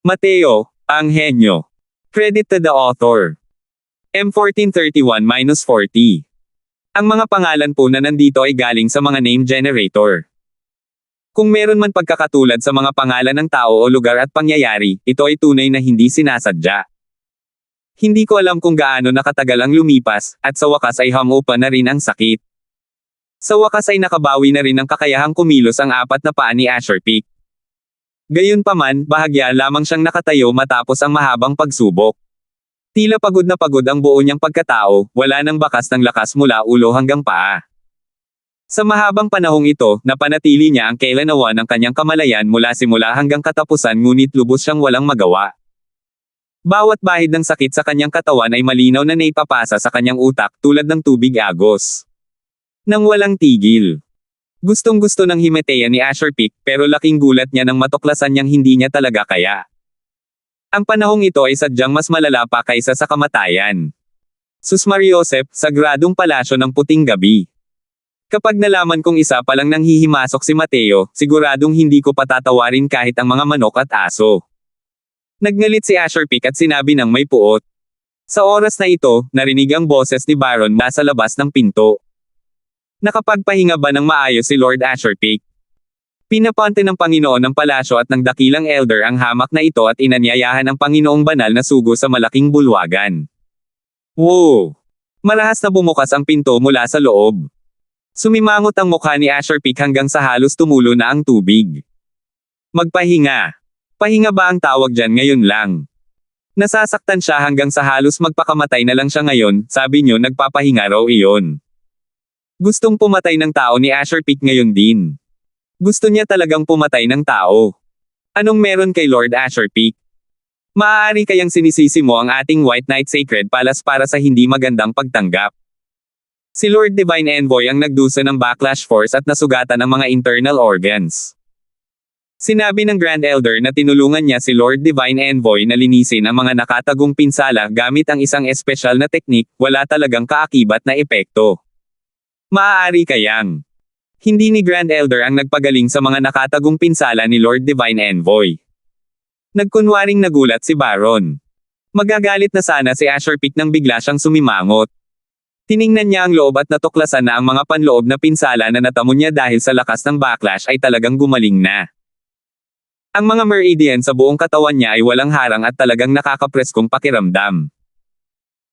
Mateo, ang henyo. Credit to the author. M1431-40. Ang mga pangalan po na nandito ay galing sa mga name generator. Kung meron man pagkakatulad sa mga pangalan ng tao o lugar at pangyayari, ito ay tunay na hindi sinasadya. Hindi ko alam kung gaano nakatagal ang lumipas, at sa wakas ay hangover na rin ang sakit. Sa wakas ay nakabawi na rin ang kakayahang kumilos ang apat na paa ni Asher Peak. Gayunpaman, bahagya lamang siyang nakatayo matapos ang mahabang pagsubok. Tila pagod na pagod ang buo niyang pagkatao, wala nang bakas ng lakas mula ulo hanggang paa. Sa mahabang panahong ito, napanatili niya ang kailanawan ng kanyang kamalayan mula simula hanggang katapusan ngunit lubos siyang walang magawa. Bawat bahid ng sakit sa kanyang katawan ay malinaw na naipapasa sa kanyang utak tulad ng tubig agos. Nang walang tigil. Gustong-gusto ng himeteya ni Asher Peak pero laking gulat niya nang matuklasan niyang hindi niya talaga kaya. Ang panahong ito ay sadyang mas malala pa kaysa sa kamatayan. Sus Mariosep, sagradong palasyo ng puting gabi. Kapag nalaman kong isa palang nanghihimasok si Mateo, siguradong hindi ko patatawarin kahit ang mga manok at aso. Nagngalit si Asher Peak at sinabi ng may puot. Sa oras na ito, narinig ang boses ni Baron nasa labas ng pinto. Nakapagpahinga ba ng maayos si Lord Asher Peak? Pinapante ng Panginoon ng palasyo at ng dakilang elder ang hamak na ito at inanyayahan ang Panginoong banal na sugo sa malaking bulwagan. Wow! Marahas na bumukas ang pinto mula sa loob. Sumimangot ang mukha ni Asher Peak hanggang sa halos tumulo na ang tubig. Magpahinga. Pahinga ba ang tawag dyan ngayon lang? Nasasaktan siya hanggang sa halos magpakamatay na lang siya ngayon, sabi niyo nagpapahinga raw iyon. Gustong pumatay ng tao ni Asher Peak ngayon din. Gusto niya talagang pumatay ng tao. Anong meron kay Lord Asher Peak? Maaari kayang sinisisi mo ang ating White Knight Sacred Palace para sa hindi magandang pagtanggap. Si Lord Divine Envoy ang nagdusa ng backlash force at nasugatan ang mga internal organs. Sinabi ng Grand Elder na tinulungan niya si Lord Divine Envoy na linisin ang mga nakatagong pinsala gamit ang isang espesyal na teknik, wala talagang kaakibat na epekto. Maaari kayang hindi ni Grand Elder ang nagpagaling sa mga nakatagong pinsala ni Lord Divine Envoy. Nagkunwaring nagulat si Baron. Magagalit na sana si Asher Peak nang bigla siyang sumimangot. Tiningnan niya ang loob at natuklasan na ang mga panloob na pinsala na natamo niya dahil sa lakas ng backlash ay talagang gumaling na. Ang mga meridian sa buong katawan niya ay walang harang at talagang nakakapreskong pakiramdam.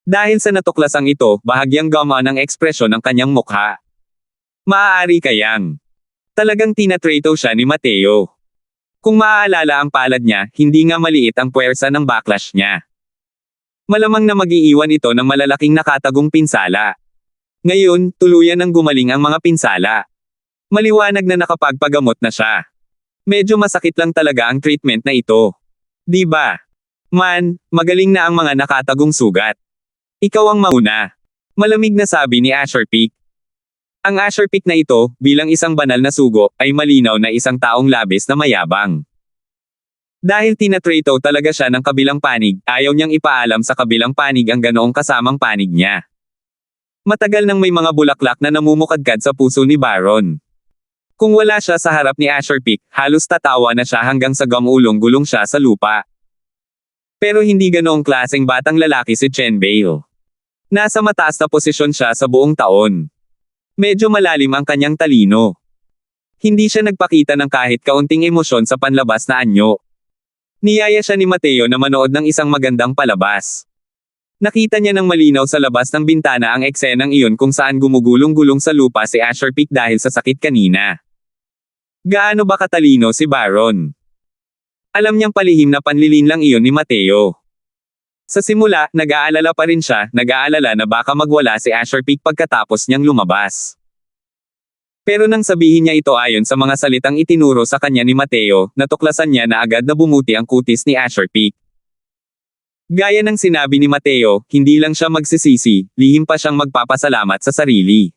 Dahil sa natuklasang ito, bahagyang gumaan ang ekspresyon ng kanyang mukha. Maaari kayang talagang tinatrato siya ni Mateo. Kung maaalala ang palad niya, hindi nga maliit ang puwersa ng backlash niya. Malamang na mag-iiwan ito ng malalaking nakatagong pinsala. Ngayon, tuluyan ng gumaling ang mga pinsala. Maliwanag na nakapagpagamot na siya. Medyo masakit lang talaga ang treatment na ito. Di ba? Man, magaling na ang mga nakatagong sugat. Ikaw ang mauna. Malamig na sabi ni Asher Peak. Ang Asher Peak na ito, bilang isang banal na sugo, ay malinaw na isang taong labis na mayabang. Dahil tinatrato talaga siya ng kabilang panig, ayaw niyang ipaalam sa kabilang panig ang ganoong kasamang panig niya. Matagal nang may mga bulaklak na namumukadkad sa puso ni Baron. Kung wala siya sa harap ni Asher Peak, halos tatawa na siya hanggang sa gamulong-gulong siya sa lupa. Pero hindi ganoong klaseng batang lalaki si Chen Bale. Nasa mataas na posisyon siya sa buong taon. Medyo malalim ang kanyang talino. Hindi siya nagpakita ng kahit kaunting emosyon sa panlabas na anyo. Niyaya siya ni Mateo na manood ng isang magandang palabas. Nakita niya ng malinaw sa labas ng bintana ang eksenang iyon kung saan gumugulong-gulong sa lupa si Asher Peak dahil sa sakit kanina. Gaano ba katalino si Baron? Alam niyang palihim na panlilin lang iyon ni Mateo. Sa simula, nag-aalala pa rin siya, nag-aalala na baka magwala si Asher Peak pagkatapos niyang lumabas. Pero nang sabihin niya ito ayon sa mga salitang itinuro sa kanya ni Mateo, natuklasan niya na agad na bumuti ang kutis ni Asher Peak. Gaya ng sinabi ni Mateo, hindi lang siya magsisisi, lihim pa siyang magpapasalamat sa sarili.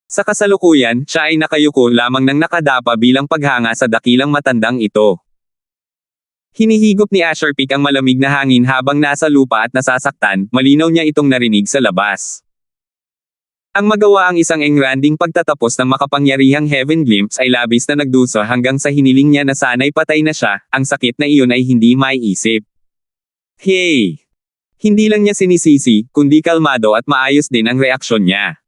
Sa kasalukuyan, siya ay nakayuko lamang ng nakadapa bilang paghanga sa dakilang matandang ito. Hinihigop ni Asher Peak ang malamig na hangin habang nasa lupa at nasasaktan, malinaw niya itong narinig sa labas. Ang magawa ang isang engranding pagtatapos ng makapangyarihang Heaven Glimpse ay labis na nagdusa hanggang sa hiniling niya na sana'y patay na siya, ang sakit na iyon ay hindi maiisip. Hey! Hindi lang niya sinisisi, kundi kalmado at maayos din ang reaksyon niya.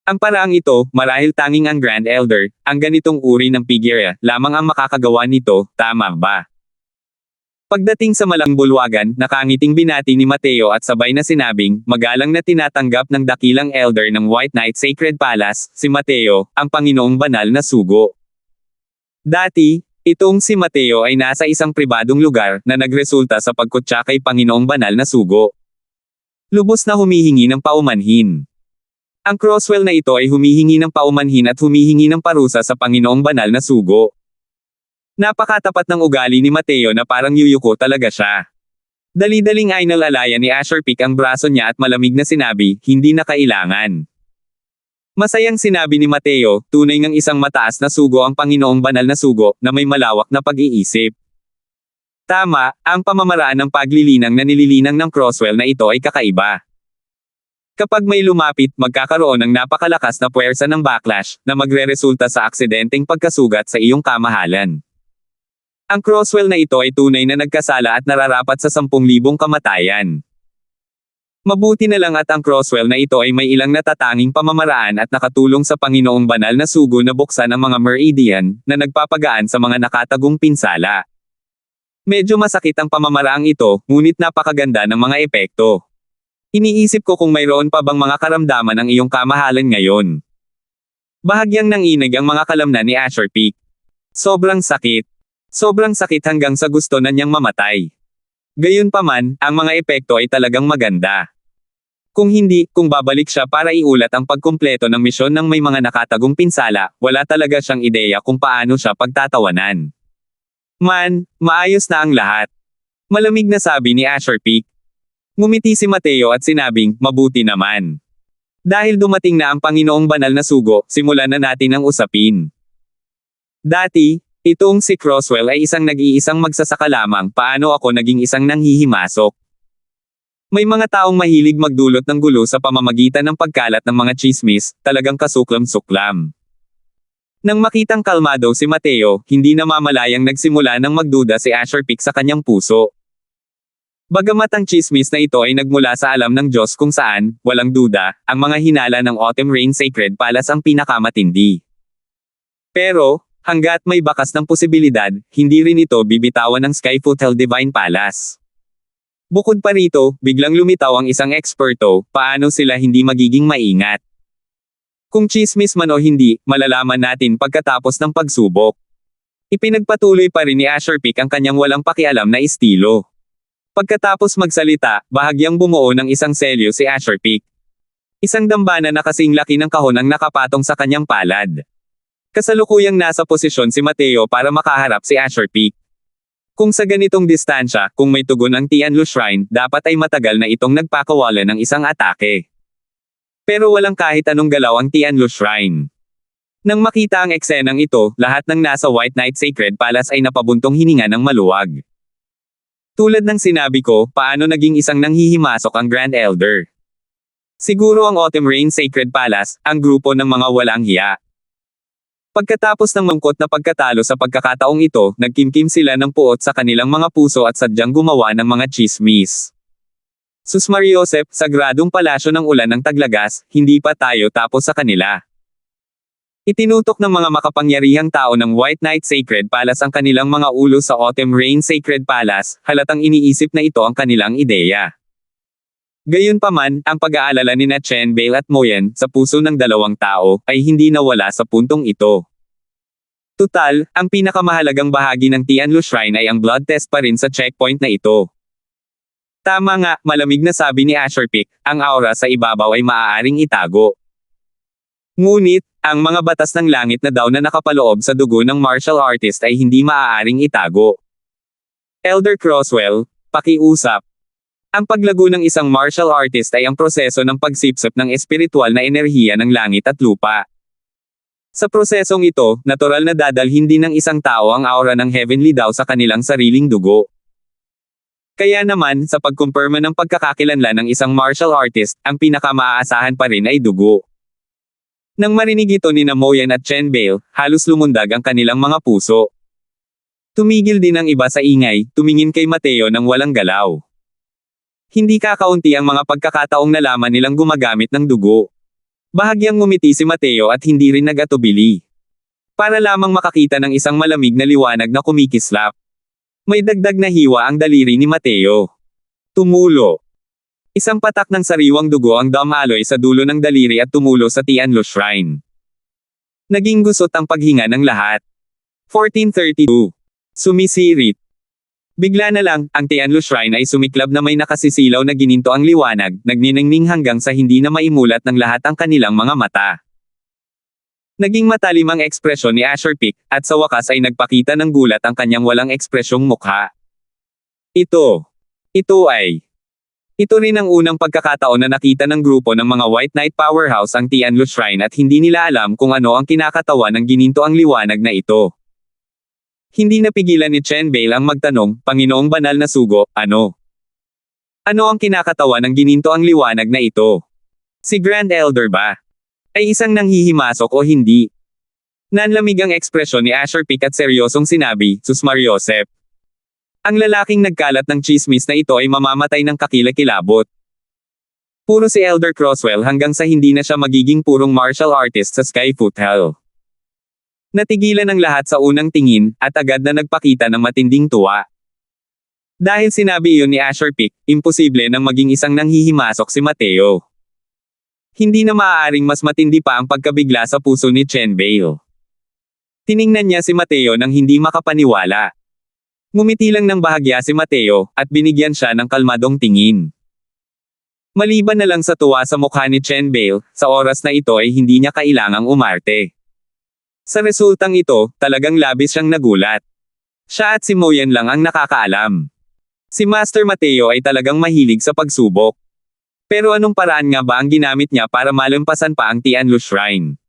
Ang paraang ito, marahil tanging ang Grand Elder, ang ganitong uri ng figure, lamang ang makakagawa nito, tama ba? Pagdating sa malang bulwagan, nakangiting binati ni Mateo at sabay na sinabing, magalang na tinatanggap ng dakilang elder ng White Knight Sacred Palace, si Mateo, ang Panginoong Banal na Sugo. Dati, itong si Mateo ay nasa isang pribadong lugar na nagresulta sa pagkutsa kay Panginoong Banal na Sugo. Lubos na humihingi ng paumanhin. Ang Crosswell na ito ay humihingi ng paumanhin at humihingi ng parusa sa Panginoong Banal na Sugo. Napakatapat ng ugali ni Mateo na parang yuyuko talaga siya. Dali-daling ainalalayan ni Asher Peak ang braso niya at malamig na sinabi, hindi na kailangan. Masayang sinabi ni Mateo, tunay ngang isang mataas na sugo ang Panginoong Banal na Sugo, na may malawak na pag-iisip. Tama, ang pamamaraan ng paglilinang na nililinang ng Crosswell na ito ay kakaiba. Kapag may lumapit, magkakaroon ng napakalakas na puwersa ng backlash, na magreresulta sa aksidenteng pagkasugat sa iyong kamahalan. Ang Crosswell na ito ay tunay na nagkasala at nararapat sa 10,000 kamatayan. Mabuti na lang at ang Crosswell na ito ay may ilang natatanging pamamaraan at nakatulong sa Panginoong Banal na Sugo na buksan ang mga meridian, na nagpapagaan sa mga nakatagong pinsala. Medyo masakit ang pamamaraang ito, ngunit napakaganda ng mga epekto. Iniisip ko kung mayroon pa bang mga karamdaman ang iyong kamahalan ngayon. Bahagyang nanginig ang mga kalamnan ni Asher Peak. Sobrang sakit. Sobrang sakit hanggang sa gusto na niyang mamatay. Gayunpaman, ang mga epekto ay talagang maganda. Kung hindi, kung babalik siya para iulat ang pagkumpleto ng misyon ng may mga nakatagong pinsala, wala talaga siyang ideya kung paano siya pagtatawanan. Man, maayos na ang lahat. Malamig na sabi ni Asher Peak. Ngumiti si Mateo at sinabing, mabuti naman. Dahil dumating na ang Panginoong Banal na Sugo, simulan na natin ang usapin. Dati, itong si Crosswell ay isang nag-iisang magsasaka lamang, paano ako naging isang nanghihimasok. May mga taong mahilig magdulot ng gulo sa pamamagitan ng pagkalat ng mga chismis, talagang kasuklam-suklam. Nang makitang kalmado si Mateo, hindi namamalayang nagsimula ng magduda si Asher Peak sa kanyang puso. Bagamat ang chismis na ito ay nagmula sa alam ng Diyos kung saan, walang duda, ang mga hinala ng Autumn Rain Sacred Palace ang pinakamatindi. Pero, hanggat may bakas ng posibilidad, hindi rin ito bibitawan ng Skyfoothel Divine Palace. Bukod pa rito, biglang lumitaw ang isang eksperto, paano sila hindi magiging maingat. Kung chismis man o hindi, malalaman natin pagkatapos ng pagsubok. Ipinagpatuloy pa rin ni Asher Peak ang kanyang walang pakialam na estilo. Pagkatapos magsalita, bahagyang bumuo ng isang selyo si Asher Peak. Isang dambana na kasing laki ng kahon ang nakapatong sa kanyang palad. Kasalukuyang nasa posisyon si Mateo para makaharap si Asher Peak. Kung sa ganitong distansya, kung may tugon ang Tianlu Shrine, dapat ay matagal na itong nagpakawala ng isang atake. Pero walang kahit anong galaw ang Tianlu Shrine. Nang makita ang eksenang ito, lahat ng nasa White Knight Sacred Palace ay napabuntong hininga ng maluwag. Tulad ng sinabi ko, paano naging isang nanghihimasok ang Grand Elder? Siguro ang Autumn Rain Sacred Palace, ang grupo ng mga walang hiya. Pagkatapos ng mangkot na pagkatalo sa pagkakataong ito, nagkimkim sila ng puot sa kanilang mga puso at sadyang gumawa ng mga chismis. Sus Mariosep, sagradong palasyo ng ulan ng Taglagas, hindi pa tayo tapos sa kanila. Itinutok ng mga makapangyarihang tao ng White Knight Sacred Palace ang kanilang mga ulo sa Autumn Rain Sacred Palace, halatang iniisip na ito ang kanilang ideya. Gayunpaman, ang pag-aalala ni Chen Bale at Moyen sa puso ng dalawang tao ay hindi nawala sa puntong ito. Tutal, ang pinakamahalagang bahagi ng Tianlu Shrine ay ang blood test pa rin sa checkpoint na ito. Tama nga, malamig na sabi ni Asher Peak, ang aura sa ibabaw ay maaaring itago. Ngunit, ang mga batas ng langit na daw na nakapaloob sa dugo ng martial artist ay hindi maaaring itago. Elder Crosswell, pakiusap. Ang paglago ng isang martial artist ay ang proseso ng pagsipsip ng espiritual na enerhiya ng langit at lupa. Sa prosesong ito, natural na dadalhin din ng isang tao ang aura ng heavenly daw sa kanilang sariling dugo. Kaya naman, sa pagkumpirma ng pagkakakilanlan ng isang martial artist, ang pinakamaaasahan pa rin ay dugo. Nang marinig ito ni Moyan at Chen Bale, halos lumundag ang kanilang mga puso. Tumigil din ang iba sa ingay, tumingin kay Mateo nang walang galaw. Hindi kakaunti ang mga pagkakataong nalaman nilang gumagamit ng dugo. Bahagyang ngumiti si Mateo at hindi rin nag-atubili. Para lamang makakita ng isang malamig na liwanag na kumikislap. May dagdag na hiwa ang daliri ni Mateo. Tumulo. Isang patak ng sariwang dugo ang dumaloy sa dulo ng daliri at tumulo sa Tianlu Shrine. Naging gusot ang paghinga ng lahat. 1432. Sumisirit. Bigla na lang, ang Tianlu Shrine ay sumiklab na may nakasisilaw na gininto ang liwanag, nagniningning hanggang sa hindi na maimulat ng lahat ang kanilang mga mata. Naging matalim ang ekspresyon ni Azure Peak, at sa wakas ay nagpakita ng gulat ang kanyang walang ekspresyong mukha. Ito rin ang unang pagkakataon na nakita ng grupo ng mga White Knight Powerhouse ang Tianlu Shrine at hindi nila alam kung ano ang kinakatawan ng gininto ang liwanag na ito. Hindi napigilan ni Chen Bale ang magtanong, Panginoong Banal na Sugo, ano? Ano ang kinakatawan ng gininto ang liwanag na ito? Si Grand Elder ba? Ay isang nanghihimasok o hindi? Nanlamig ang ekspresyon ni Azure Peak at seryosong sinabi, Sus Mariosep. Ang lalaking nagkalat ng chismis na ito ay mamamatay ng kakilakilabot. Puro si Elder Crosswell hanggang sa hindi na siya magiging purong martial artist sa Skyfoot Hell. Natigilan ang lahat sa unang tingin, at agad na nagpakita ng matinding tuwa. Dahil sinabi iyon ni Azure Peak, imposible nang maging isang nanghihimasok si Mateo. Hindi na maaaring mas matindi pa ang pagkabigla sa puso ni Chen Bale. Tiningnan niya si Mateo nang hindi makapaniwala. Ngumiti lang ng bahagya si Mateo, at binigyan siya ng kalmadong tingin. Maliban na lang sa tuwa sa mukha ni Chen Bale, sa oras na ito ay hindi niya kailangang umarte. Sa resultang ito, talagang labis siyang nagulat. Siya at si Moyan lang ang nakakaalam. Si Master Mateo ay talagang mahilig sa pagsubok. Pero anong paraan nga ba ang ginamit niya para malampasan pa ang Tianlu Shrine?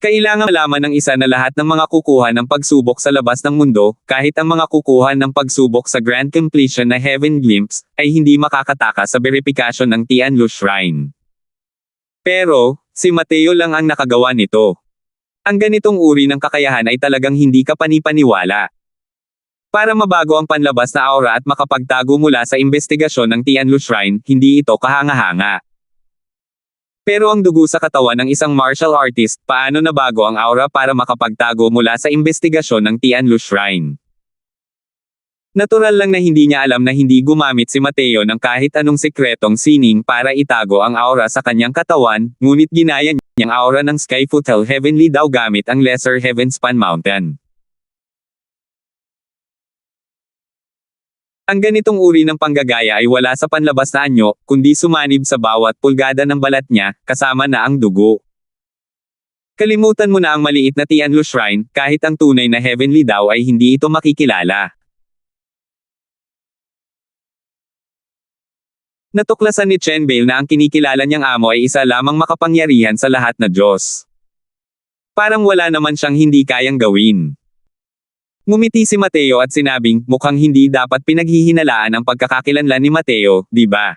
Kailangan malaman ng isa na lahat ng mga kukuha ng pagsubok sa labas ng mundo, kahit ang mga kukuha ng pagsubok sa Grand Completion na Heaven Glimpse, ay hindi makakatakas sa verifikasyon ng Tianlu Shrine. Pero, si Mateo lang ang nakagawa nito. Ang ganitong uri ng kakayahan ay talagang hindi ka panipaniwala. Para mabago ang panlabas na aura at makapagtago mula sa investigasyon ng Tianlu Shrine, hindi ito kahanga-hanga. Pero ang dugo sa katawan ng isang martial artist, paano nabago ang aura para makapagtago mula sa investigasyon ng Tianlu Shrine? Natural lang na hindi niya alam na hindi gumamit si Mateo ng kahit anong sikretong sining para itago ang aura sa kanyang katawan, ngunit ginaya niya ang aura ng Skyfoot Hell Heavenly daw gamit ang Lesser Heavenspan Mountain. Ang ganitong uri ng panggagaya ay wala sa panlabas na anyo, kundi sumanib sa bawat pulgada ng balat niya, kasama na ang dugo. Kalimutan mo na ang maliit na Tianlu Shrine, kahit ang tunay na heavenly daw ay hindi ito makikilala. Natuklasan ni Chen Bale na ang kinikilala niyang amo ay isa lamang makapangyarihan sa lahat na Diyos. Parang wala naman siyang hindi kayang gawin. Ngumiti si Mateo at sinabing, mukhang hindi dapat pinaghihinalaan ang pagkakakilanlan ni Mateo, di ba?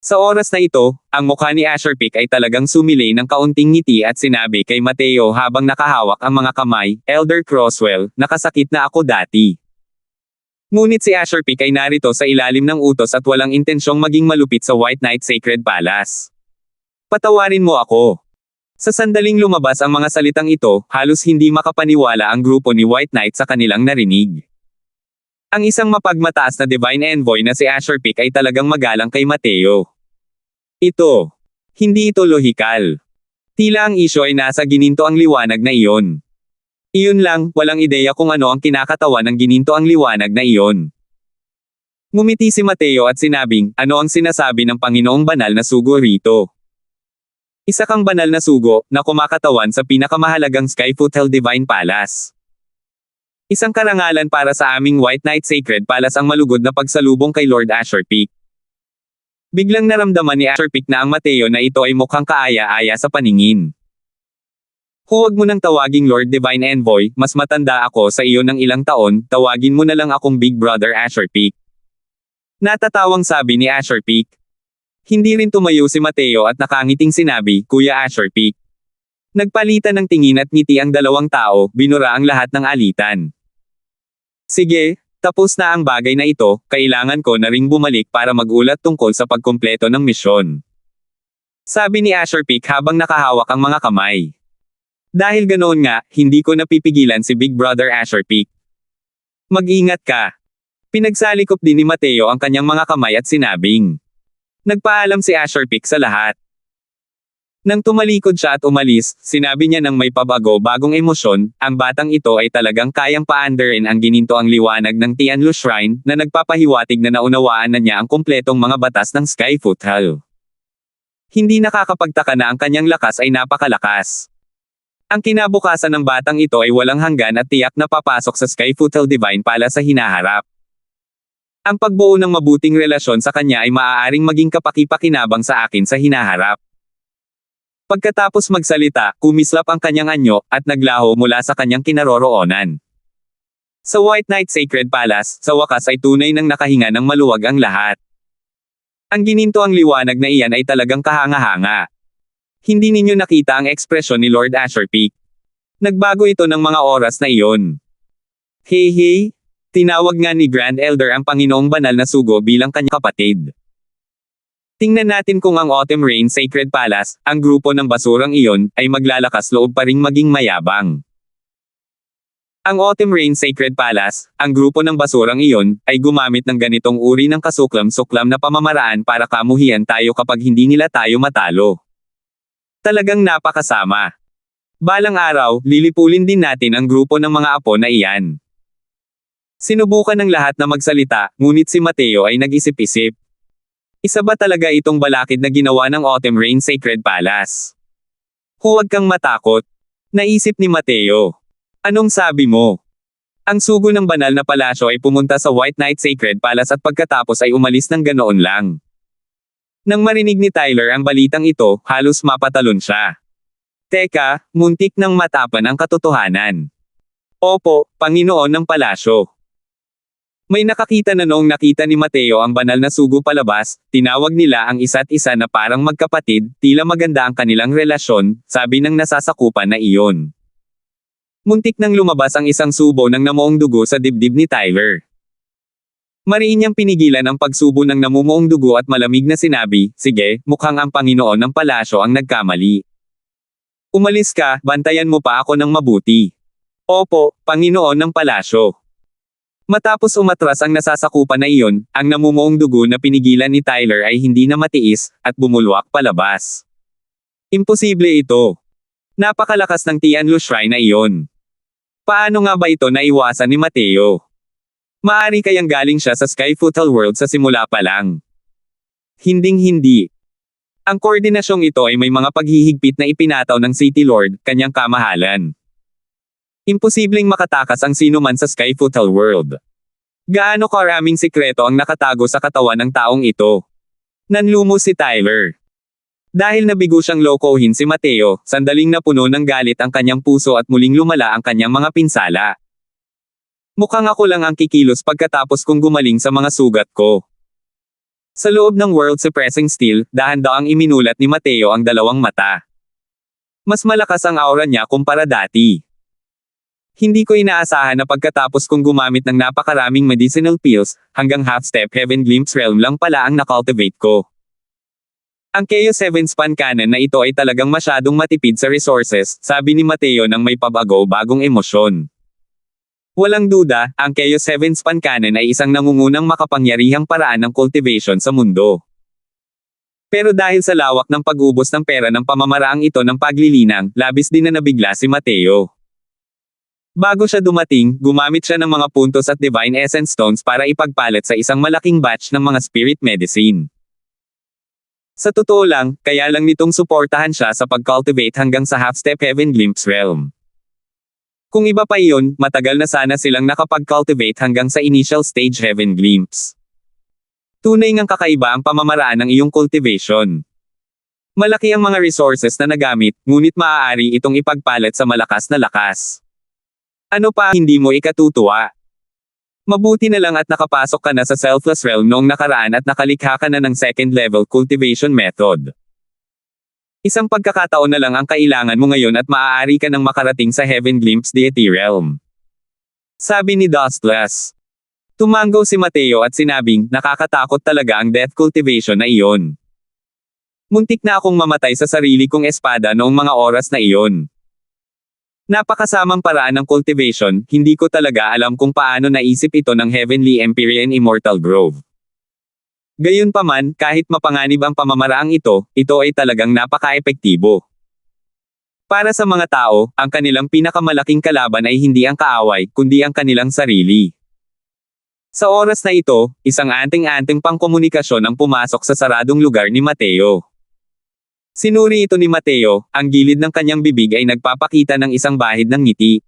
Sa oras na ito, ang mukha ni Azure Peak ay talagang sumilay ng kaunting ngiti at sinabi kay Mateo habang nakahawak ang mga kamay, Elder Crosswell, nakasakit na ako dati. Ngunit si Azure Peak ay narito sa ilalim ng utos at walang intensyong maging malupit sa White Knight Sacred Palace. Patawarin mo ako. Sa sandaling lumabas ang mga salitang ito, halos hindi makapaniwala ang grupo ni White Knight sa kanilang narinig. Ang isang mapagmataas na Divine Envoy na si Azure Peak ay talagang magalang kay Mateo. Hindi ito lohikal. Tila ang isyo ay nasa gininto ang liwanag na iyon. Iyon lang, walang ideya kung ano ang kinakatawan ng gininto ang liwanag na iyon. Ngumiti si Mateo at sinabing, ano ang sinasabi ng Panginoong Banal na Sugo rito? Isa kang banal na sugo, na kumakatawan sa pinakamahalagang Skyfoot Hell Divine Palace. Isang karangalan para sa aming White Knight Sacred Palace ang malugod na pagsalubong kay Lord Azure Peak. Biglang naramdaman ni Azure Peak na ang Mateo na ito ay mukhang kaaya-aya sa paningin. Huwag mo nang tawaging Lord Divine Envoy, mas matanda ako sa iyo ng ilang taon, tawagin mo na lang akong Big Brother Asher Peak. Natatawang sabi ni Asher Peak. Hindi rin tumayo si Mateo at nakangiting sinabi, Kuya Asher Peak. Nagpalitan ng tingin at ngiti ang dalawang tao, binura ang lahat ng alitan. Sige, tapos na ang bagay na ito, kailangan ko na ring bumalik para magulat tungkol sa pagkumpleto ng misyon. Sabi ni Asher Peak habang nakahawak ang mga kamay. Dahil ganoon nga, hindi ko napipigilan si Big Brother Asher Peak. Mag-ingat ka. Pinagsalikop din ni Mateo ang kanyang mga kamay at sinabing. Nagpaalam si Asher Peak sa lahat. Nang tumalikod siya at umalis, sinabi niya ng may bagong emosyon, ang batang ito ay talagang kayang paandarin ang gininto ang liwanag ng Tianlu Shrine, na nagpapahiwatig na naunawaan na niya ang kumpletong mga batas ng Skyfoot Hall. Hindi nakakapagtaka na ang kanyang lakas ay napakalakas. Ang kinabukasan ng batang ito ay walang hanggan at tiyak na papasok sa Skyfoot Hall Divine Palace sa hinaharap. Ang pagbuo ng mabuting relasyon sa kanya ay maaaring maging kapaki-pakinabang sa akin sa hinaharap. Pagkatapos magsalita, kumislap ang kanyang anyo, at naglaho mula sa kanyang kinaroroonan. Sa White Knight Sacred Palace, sa wakas ay tunay nang nakahinga ng maluwag ang lahat. Ang gininto ang liwanag na iyan ay talagang kahanga-hanga. Hindi ninyo nakita ang ekspresyon ni Lord Asher Peak. Nagbago ito ng mga oras na iyon. Hey, tinawag nga ni Grand Elder ang Panginoong Banal na Sugo bilang kanyang kapatid. Tingnan natin kung ang Autumn Rain Sacred Palace, ang grupo ng basurang iyon, ay maglalakas loob pa ring maging mayabang. Ang Autumn Rain Sacred Palace, ang grupo ng basurang iyon, ay gumamit ng ganitong uri ng kasuklam-suklam na pamamaraan para kamuhian tayo kapag hindi nila tayo matalo. Talagang napakasama. Balang araw, lilipulin din natin ang grupo ng mga apo na iyan. Sinubukan ng lahat na magsalita, ngunit si Mateo ay nag-isip-isip. Isa ba talaga itong balakid na ginawa ng Autumn Rain Sacred Palace? Huwag kang matakot. Naisip ni Mateo. Anong sabi mo? Ang sugo ng banal na palasyo ay pumunta sa White Knight Sacred Palace at pagkatapos ay umalis ng ganoon lang. Nang marinig ni Tyler ang balitang ito, halos mapatalon siya. Teka, muntik nang matapan ang katotohanan. Opo, Panginoon ng Palasyo. May nakakita na noong nakita ni Mateo ang banal na sugo palabas, tinawag nila ang isa't isa na parang magkapatid, tila maganda ang kanilang relasyon, sabi ng nasasakupan na iyon. Muntik nang lumabas ang isang subo ng namuong dugo sa dibdib ni Tyler. Mariin niyang pinigilan ang pagsubo ng namumuong dugo at malamig na sinabi, sige, mukhang ang Panginoon ng Palasyo ang nagkamali. Umalis ka, bantayan mo pa ako ng mabuti. Opo, Panginoon ng Palasyo. Matapos umatras ang nasasakupan na iyon, ang namumuong dugo na pinigilan ni Tyler ay hindi na matiis, at bumulwak palabas. Imposible ito. Napakalakas ng Tianlu Shrine na iyon. Paano nga ba ito naiwasan ni Mateo? Maari kayang galing siya sa Skyfoot Hall World sa simula pa lang. Hinding-hindi. Ang koordinasyong ito ay may mga paghihigpit na ipinataw ng City Lord, kanyang kamahalan. Imposibleng makatakas ang sinuman sa Skyfoot Hall World. Gaano karaming sikreto ang nakatago sa katawan ng taong ito? Nanlumo si Tyler. Dahil nabigo siyang lokohin si Mateo, sandaling napuno ng galit ang kanyang puso at muling lumala ang kanyang mga pinsala. Mukhang ako lang ang kikilos pagkatapos kong gumaling sa mga sugat ko. Sa loob ng World Suppressing Steel, dahan-daang iminulat ni Mateo ang dalawang mata. Mas malakas ang aura niya kumpara dati. Hindi ko inaasahan na pagkatapos kong gumamit ng napakaraming medicinal pills, hanggang half-step Heaven Glimpse Realm lang pala ang nakultivate ko. Ang Keo 7 Span Cannon na ito ay talagang masyadong matipid sa resources, sabi ni Mateo nang may bagong emosyon. Walang duda, ang Keo 7 Span Cannon ay isang nangungunang makapangyarihang paraan ng cultivation sa mundo. Pero dahil sa lawak ng pag-ubos ng pera ng pamamaraang ito ng paglilinang, labis din na nabigla si Mateo. Bago siya dumating, gumamit siya ng mga puntos at Divine Essence Stones para ipagpalit sa isang malaking batch ng mga spirit medicine. Sa totoo lang, kaya lang nitong suportahan siya sa pag-cultivate hanggang sa half-step Heaven Glimpse Realm. Kung iba pa iyon, matagal na sana silang nakapag-cultivate hanggang sa initial stage Heaven Glimpse. Tunay ngang kakaiba ang pamamaraan ng iyong cultivation. Malaki ang mga resources na nagamit, ngunit maaari itong ipagpalit sa malakas na lakas. Ano pa hindi mo ikatutuwa? Mabuti na lang at nakapasok ka na sa Selfless Realm noong nakaraan at nakalikha ka na ng second level cultivation method. Isang pagkakataon na lang ang kailangan mo ngayon at maaari ka nang makarating sa Heaven Glimpse Deity Realm. Sabi ni Dustless. Tumango si Mateo at sinabing, nakakatakot talaga ang death cultivation na iyon. Muntik na akong mamatay sa sarili kong espada noong mga oras na iyon. Napakasamang paraan ng cultivation, hindi ko talaga alam kung paano naisip ito ng Heavenly Empyrean Immortal Grove. Gayunpaman, kahit mapanganib ang pamamaraang ito ay talagang napaka-epektibo. Para sa mga tao, ang kanilang pinakamalaking kalaban ay hindi ang kaaway, kundi ang kanilang sarili. Sa oras na ito, isang anting-anting pangkomunikasyon ang pumasok sa saradong lugar ni Mateo. Sinuri ito ni Mateo, ang gilid ng kanyang bibig ay nagpapakita ng isang bahid ng ngiti.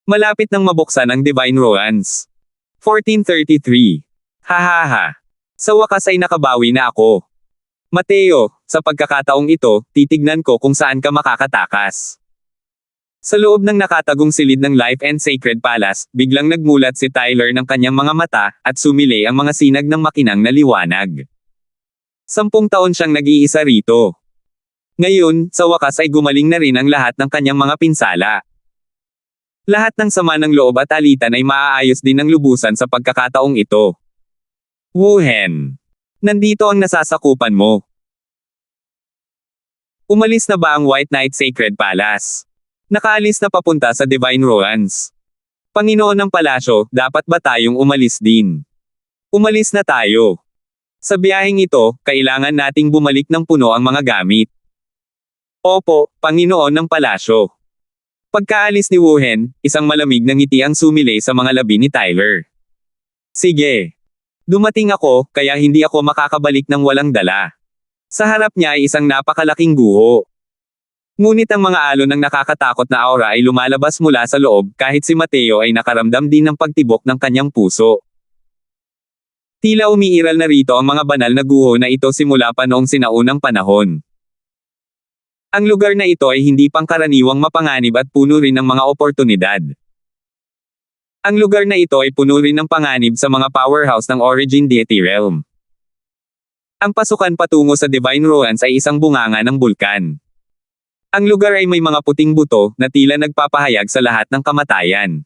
Malapit nang mabuksan ang Divine Ruans. 1433. Hahaha. Sa wakas ay nakabawi na ako. Mateo, sa pagkakataong ito, titignan ko kung saan ka makakatakas. Sa loob ng nakatagong silid ng Life and Sacred Palace, biglang nagmulat si Tyler ng kanyang mga mata, at sumili ang mga sinag ng makinang na liwanag. 10 taon siyang nag-iisa rito. Ngayon, sa wakas ay gumaling na rin ang lahat ng kanyang mga pinsala. Lahat ng sama ng loob at alitan ay maaayos din ng lubusan sa pagkakataong ito. Wuhen. Nandito ang nasasakupan mo. Umalis na ba ang White Knight Sacred Palace? Nakaalis na papunta sa Divine Ruins. Panginoon ng palasyo, dapat ba tayong umalis din? Umalis na tayo. Sa biyaheng ito, kailangan nating bumalik ng puno ang mga gamit. Opo, Panginoon ng palasyo. Pagkaalis ni Wuhen, isang malamig na ngiti ang sumilay sa mga labi ni Tyler. Sige. Dumating ako, kaya hindi ako makakabalik ng walang dala. Sa harap niya ay isang napakalaking guho. Ngunit ang mga alon ng nakakatakot na aura ay lumalabas mula sa loob kahit si Mateo ay nakaramdam din ng pagtibok ng kanyang puso. Tila umiiral na rito ang mga banal na guho na ito simula pa noong sinaunang panahon. Ang lugar na ito ay hindi pangkaraniwang mapanganib at puno rin ng mga oportunidad. Ang lugar na ito ay puno rin ng panganib sa mga powerhouse ng Origin Deity Realm. Ang pasukan patungo sa Divine Ruins ay isang bunganga ng bulkan. Ang lugar ay may mga puting buto na tila nagpapahayag sa lahat ng kamatayan.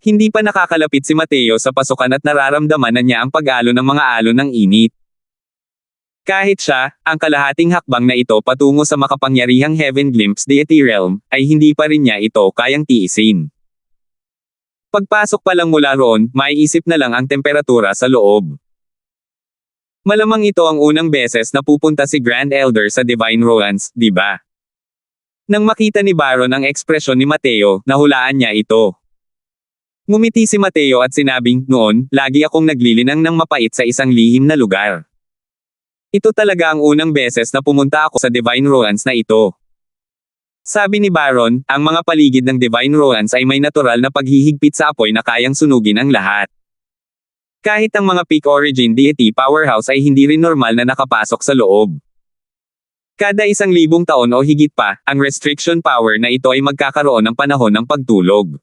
Hindi pa nakakalapit si Mateo sa pasukan at nararamdaman na niya ang pag-alon ng mga alon ng init. Kahit siya, ang kalahating hakbang na ito patungo sa makapangyarihang Heaven Glimpse Deity Realm, ay hindi pa rin niya ito kayang tiisin. Pagpasok pa lang mula roon, maiisip na lang ang temperatura sa loob. Malamang ito ang unang beses na pupunta si Grand Elder sa Divine Ruins, di ba? Nang makita ni Baron ang ekspresyon ni Mateo, nahulaan niya ito. Ngumiti si Mateo at sinabing, noon, lagi akong naglilinang ng mapait sa isang lihim na lugar. Ito talaga ang unang beses na pumunta ako sa Divine Ruins na ito. Sabi ni Baron, ang mga paligid ng Divine Ruins ay may natural na paghihigpit sa apoy na kayang sunugin ang lahat. Kahit ang mga peak origin deity powerhouse ay hindi rin normal na nakapasok sa loob. Kada 1,000 taon o higit pa, ang restriction power na ito ay magkakaroon ng panahon ng pagtulog.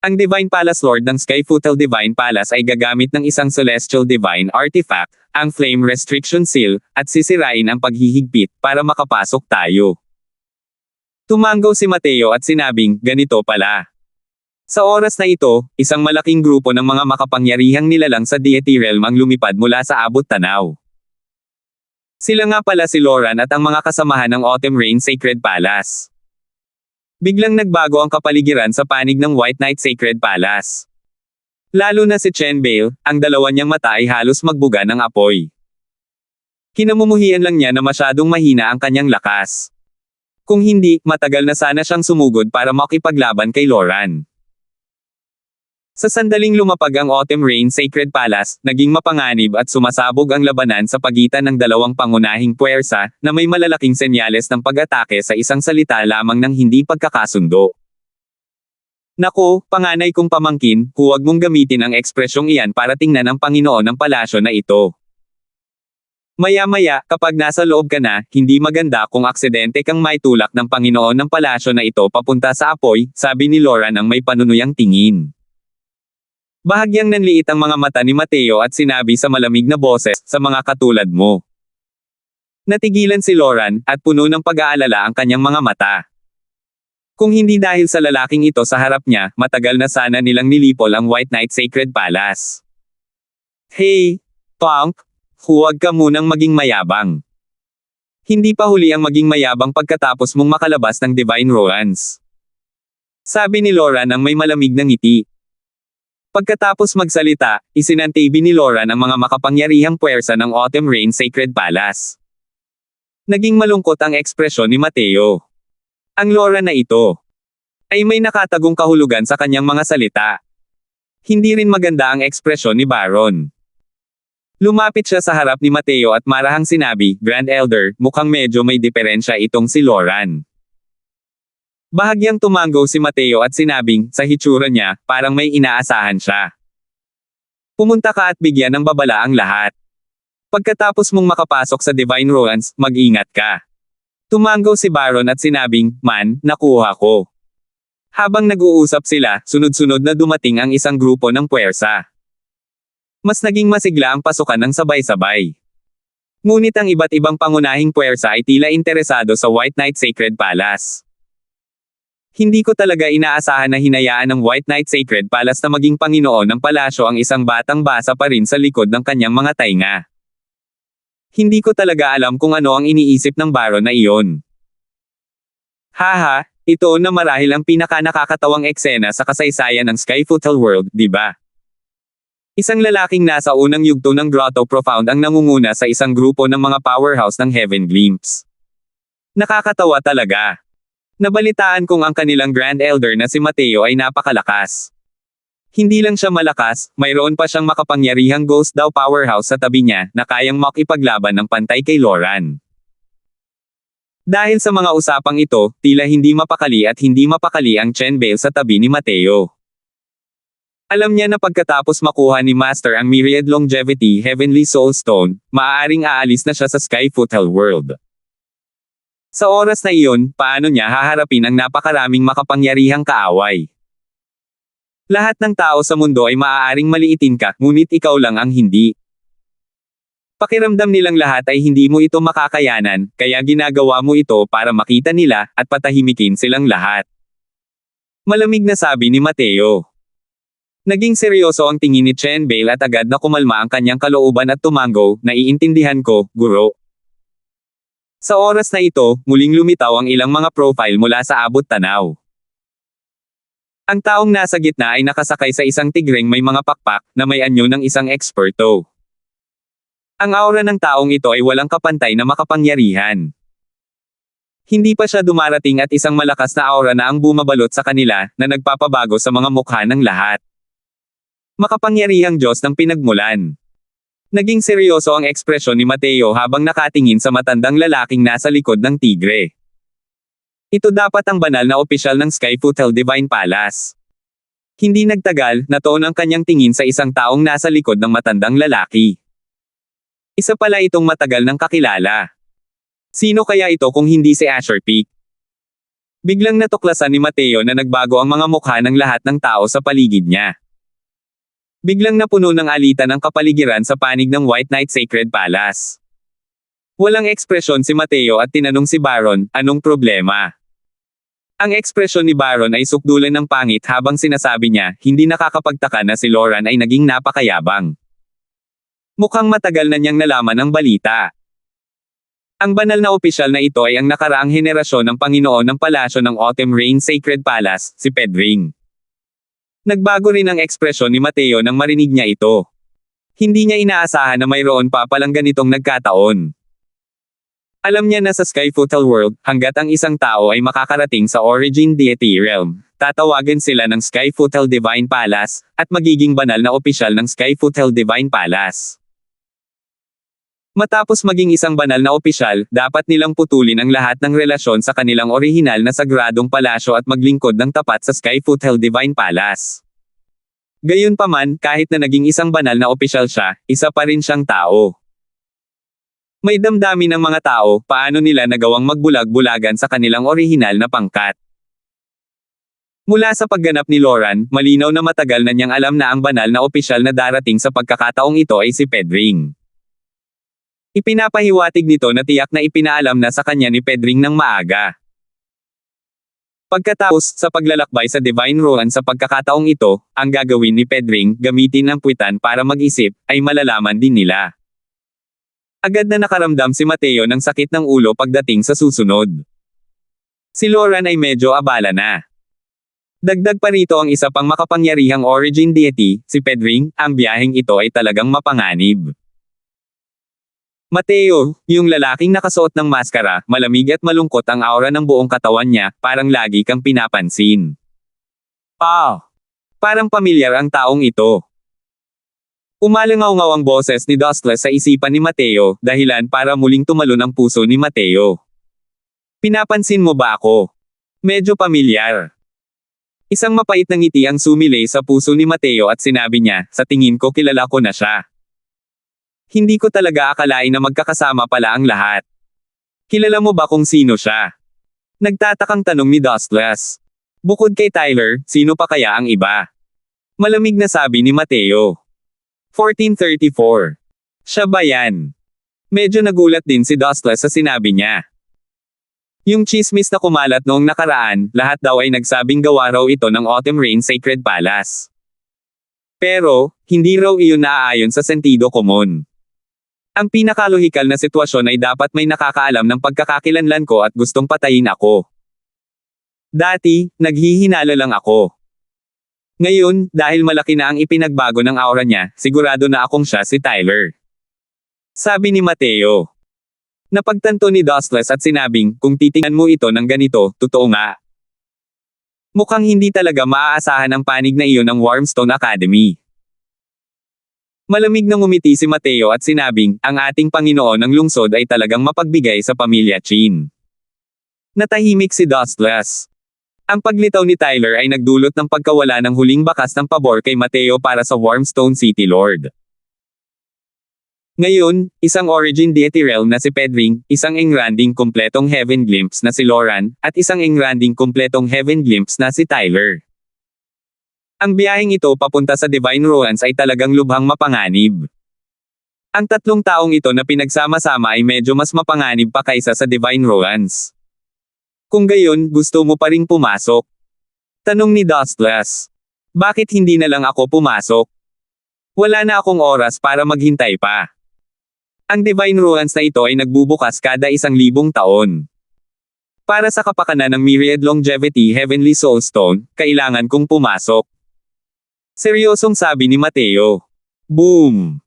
Ang Divine Palace Lord ng Skyfootle Divine Palace ay gagamit ng isang Celestial Divine Artifact, ang Flame Restriction Seal, at sisirain ang paghihigpit para makapasok tayo. Tumango si Mateo at sinabing, ganito pala. Sa oras na ito, isang malaking grupo ng mga makapangyarihang nilalang sa Deity Realm ang lumipad mula sa abot tanaw. Sila nga pala si Loran at ang mga kasamahan ng Autumn Rain Sacred Palace. Biglang nagbago ang kapaligiran sa panig ng White Knight Sacred Palace. Lalo na si Chen Bale, ang dalawa niyang mata ay halos magbuga ng apoy. Kinamumuhian lang niya na masyadong mahina ang kanyang lakas. Kung hindi, matagal na sana siyang sumugod para makipaglaban kay Loran. Sa sandaling lumapag ang Autumn Rain Sacred Palace, naging mapanganib at sumasabog ang labanan sa pagitan ng dalawang pangunahing puwersa, na may malalaking senyales ng pag-atake sa isang salita lamang ng hindi pagkakasundo. Nako, panganay kong pamangkin, huwag mong gamitin ang ekspresyong iyan para tingnan ang Panginoon ng palasyo na ito. Maya-maya, kapag nasa loob ka na, hindi maganda kung aksidente kang maitulak ng Panginoon ng palasyo na ito papunta sa apoy, sabi ni Laura nang may panunuyang tingin. Bahagyang nanliit ang mga mata ni Mateo at sinabi sa malamig na boses, sa mga katulad mo. Natigilan si Lauren, at puno ng pag-aalala ang kanyang mga mata. Kung hindi dahil sa lalaking ito sa harap niya, matagal na sana nilang nilipol ang White Knight Sacred Palace. Hey, punk! Huwag ka munang maging mayabang. Hindi pa huli ang maging mayabang pagkatapos mong makalabas ng Divine Romance. Sabi ni Laura nang may malamig na ngiti. Pagkatapos magsalita, isinantabi ni Laura ang mga makapangyarihang puwersa ng Autumn Rain Sacred Palace. Naging malungkot ang ekspresyon ni Mateo. Ang Laura na ito ay may nakatagong kahulugan sa kanyang mga salita. Hindi rin maganda ang ekspresyon ni Baron. Lumapit siya sa harap ni Mateo at marahang sinabi, Grand Elder, mukhang medyo may diferensya itong si Lauren. Bahagyang tumanggo si Mateo at sinabing, sa hitsura niya, parang may inaasahan siya. Pumunta ka at bigyan ng babala ang lahat. Pagkatapos mong makapasok sa Divine Romance, mag-ingat ka. Tumanggo si Baron at sinabing, Man, nakuha ko. Habang nag-uusap sila, sunod-sunod na dumating ang isang grupo ng puwersa. Mas naging masigla ang pasukan ng sabay-sabay. Ngunit ang iba't ibang pangunahing puwersa ay tila interesado sa White Knight Sacred Palace. Hindi ko talaga inaasahan na hinayaan ng White Knight Sacred Palace na maging Panginoon ng palasyo ang isang batang basa pa rin sa likod ng kanyang mga tainga. Hindi ko talaga alam kung ano ang iniisip ng Baron na iyon. Haha, ito na marahil ang pinaka-nakakatawang eksena sa kasaysayan ng Skyfootle World, di ba? Isang lalaking nasa unang yugto ng Grotto Profound ang nangunguna sa isang grupo ng mga powerhouse ng Heaven Glimpse. Nakakatawa talaga. Nabalitaan kong ang kanilang Grand Elder na si Mateo ay napakalakas. Hindi lang siya malakas, mayroon pa siyang makapangyarihang ghost daw powerhouse sa tabi niya na kayang makipaglaban ng pantay kay Lauren. Dahil sa mga usapang ito, tila hindi mapakali at hindi mapakali ang Chen Bale sa tabi ni Mateo. Alam niya na pagkatapos makuha ni Master ang Myriad Longevity Heavenly Soul Stone, maaaring aalis na siya sa Skyfootle World. Sa oras na iyon, paano niya haharapin ang napakaraming makapangyarihang kaaway? Lahat ng tao sa mundo ay maaaring maliitin ka, ngunit ikaw lang ang hindi. Pakiramdam nilang lahat ay hindi mo ito makakayanan, kaya ginagawa mo ito para makita nila, at patahimikin silang lahat. Malamig na sabi ni Mateo. Naging seryoso ang tingin ni Chen Bale at agad na kumalma ang kanyang kalooban at tumanggo, naiintindihan ko, guro. Sa oras na ito, muling lumitaw ang ilang mga profile mula sa abot tanaw. Ang taong nasa gitna ay nakasakay sa isang tigreng may mga pakpak, na may anyo ng isang eksperto. Ang aura ng taong ito ay walang kapantay na makapangyarihan. Hindi pa siya dumarating at isang malakas na aura na ang bumabalot sa kanila, na nagpapabago sa mga mukha ng lahat. Makapangyarihang Diyos ng pinagmulan. Naging seryoso ang ekspresyon ni Mateo habang nakatingin sa matandang lalaking nasa likod ng tigre. Ito dapat ang banal na opisyal ng Skyfootle Divine Palace. Hindi nagtagal, natoon ang kanyang tingin sa isang taong nasa likod ng matandang lalaki. Isa pala itong matagal ng kakilala. Sino kaya ito kung hindi si Asher Peak? Biglang natuklasan ni Mateo na nagbago ang mga mukha ng lahat ng tao sa paligid niya. Biglang napuno ng alitan ang kapaligiran sa panig ng White Knight Sacred Palace. Walang ekspresyon si Mateo at tinanong si Baron, anong problema? Ang ekspresyon ni Baron ay sukdulan ng pangit habang sinasabi niya, hindi nakakapagtaka na si Lauren ay naging napakayabang. Mukhang matagal na niyang nalaman ang balita. Ang banal na opisyal na ito ay ang nakaraang henerasyon ng Panginoon ng Palasyo ng Autumn Rain Sacred Palace, si Pedring. Nagbago rin ang ekspresyon ni Mateo nang marinig niya ito. Hindi niya inaasahan na mayroon pa palang ganitong nagkataon. Alam niya na sa Skyfootle World, hanggat ang isang tao ay makakarating sa Origin Deity Realm, tatawagan sila ng Skyfootle Divine Palace, at magiging banal na opisyal ng Skyfootle Divine Palace. Matapos maging isang banal na opisyal, dapat nilang putulin ang lahat ng relasyon sa kanilang orihinal na sagradong palasyo at maglingkod ng tapat sa Skyfootle Divine Palace. Gayunpaman, kahit na naging isang banal na opisyal siya, isa pa rin siyang tao. May damdamin ng mga tao, paano nila nagawang magbulag-bulagan sa kanilang orihinal na pangkat. Mula sa pagganap ni Loran, malinaw na matagal na niyang alam na ang banal na opisyal na darating sa pagkakataong ito ay si Pedring. Ipinapahiwatig nito na tiyak na ipinaalam na sa kanya ni Pedring ng maaga. Pagkatapos, sa paglalakbay sa Divine Ruan sa pagkakataong ito, ang gagawin ni Pedring, gamitin ang puwitan para mag-isip, ay malalaman din nila. Agad na nakaramdam si Mateo ng sakit ng ulo pagdating sa susunod. Si Loran ay medyo abala na. Dagdag pa rito ang isa pang makapangyarihang origin deity, si Pedring, ang biyaheng ito ay talagang mapanganib. Mateo, yung lalaking nakasuot ng maskara, malamig at malungkot ang aura ng buong katawan niya, parang lagi kang pinapansin. Parang pamilyar ang taong ito. Umalangaw-ngaw ang boses ni Dustless sa isipan ni Mateo, dahilan para muling tumalon ang puso ni Mateo. Pinapansin mo ba ako? Medyo pamilyar. Isang mapait na ngiti ang sumilay sa puso ni Mateo at sinabi niya, sa tingin ko kilala ko na siya. Hindi ko talaga akalain na magkakasama pala ang lahat. Kilala mo ba kung sino siya? Nagtatakang tanong ni Dustless. Bukod kay Tyler, sino pa kaya ang iba? Malamig na sabi ni Mateo. 1434. Siya ba yan? Medyo nagulat din si Dustless sa sinabi niya. Yung chismis na kumalat noong nakaraan, lahat daw ay nagsabing gawa raw ito ng Autumn Rain Sacred Palace. Pero, hindi raw iyon naaayon sa sentido komon. Ang pinakalohikal na sitwasyon ay dapat may nakakaalam ng pagkakakilanlan ko at gustong patayin ako. Dati, naghihinala lang ako. Ngayon, dahil malaki na ang ipinagbago ng aura niya, sigurado na akong siya si Tyler. Sabi ni Mateo. Napagtanto ni Dustless at sinabing, kung titingnan mo ito ng ganito, totoo nga. Mukhang hindi talaga maaasahan ang panig na iyon ng Wormstone Academy. Malamig na ngumiti si Mateo at sinabing, ang ating Panginoon ng lungsod ay talagang mapagbigay sa pamilya Chin. Natahimik si Dustless. Ang paglitaw ni Tyler ay nagdulot ng pagkawala ng huling bakas ng pabor kay Mateo para sa Wormstone City Lord. Ngayon, isang origin deity realm na si Pedring, isang engranding kumpletong heaven glimpse na si Loran, at isang engranding kumpletong heaven glimpse na si Tyler. Ang biyaheng ito papunta sa Divine Ruins ay talagang lubhang mapanganib. Ang tatlong taong ito na pinagsama-sama ay medyo mas mapanganib pa kaysa sa Divine Ruins. Kung gayon, gusto mo pa ring pumasok? Tanong ni Dustless. Bakit hindi na lang ako pumasok? Wala na akong oras para maghintay pa. Ang Divine Ruins na ito ay nagbubukas kada 1,000 taon. Para sa kapakanan ng Myriad Longevity Heavenly Soulstone, kailangan kong pumasok. Seryosong sabi ni Mateo. Boom!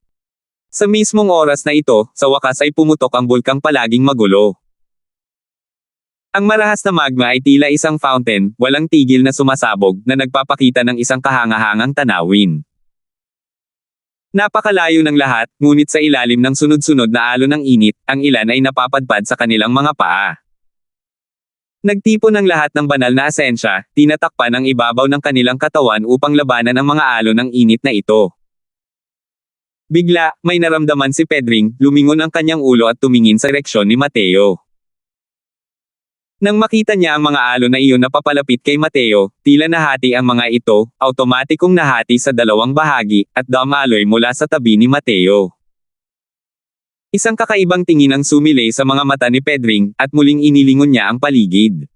Sa mismong oras na ito, sa wakas ay pumutok ang bulkang palaging magulo. Ang marahas na magma ay tila isang fountain, walang tigil na sumasabog, na nagpapakita ng isang kahangahangang tanawin. Napakalayo ng lahat, ngunit sa ilalim ng sunod-sunod na alon ng init, ang ilan ay napapadpad sa kanilang mga paa. Nagtipon ang lahat ng banal na asensya, tinatakpan ang ibabaw ng kanilang katawan upang labanan ang mga alon ng init na ito. Bigla, may naramdaman si Pedring, lumingon ang kanyang ulo at tumingin sa direksyon ni Mateo. Nang makita niya ang mga alon na iyon na papalapit kay Mateo, tila nahati ang mga ito, automatikong nahati sa dalawang bahagi, at dumaloy mula sa tabi ni Mateo. Isang kakaibang tingin ang sumilay sa mga mata ni Pedring, at muling inilingon niya ang paligid.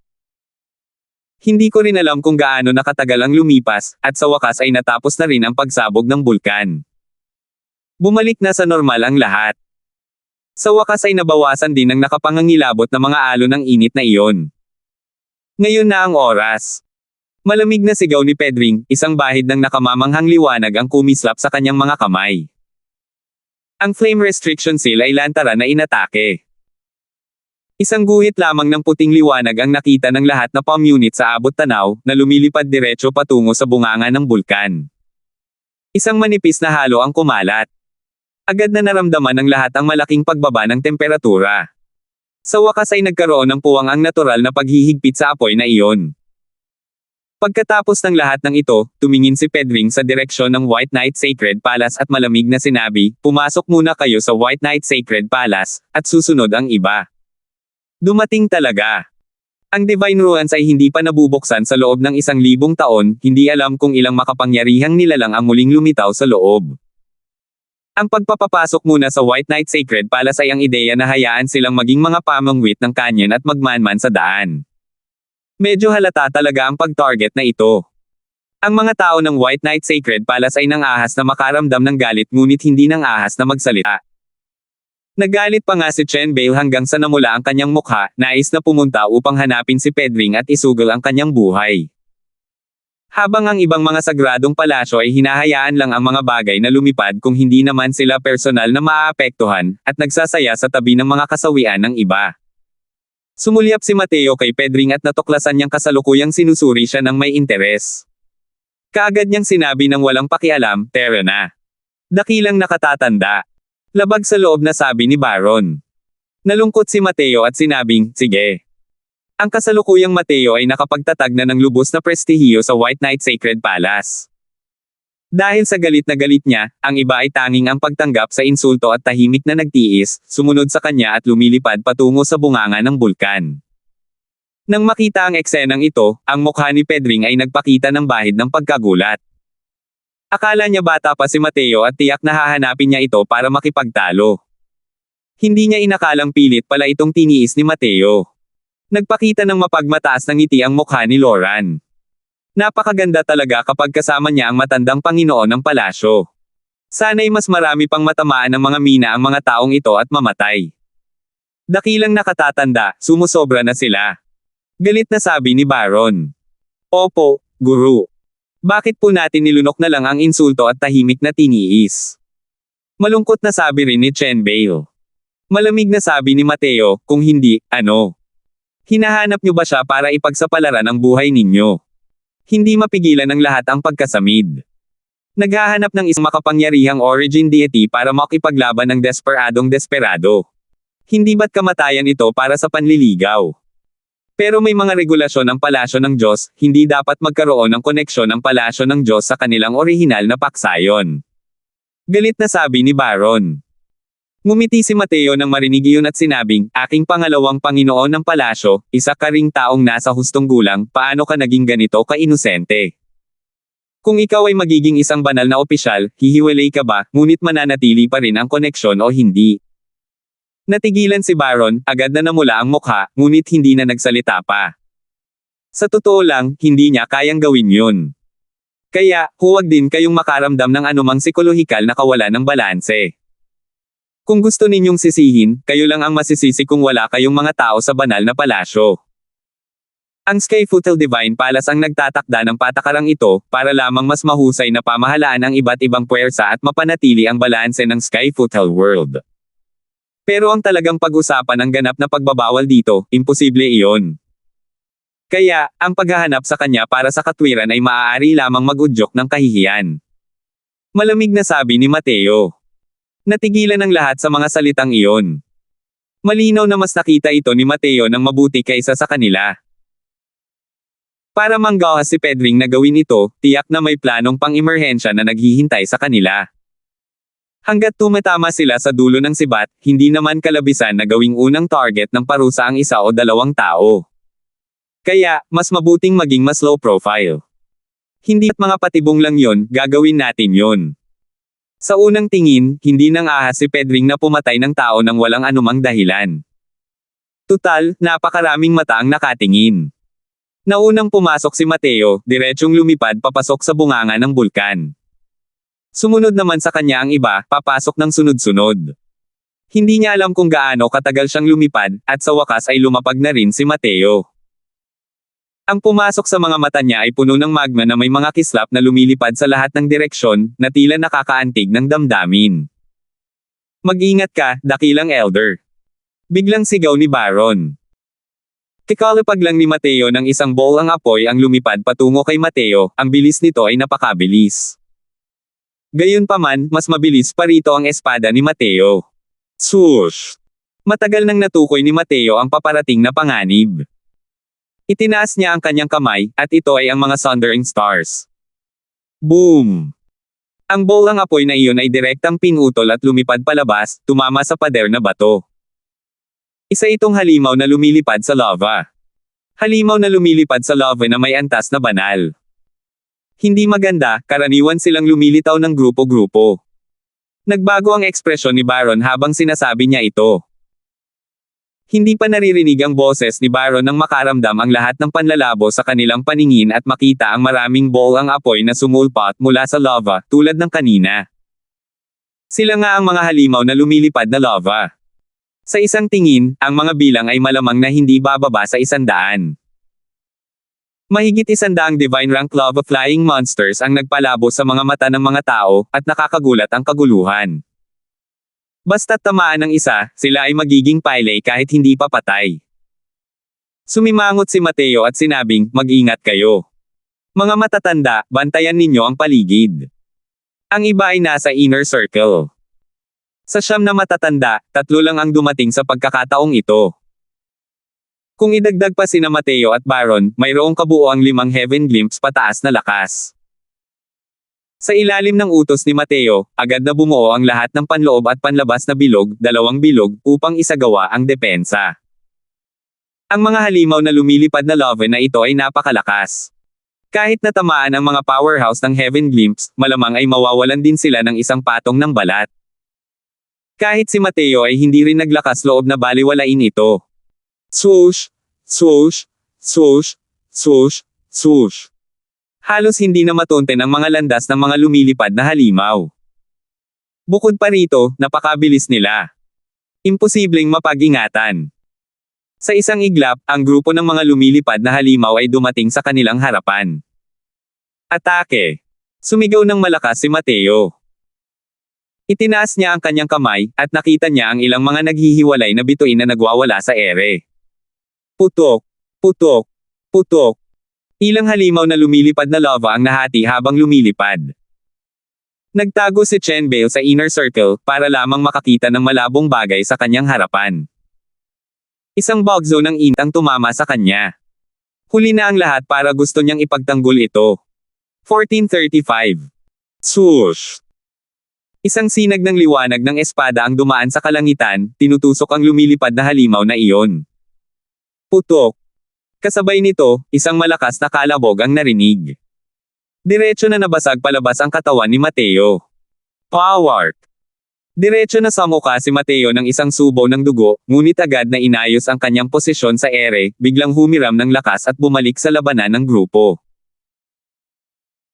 Hindi ko rin alam kung gaano nakatagal ang lumipas, at sa wakas ay natapos na rin ang pagsabog ng bulkan. Bumalik na sa normal ang lahat. Sa wakas ay nabawasan din ang nakapangangilabot na mga alon ng init na iyon. Ngayon na ang oras. Malamig na sigaw ni Pedring, isang bahid ng nakamamanghang liwanag ang kumislap sa kanyang mga kamay. Ang flame restriction seal ay lantara na inatake. Isang guhit lamang ng puting liwanag ang nakita ng lahat na palm unit sa abot tanaw, na lumilipad diretso patungo sa bunganga ng bulkan. Isang manipis na halo ang kumalat. Agad na naramdaman ng lahat ang malaking pagbaba ng temperatura. Sa wakas ay nagkaroon ng puwang ang natural na paghihigpit sa apoy na iyon. Pagkatapos ng lahat ng ito, tumingin si Pedring sa direksyon ng White Knight Sacred Palace at malamig na sinabi, pumasok muna kayo sa White Knight Sacred Palace, at susunod ang iba. Dumating talaga. Ang Divine Ruins ay hindi pa nabubuksan sa loob ng 1,000 taon, hindi alam kung ilang makapangyarihang nilalang ang muling lumitaw sa loob. Ang pagpapapasok muna sa White Knight Sacred Palace ay ang ideya na hayaan silang maging mga pamangwit ng kanyon at magmanman sa daan. Medyo halata talaga ang pag-target na ito. Ang mga tao ng White Knight Sacred Palace ay nang-ahas na makaramdam ng galit ngunit hindi nang-ahas na magsalita. Nagalit pa nga si Chen Bale hanggang sa namula ang kanyang mukha, nais na pumunta upang hanapin si Pedring at isugal ang kanyang buhay. Habang ang ibang mga sagradong palasyo ay hinahayaan lang ang mga bagay na lumipad kung hindi naman sila personal na maaapektuhan, at nagsasaya sa tabi ng mga kasawian ng iba. Sumulyap si Mateo kay Pedring at natuklasan niyang kasalukuyang sinusuri siya ng may interes. Kaagad niyang sinabi ng walang pakialam, "Tara na." Dakilang nakatatanda. Labag sa loob na sabi ni Baron. Nalungkot si Mateo at sinabing, "Sige." Ang kasalukuyang Mateo ay nakapagtatag na ng lubos na prestihiyo sa White Knight Sacred Palace. Dahil sa galit na galit niya, ang iba ay tanging ang pagtanggap sa insulto at tahimik na nagtiis, sumunod sa kanya at lumilipad patungo sa bunganga ng bulkan. Nang makita ang eksenang ito, ang mukha ni Pedring ay nagpakita ng bahid ng pagkagulat. Akala niya bata pa si Mateo at tiyak na hahanapin niya ito para makipagtalo. Hindi niya inakalang pilit pala itong tiniis ni Mateo. Nagpakita ng mapagmataas ng ngiti ang mukha ni Loran. Napakaganda talaga kapag kasama niya ang matandang Panginoon ng palasyo. Sana'y mas marami pang matamaan ng mga mina ang mga taong ito at mamatay. Dakilang nakatatanda, sumusobra na sila. Galit na sabi ni Baron. Opo, Guru. Bakit po natin nilunok na lang ang insulto at tahimik na tiniis? Malungkot na sabi rin ni Chen Bale. Malamig na sabi ni Mateo, kung hindi, ano? Hinahanap niyo ba siya para ipagsapalaran ang buhay ninyo? Hindi mapigilan ng lahat ang pagkasamid. Naghahanap ng isang makapangyarihang origin deity para makipaglaban ng desperadong desperado. Hindi ba't kamatayan ito para sa panliligaw? Pero may mga regulasyon ang palasyo ng Diyos, hindi dapat magkaroon ng koneksyon ang palasyo ng Diyos sa kanilang orihinal na paksayon. Galit na sabi ni Baron. Ngumiti si Mateo nang marinig iyon at sinabing, aking pangalawang Panginoon ng palasyo, isa ka ring taong nasa hustong gulang, paano ka naging ganito ka-inosente? Kung ikaw ay magiging isang banal na opisyal, hihiwalay ka ba, ngunit mananatili pa rin ang koneksyon o hindi? Natigilan si Baron, agad na namula ang mukha, ngunit hindi na nagsalita pa. Sa totoo lang, hindi niya kayang gawin yun. Kaya, huwag din kayong makaramdam ng anumang psikolohikal na kawalan ng balanse. Kung gusto ninyong sisihin, kayo lang ang masisisi kung wala kayong mga tao sa banal na palasyo. Ang Skyfootle Divine Palace ang nagtatakda ng patakarang ito, para lamang mas mahusay na pamahalaan ang iba't ibang puwersa at mapanatili ang balanse ng Skyfootle World. Pero ang talagang pag-usapan ng ganap na pagbabawal dito, imposible iyon. Kaya, ang paghahanap sa kanya para sa katwiran ay maaari lamang mag-udyok ng kahihiyan. Malamig na sabi ni Mateo. Natigilan ang lahat sa mga salitang iyon. Malinaw na mas nakita ito ni Mateo ng mabuti kaysa sa kanila. Para manggahas si Pedring na gawin ito, tiyak na may planong pang-emerhensya na naghihintay sa kanila. Hanggat tumatama sila sa dulo ng sibat, hindi naman kalabisan na gawing unang target ng parusa ang isa o dalawang tao. Kaya, mas mabuting maging mas low profile. Hindi at mga patibong lang yon, gagawin natin yon. Sa unang tingin, hindi nang ahas si Pedring na pumatay ng tao nang walang anumang dahilan. Tutal, napakaraming mata ang nakatingin. Naunang pumasok si Mateo, diretsyong lumipad papasok sa bunganga ng bulkan. Sumunod naman sa kanya ang iba, papasok ng sunod-sunod. Hindi niya alam kung gaano katagal siyang lumipad, at sa wakas ay lumapag na rin si Mateo. Ang pumasok sa mga mata niya ay puno ng magma na may mga kislap na lumilipad sa lahat ng direksyon, na tila nakakaantig ng damdamin. Mag-ingat ka, dakilang elder. Biglang sigaw ni Baron. Kikalapag lang ni Mateo ng isang bowl ang apoy ang lumipad patungo kay Mateo, ang bilis nito ay napakabilis. Gayunpaman, mas mabilis pa rito ang espada ni Mateo. Swoosh! Matagal nang natukoy ni Mateo ang paparating na panganib. Itinaas niya ang kanyang kamay, at ito ay ang mga sundering stars. Boom! Ang bolang apoy na iyon ay direktang pinutol at lumipad palabas, tumama sa pader na bato. Isa itong halimaw na lumilipad sa lava. Halimaw na lumilipad sa lava na may antas na banal. Hindi maganda, karaniwan silang lumilitaw ng grupo-grupo. Nagbago ang ekspresyon ni Baron habang sinasabi niya ito. Hindi pa naririnig ang boses ni Baron nang makaramdam ang lahat ng panlalabo sa kanilang paningin at makita ang maraming bolang apoy na sumulpot mula sa lava, tulad ng kanina. Sila nga ang mga halimaw na lumilipad na lava. Sa isang tingin, ang mga bilang ay malamang na hindi bababa sa 100. Mahigit 100 divine rank lava flying monsters ang nagpalabo sa mga mata ng mga tao, at nakakagulat ang kaguluhan. Basta't tamaan ng isa, sila ay magiging pilay kahit hindi pa patay. Sumimangot si Mateo at sinabing, mag-ingat kayo. Mga matatanda, bantayan ninyo ang paligid. Ang iba ay nasa inner circle. Sa 9 na matatanda, 3 lang ang dumating sa pagkakataong ito. Kung idagdag pa sina Mateo at Baron, mayroong kabuoang 5 heaven glimpse pataas na lakas. Sa ilalim ng utos ni Mateo, agad na bumuo ang lahat ng panloob at panlabas na bilog, 2 bilog, upang isagawa ang depensa. Ang mga halimaw na lumilipad na lava na ito ay napakalakas. Kahit natamaan ang mga powerhouse ng Heaven Glimpse, malamang ay mawawalan din sila ng isang patong ng balat. Kahit si Mateo ay hindi rin naglakas loob na baliwalain ito. Swoosh! Swoosh! Swoosh! Swoosh! Swoosh! Halos hindi na matunten ang mga landas ng mga lumilipad na halimaw. Bukod pa rito, napakabilis nila. Imposibleng mapag-ingatan. Sa isang iglap, ang grupo ng mga lumilipad na halimaw ay dumating sa kanilang harapan. Atake! Sumigaw ng malakas si Mateo. Itinaas niya ang kanyang kamay, at nakita niya ang ilang mga naghihiwalay na bituin na nagwawala sa ere. Putok! Putok! Putok! Ilang halimaw na lumilipad na lava ang nahati habang lumilipad. Nagtago si Chen Bale sa inner circle para lamang makakita ng malabong bagay sa kanyang harapan. Isang bugzo ng int ang tumama sa kanya. Huli na ang lahat para gusto niyang ipagtanggol ito. 1435. Swoosh! Isang sinag ng liwanag ng espada ang dumaan sa kalangitan, tinutusok ang lumilipad na halimaw na iyon. Putok! Kasabay nito, isang malakas na kalabog ang narinig. Diretso na nabasag palabas ang katawan ni Mateo. Power! Diretso na sa mukha si Mateo ng isang subo ng dugo, ngunit agad na inayos ang kanyang posisyon sa ere, biglang humiram ng lakas at bumalik sa labanan ng grupo.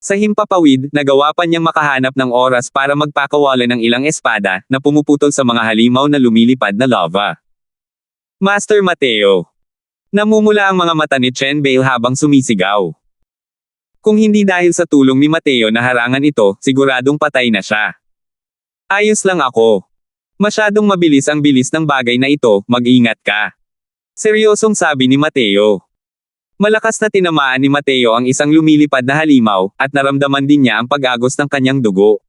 Sa himpapawid, nagawa pa niyang makahanap ng oras para magpakawala ng ilang espada, na pumuputol sa mga halimaw na lumilipad na lava. Master Mateo! Namumula ang mga mata ni Chen Bale habang sumisigaw. Kung hindi dahil sa tulong ni Mateo na harangan ito, siguradong patay na siya. Ayos lang ako. Masyadong mabilis ang bilis ng bagay na ito, mag-ingat ka. Seryosong sabi ni Mateo. Malakas na tinamaan ni Mateo ang isang lumilipad na halimaw, at naramdaman din niya ang pag-agos ng kanyang dugo.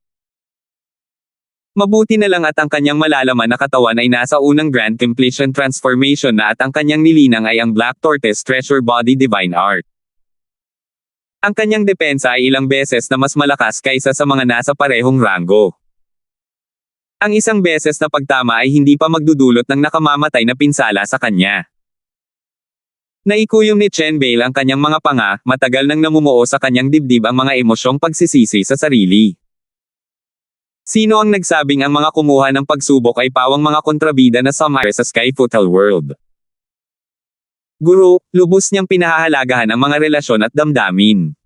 Mabuti na lang at ang kanyang malalaman na katawan ay nasa unang Grand Completion Transformation na at ang kanyang nilinang ay ang Black Tortoise Treasure Body Divine Art. Ang kanyang depensa ay ilang beses na mas malakas kaysa sa mga nasa parehong ranggo. Ang isang beses na pagtama ay hindi pa magdudulot ng nakamamatay na pinsala sa kanya. Naikuyom ni Chen Bale ang kanyang mga panga, matagal nang namumuo sa kanyang dibdib ang mga emosyong pagsisisi sa sarili. Sino ang nagsabing ang mga kumuha ng pagsubok ay pawang mga kontrabida na sumare sa Sky Futal World? Guru, lubos niyang pinahahalagahan ang mga relasyon at damdamin.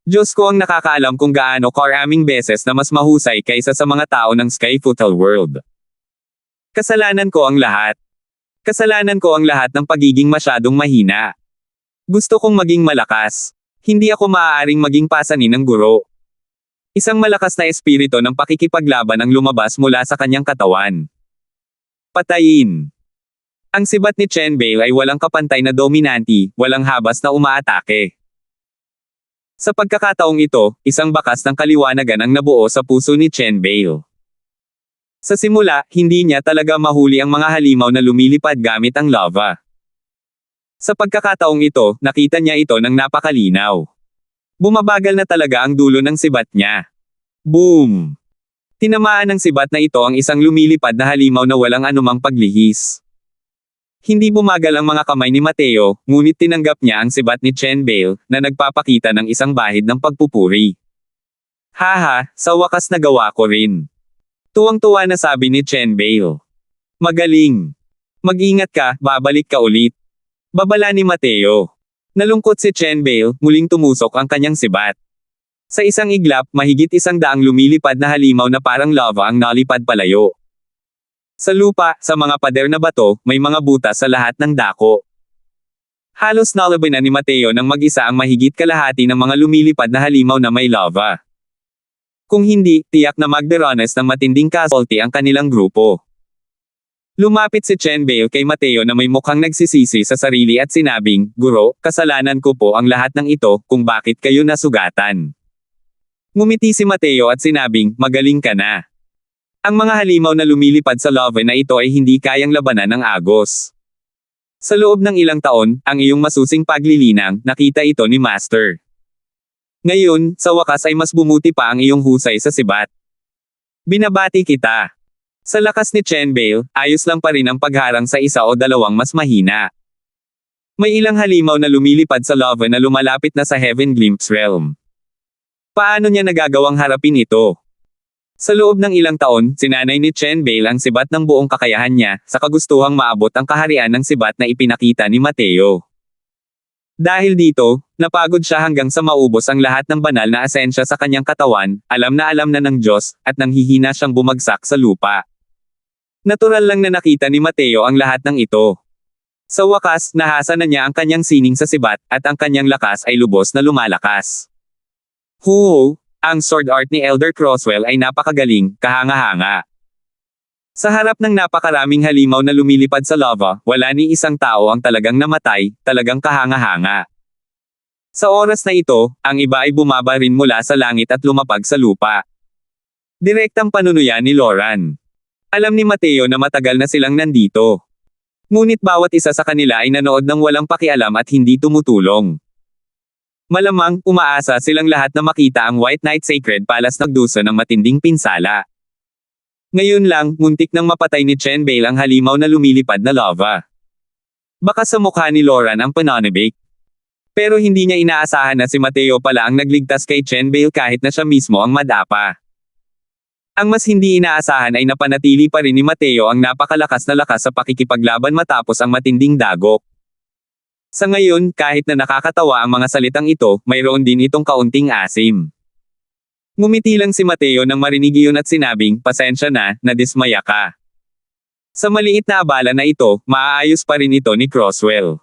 Diyos ko ang nakakaalam kung gaano karaming beses na mas mahusay kaysa sa mga tao ng Sky Futal World. Kasalanan ko ang lahat. Kasalanan ko ang lahat ng pagiging masyadong mahina. Gusto kong maging malakas. Hindi ako maaaring maging pasanin ng guro. Isang malakas na espiritu ng pakikipaglaban ang lumabas mula sa kanyang katawan. Patayin. Ang sibat ni Chen Bale ay walang kapantay na dominanti, walang habas na umaatake. Sa pagkakataong ito, isang bakas ng kaliwanagan ang nabuo sa puso ni Chen Bale. Sa simula, hindi niya talaga mahuli ang mga halimaw na lumilipad gamit ang lava. Sa pagkakataong ito, nakita niya ito ng napakalinaw. Bumabagal na talaga ang dulo ng sibat niya. Boom! Tinamaan ng sibat na ito ang isang lumilipad na halimaw na walang anumang paglihis. Hindi bumagal ang mga kamay ni Mateo, ngunit tinanggap niya ang sibat ni Chen Bale, na nagpapakita ng isang bahid ng pagpupuri. Haha, sa wakas nagawa ko rin. Tuwang-tuwa na sabi ni Chen Bale. Magaling. Mag-ingat ka, babalik ka ulit. Babala ni Mateo. Nalungkot si Chen Bale, muling tumusok ang kanyang sibat. Sa isang iglap, mahigit 100 lumilipad na halimaw na parang lava ang nalipad palayo. Sa lupa, sa mga pader na bato, may mga butas sa lahat ng dako. Halos nalaban na ni Mateo ng mag-isa ang mahigit kalahati ng mga lumilipad na halimaw na may lava. Kung hindi, tiyak na magdaranas ng matinding casualty ang kanilang grupo. Lumapit si Chen Bale kay Mateo na may mukhang nagsisisi sa sarili at sinabing, Guro, kasalanan ko po ang lahat ng ito kung bakit kayo nasugatan. Ngumiti si Mateo at sinabing, magaling ka na. Ang mga halimaw na lumilipad sa lava na ito ay hindi kayang labanan ng agos. Sa loob ng ilang taon, ang iyong masusing paglilinang, nakita ito ni Master. Ngayon, sa wakas ay mas bumuti pa ang iyong husay sa sibat. Binabati kita. Sa lakas ni Chen Bale, ayos lang pa rin ang pagharang sa isa o dalawang mas mahina. May ilang halimaw na lumilipad sa lava na lumalapit na sa Heaven Glimpse Realm. Paano niya nagagawang harapin ito? Sa loob ng ilang taon, sinanay ni Chen Bale ang sibat ng buong kakayahan niya, sa kagustuhang maabot ang kaharian ng sibat na ipinakita ni Mateo. Dahil dito, napagod siya hanggang sa maubos ang lahat ng banal na asensya sa kanyang katawan, alam na ng Diyos, at nanghihina siyang bumagsak sa lupa. Natural lang na nakita ni Mateo ang lahat ng ito. Sa wakas, nahasa na niya ang kanyang sining sa sibat, at ang kanyang lakas ay lubos na lumalakas. Huho! Ang sword art ni Elder Crosswell ay napakagaling, kahanga-hanga. Sa harap ng napakaraming halimaw na lumilipad sa lava, wala ni isang tao ang talagang namatay, talagang kahanga-hanga. Sa oras na ito, ang iba ay bumaba rin mula sa langit at lumapag sa lupa. Direktang panunuya ni Loran. Alam ni Mateo na matagal na silang nandito. Ngunit bawat isa sa kanila ay nanood ng walang pakialam at hindi tumutulong. Malamang, umaasa silang lahat na makita ang White Knight Sacred Palace nagdusa ng matinding pinsala. Ngayon lang, muntik nang mapatay ni Chen Bale ang halimaw na lumilipad na lava. Baka sa mukha ni Loran ang pananabik. Pero hindi niya inaasahan na si Mateo pala ang nagligtas kay Chen Bale kahit na siya mismo ang madapa. Ang mas hindi inaasahan ay napanatili pa rin ni Mateo ang napakalakas na lakas sa pakikipaglaban matapos ang matinding dagok. Sa ngayon, kahit na nakakatawa ang mga salitang ito, mayroon din itong kaunting asim. Ngumiti lang si Mateo nang marinig iyon at sinabing, pasensya na, nadismaya ka. Sa maliit na abala na ito, maaayos pa rin ito ni Crosswell.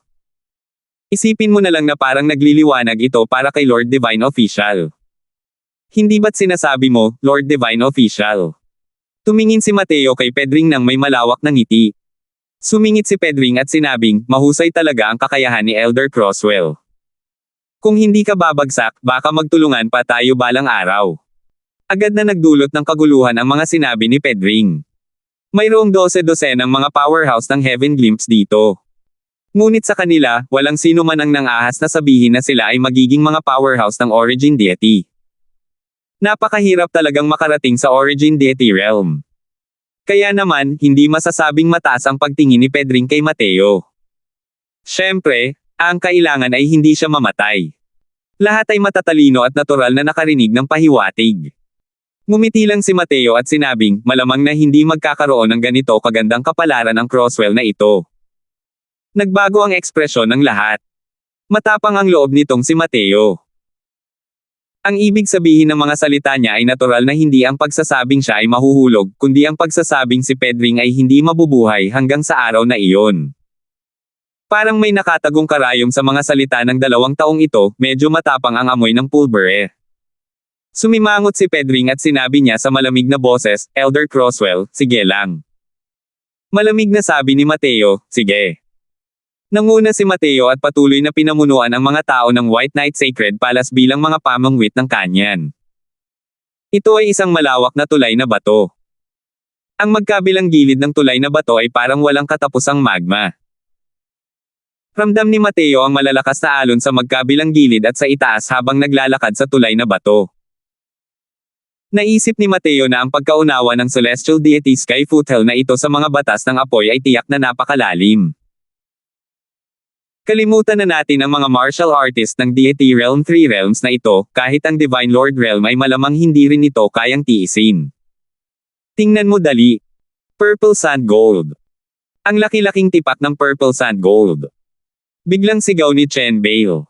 Isipin mo na lang na parang nagliliwanag ito para kay Lord Divine Official. Hindi ba't sinasabi mo, Lord Divine Official? Tumingin si Mateo kay Pedring nang may malawak na ngiti. Sumingit si Pedring at sinabing, mahusay talaga ang kakayahan ni Elder Crosswell. Kung hindi ka babagsak, baka magtulungan pa tayo balang araw. Agad na nagdulot ng kaguluhan ang mga sinabi ni Pedring. Mayroong 12 ng mga powerhouse ng Heaven Glimpse dito. Ngunit sa kanila, walang sino man ang nang-ahas na sabihin na sila ay magiging mga powerhouse ng Origin Deity. Napakahirap talagang makarating sa Origin Deity Realm. Kaya naman, hindi masasabing mataas ang pagtingin ni Pedring kay Mateo. Siyempre, ang kailangan ay hindi siya mamatay. Lahat ay matatalino at natural na nakarinig ng pahiwatig. Ngumiti lang si Mateo at sinabing, malamang na hindi magkakaroon ng ganito kagandang kapalaran ang Crosswell na ito. Nagbago ang ekspresyon ng lahat. Matapang ang loob nitong si Mateo. Ang ibig sabihin ng mga salita niya ay natural na hindi ang pagsasabing siya ay mahuhulog, kundi ang pagsasabing si Pedring ay hindi mabubuhay hanggang sa araw na iyon. Parang may nakatagong karayom sa mga salita ng 2 taong ito, medyo matapang ang amoy ng pulbere. Sumimangot si Pedring at sinabi niya sa malamig na boses, Elder Crosswell, sige lang. Malamig na sabi ni Mateo, sige. Nanguna si Mateo at patuloy na pinamunuan ang mga tao ng White Knight Sacred Palace bilang mga pamangwit ng kanyan. Ito ay isang malawak na tulay na bato. Ang magkabilang gilid ng tulay na bato ay parang walang katapusang magma. Ramdam ni Mateo ang malalakas na alon sa magkabilang gilid at sa itaas habang naglalakad sa tulay na bato. Naisip ni Mateo na ang pagkaunawa ng celestial deity Sky Foothell na ito sa mga batas ng apoy ay tiyak na napakalalim. Kalimutan na natin ang mga martial artist ng Deity Realm 3 realms na ito, kahit ang Divine Lord Realm ay malamang hindi rin ito kayang tiisin. Tingnan mo dali. Purple Sand Gold. Ang laki-laking tipak ng Purple Sand Gold. Biglang sigaw ni Chen Bale.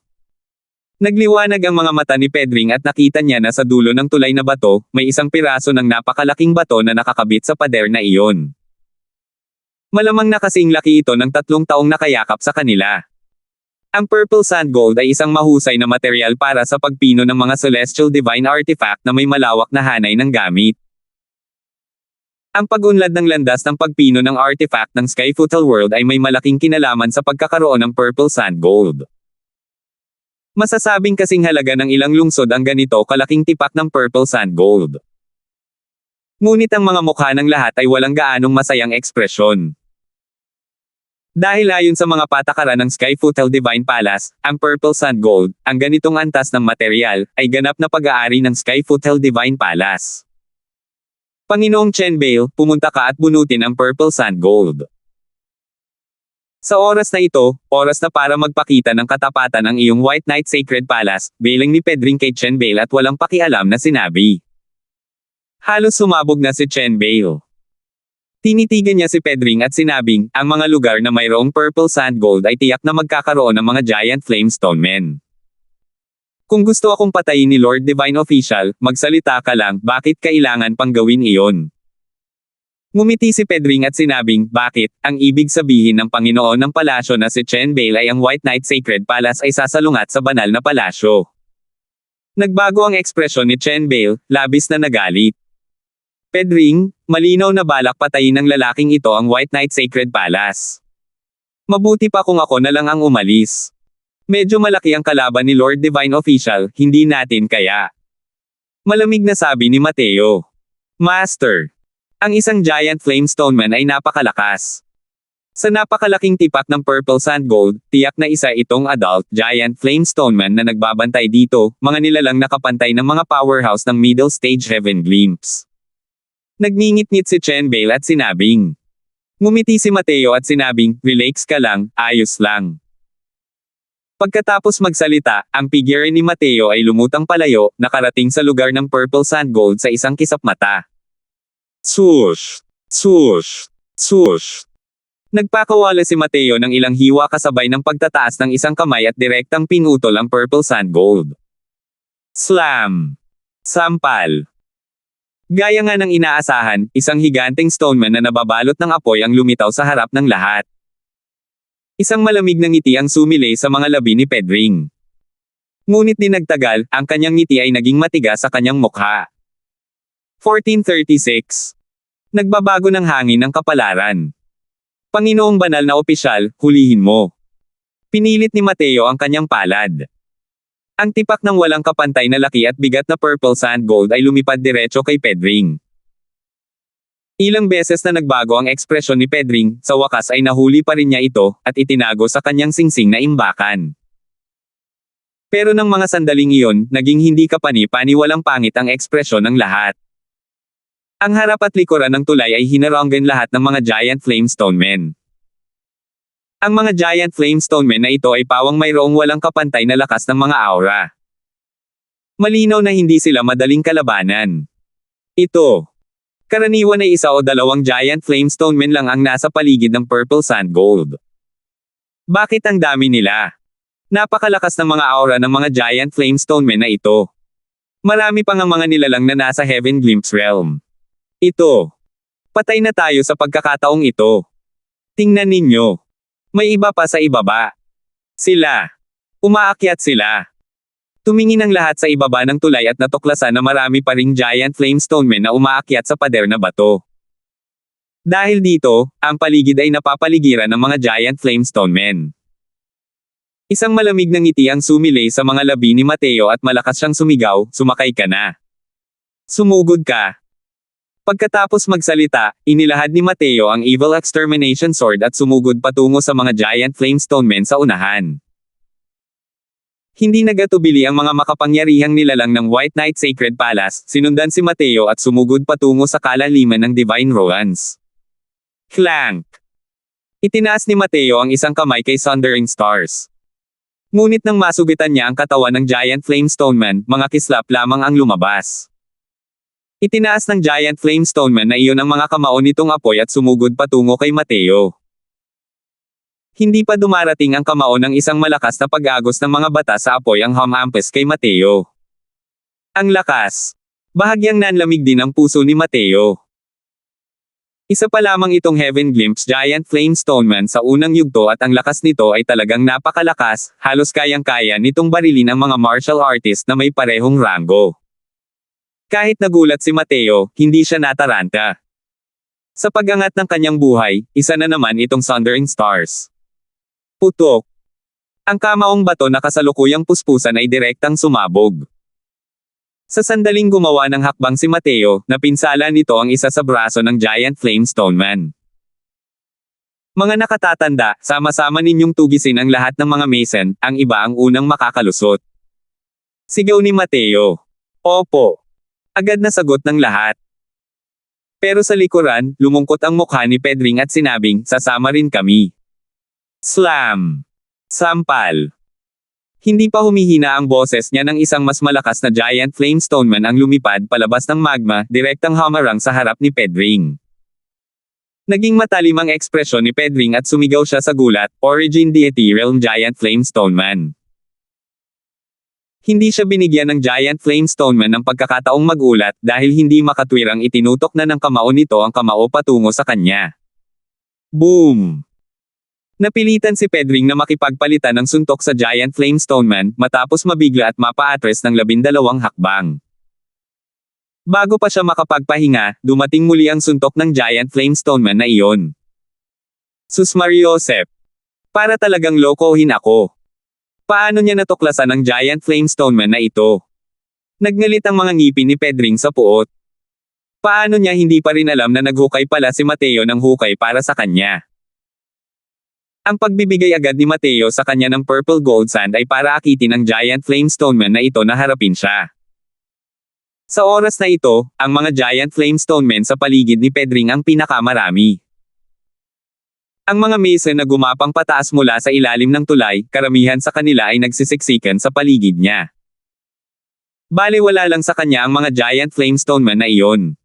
Nagliwanag ang mga mata ni Pedring at nakita niya na sa dulo ng tulay na bato, may isang piraso ng napakalaking bato na nakakabit sa pader na iyon. Malamang na kasing laki ito ng 3 taong nakayakap sa kanila. Ang Purple Sand Gold ay isang mahusay na material para sa pagpino ng mga celestial divine artifact na may malawak na hanay ng gamit. Ang pag-unlad ng landas ng pagpino ng artifact ng Sky Foothell World ay may malaking kinalaman sa pagkakaroon ng Purple Sand Gold. Masasabing kasing halaga ng ilang lungsod ang ganito kalaking tipak ng Purple Sand Gold. Ngunit ang mga mukha ng lahat ay walang gaanong masayang ekspresyon. Dahil ayon sa mga patakaran ng Sky Foothell Divine Palace, ang Purple Sand Gold, ang ganitong antas ng material, ay ganap na pag-aari ng Sky Foothell Divine Palace. Panginoong Chen Bale, pumunta ka at bunutin ang Purple Sand Gold. Sa oras na ito, oras na para magpakita ng katapatan ang iyong White Knight Sacred Palace, bilang ni Pedring kay Chen Bale at walang pakialam na sinabi. Halos sumabog na si Chen Bale. Tinitigan niya si Pedring at sinabing, ang mga lugar na mayroong Purple Sand Gold ay tiyak na magkakaroon ng mga Giant Flamestone Men. Kung gusto akong patayin ni Lord Divine Official, magsalita ka lang, bakit kailangan pang gawin iyon? Ngumiti si Pedring at sinabing, bakit, ang ibig sabihin ng Panginoon ng palasyo na si Chen Bale ay ang White Knight Sacred Palace ay sasalungat sa banal na palasyo. Nagbago ang ekspresyon ni Chen Bale, labis na nagalit. Pedring, malinaw na balak patayin ng lalaking ito ang White Knight Sacred Palace. Mabuti pa kung ako na lang ang umalis. Medyo malaki ang kalaban ni Lord Divine Official, hindi natin kaya. Malamig na sabi ni Mateo. Master. Ang isang Giant Flamestone Man ay napakalakas. Sa napakalaking tipak ng Purple Sand Gold, tiyak na isa itong adult Giant Flamestone Man na nagbabantay dito, mga nilalang nakapantay ng mga powerhouse ng Middle Stage Heaven Glimpse. Nagngingit-ngit si Chen Bale at sinabing. Ngumiti si Mateo at sinabing, relax ka lang, ayos lang. Pagkatapos magsalita, ang figure ni Mateo ay lumutang palayo, nakarating sa lugar ng Purple Sand Gold sa isang kisap mata. Swoosh! Swoosh! Swoosh! Nagpakawala si Mateo ng ilang hiwa kasabay ng pagtataas ng isang kamay at direktang pinutol ang Purple Sand Gold. Slam! Sampal! Gaya nga ng inaasahan, isang higanteng stoneman na nababalot ng apoy ang lumitaw sa harap ng lahat. Isang malamig na ngiti ang sumilay sa mga labi ni Pedring. Ngunit di nagtagal, ang kanyang ngiti ay naging matigas sa kanyang mukha. 1436. Nagbabago ng hangin ng kapalaran. Panginoong banal na opisyal, hulihin mo. Pinilit ni Mateo ang kanyang palad. Ang tipak ng walang kapantay na laki at bigat na Purple Sand Gold ay lumipad diretso kay Pedring. Ilang beses na nagbago ang ekspresyon ni Pedring, sa wakas ay nahuli pa rin niya ito, at itinago sa kanyang singsing na imbakan. Pero ng mga sandaling iyon, naging hindi kapani-paniwalang pangit ang ekspresyon ng lahat. Ang harap at likuran ng tulay ay hinaranggan lahat ng mga Giant Flamestone Men. Ang mga Giant Flamestone Men na ito ay pawang mayroong walang kapantay na lakas ng mga aura. Malinaw na hindi sila madaling kalabanan. Ito. Karaniwan ay 1 o 2 Giant Flamestone Men lang ang nasa paligid ng Purple Sand Gold. Bakit ang dami nila? Napakalakas ng mga aura ng mga Giant Flamestone Men na ito. Marami pang ang mga nilalang na nasa Heaven Glimpse Realm. Ito. Patay na tayo sa pagkakataong ito. Tingnan ninyo. May iba pa sa ibaba. Sila. Umaakyat sila. Tumingin ang lahat sa ibaba ng tulay at natuklasan na marami pa ring Giant Flamestone Men na umaakyat sa pader na bato. Dahil dito, ang paligid ay napapaligiran ng mga Giant Flamestone Men. Isang malamig na ngiti ang sumilay sa mga labi ni Mateo at malakas siyang sumigaw, sumakay ka na. Sumugod ka. Pagkatapos magsalita, inilahad ni Mateo ang Evil Extermination Sword at sumugod patungo sa mga Giant Flamestone Men sa unahan. Hindi nagatubili ang mga makapangyarihang nilalang ng White Knight Sacred Palace, sinundan si Mateo at sumugod patungo sa kalaliman ng Divine Ruins. Clank! Itinaas ni Mateo ang isang kamay kay Sundering Stars. Ngunit nang masugitan niya ang katawan ng Giant Flamestone Man, mga kislap lamang ang lumabas. Itinaas ng Giant Flamestone Man na iyon ang mga kamao nitong apoy at sumugod patungo kay Mateo. Hindi pa dumarating ang kamao ng isang malakas na pag-agos ng mga bata sa apoy ang humahampas kay Mateo. Ang lakas! Bahagyang nanlamig din ang puso ni Mateo. Isa pa lamang itong Heaven Glimpse Giant Flamestone Man sa unang yugto at ang lakas nito ay talagang napakalakas, halos kayang-kaya nitong barilin ang mga martial artist na may parehong rango. Kahit nagulat si Mateo, hindi siya nataranta. Sa pag-angat ng kanyang buhay, isa na naman itong Sundering Stars. Putok! Ang kamaong bato na kasalukuyang puspusan ay direktang sumabog. Sa sandaling gumawa ng hakbang si Mateo, napinsala nito ang isa sa braso ng Giant Flamestone Man. Mga nakatatanda, sama-sama ninyong tugisin ang lahat ng mga Mason, ang iba ang unang makakalusot. Sigaw ni Mateo. Opo! Agad na sagot ng lahat. Pero sa likuran, lumungkot ang mukha ni Pedring at sinabing, sasama rin kami. Slam! Sampal! Hindi pa humihina ang boses niya ng isang mas malakas na Giant Flamestone Man ang lumipad palabas ng magma, direktang hamarang sa harap ni Pedring. Naging matalim ang ekspresyon ni Pedring at sumigaw siya sa gulat, Origin Deity Realm Giant Flamestone Man. Hindi siya binigyan ng Giant Flamestone Man ng pagkakataong magulat dahil hindi makatwirang itinutok na ng kamao nito ang kamao patungo sa kanya. Boom! Napilitan si Pedring na makipagpalitan ng suntok sa Giant Flamestone Man matapos mabigla at mapa-atres ng 12 hakbang. Bago pa siya makapagpahinga, dumating muli ang suntok ng Giant Flamestone Man na iyon. Sus Mariosep! Para talagang lokohin ako. Paano niya natuklasan ang Giant Flamestone Man na ito? Nagngalit ang mga ngipin ni Pedring sa puot. Paano niya hindi pa rin alam na naghukay pala si Mateo ng hukay para sa kanya? Ang pagbibigay agad ni Mateo sa kanya ng purple gold sand ay para akitin ang Giant Flamestone Man na ito na harapin siya. Sa oras na ito, ang mga Giant Flamestone Men sa paligid ni Pedring ang pinakamarami. Ang mga Mason na gumapang pataas mula sa ilalim ng tulay, karamihan sa kanila ay nagsisiksikan sa paligid niya. Balewala lang sa kanya ang mga Giant Flamestone Man na iyon.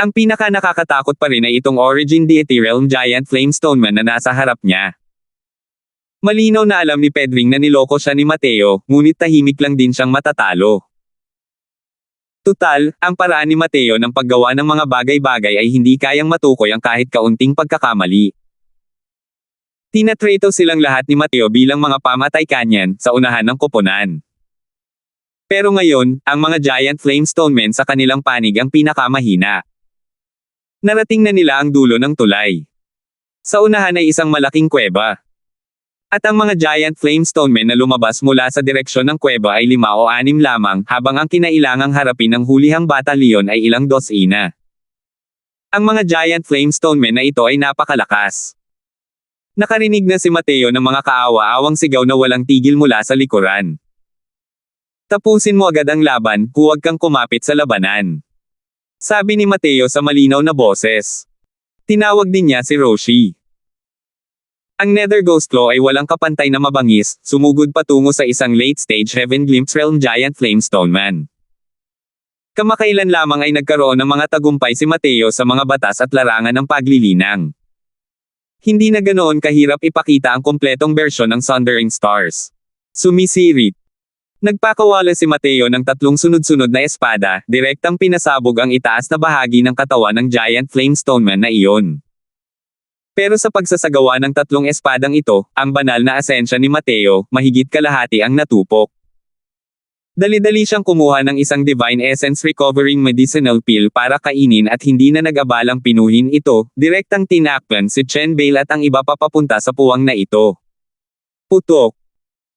Ang pinaka nakakatakot pa rin ay itong Origin Deity Realm Giant Flamestone Man na nasa harap niya. Malinaw na alam ni Pedring na niloko siya ni Mateo, ngunit tahimik lang din siyang matatalo. Tutal, ang paraan ni Mateo ng paggawa ng mga bagay-bagay ay hindi kayang matukoy ang kahit kaunting pagkakamali. Tinatrato silang lahat ni Mateo bilang mga pamatay kanyan sa unahan ng koponan. Pero ngayon, ang mga Giant Flamestone Men sa kanilang panig ang pinakamahina. Narating na nila ang dulo ng tulay. Sa unahan ay isang malaking kuweba. At ang mga Giant Flamestone Men na lumabas mula sa direksyon ng kuweba ay 5 o 6 lamang, habang ang kinailangang harapin ng hulihang batalyon ay ilang dosina. Ang mga Giant Flamestone Men na ito ay napakalakas. Nakarinig na si Mateo ng mga kaawa-awang sigaw na walang tigil mula sa likuran. Tapusin mo agad ang laban, huwag kang kumapit sa labanan. Sabi ni Mateo sa malinaw na boses. Tinawag din niya si Roshi. Ang Nether Ghost Claw ay walang kapantay na mabangis, sumugod patungo sa isang late-stage Heaven Glimpse Realm Giant Flamestone Man. Kamakailan lamang ay nagkaroon ng mga tagumpay si Mateo sa mga batas at larangan ng paglilinang. Hindi na ganoon kahirap ipakita ang kompletong bersyon ng Sundering Stars. Sumisirit. Nagpakawala si Mateo ng 3 sunod-sunod na espada, direktang pinasabog ang itaas na bahagi ng katawan ng Giant Flamestone Man na iyon. Pero sa pagsasagawa ng 3 espadang ito, ang banal na asensya ni Mateo, mahigit kalahati ang natupok. Dali-dali siyang kumuha ng isang Divine Essence Recovering Medicinal Pill para kainin at hindi na nag-abalang pinuhin ito, direktang tinakpan si Chen Bale at ang iba pa papunta sa puwang na ito. Putok!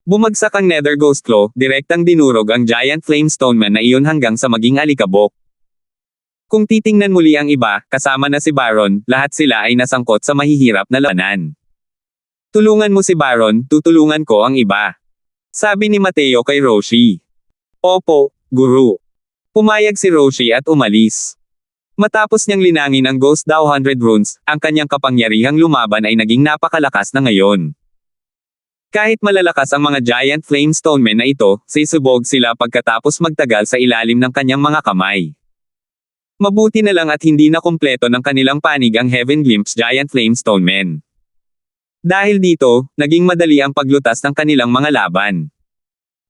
Bumagsak ang Nether Ghost Claw, direktang dinurog ang Giant Flamestone Man na iyon hanggang sa maging alikabok. Kung titingnan muli ang iba, kasama na si Baron, lahat sila ay nasangkot sa mahihirap na labanan. Tulungan mo si Baron, tutulungan ko ang iba. Sabi ni Mateo kay Roshi. Opo, Guru. Pumayag si Roshi at umalis. Matapos niyang linangin ang Ghost Dao 100 runes, ang kanyang kapangyarihang lumaban ay naging napakalakas na ngayon. Kahit malalakas ang mga Giant Flame Stonemen na ito, sisubog sila pagkatapos magtagal sa ilalim ng kanyang mga kamay. Mabuti na lang at hindi na kumpleto ng kanilang panig ang Heaven Glimpse Giant Flame Stonemen. Dahil dito, naging madali ang paglutas ng kanilang mga laban.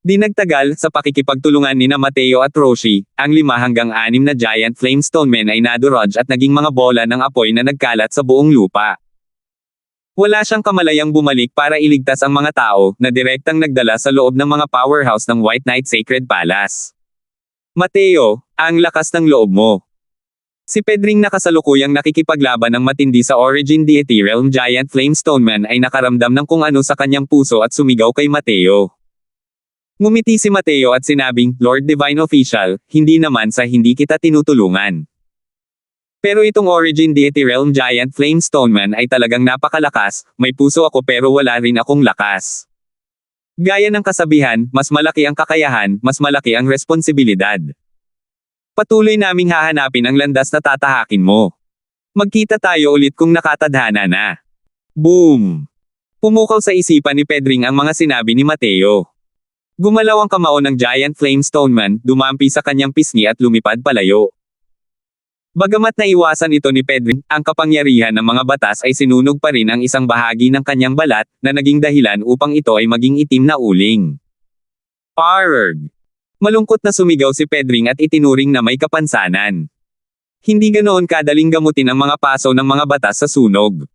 Di nagtagal, sa pakikipagtulungan ni Mateo at Roshi, ang 5 hanggang 6 na Giant Flame Stonemen ay nadurog at naging mga bola ng apoy na nagkalat sa buong lupa. Wala siyang kamalayang bumalik para iligtas ang mga tao, na direktang nagdala sa loob ng mga powerhouse ng White Knight Sacred Palace. Mateo, ang lakas ng loob mo. Si Pedring na kasalukuyang nakikipaglaban ng matindi sa Origin Deity Realm Giant Flame Stoneman ay nakaramdam ng kung ano sa kanyang puso at sumigaw kay Mateo. Ngumiti si Mateo at sinabing, Lord Divine Official, hindi naman sa hindi kita tinutulungan. Pero itong Origin Deity Realm Giant Flame Stoneman ay talagang napakalakas, may puso ako pero wala rin akong lakas. Gaya ng kasabihan, mas malaki ang kakayahan, mas malaki ang responsibilidad. Patuloy naming hahanapin ang landas na tatahakin mo. Magkita tayo ulit kung nakatadhana na. Boom! Pumukaw sa isipan ni Pedring ang mga sinabi ni Mateo. Gumalaw ang kamao ng Giant Flame Stoneman, dumampi sa kanyang pisngi at lumipad palayo. Bagamat naiwasan ito ni Pedring, ang kapangyarihan ng mga batas ay sinunog pa rin ang isang bahagi ng kanyang balat, na naging dahilan upang ito ay maging itim na uling. Arrgh! Malungkot na sumigaw si Pedring at itinuring na may kapansanan. Hindi ganoon kadaling gamutin ang mga paso ng mga batas sa sunog.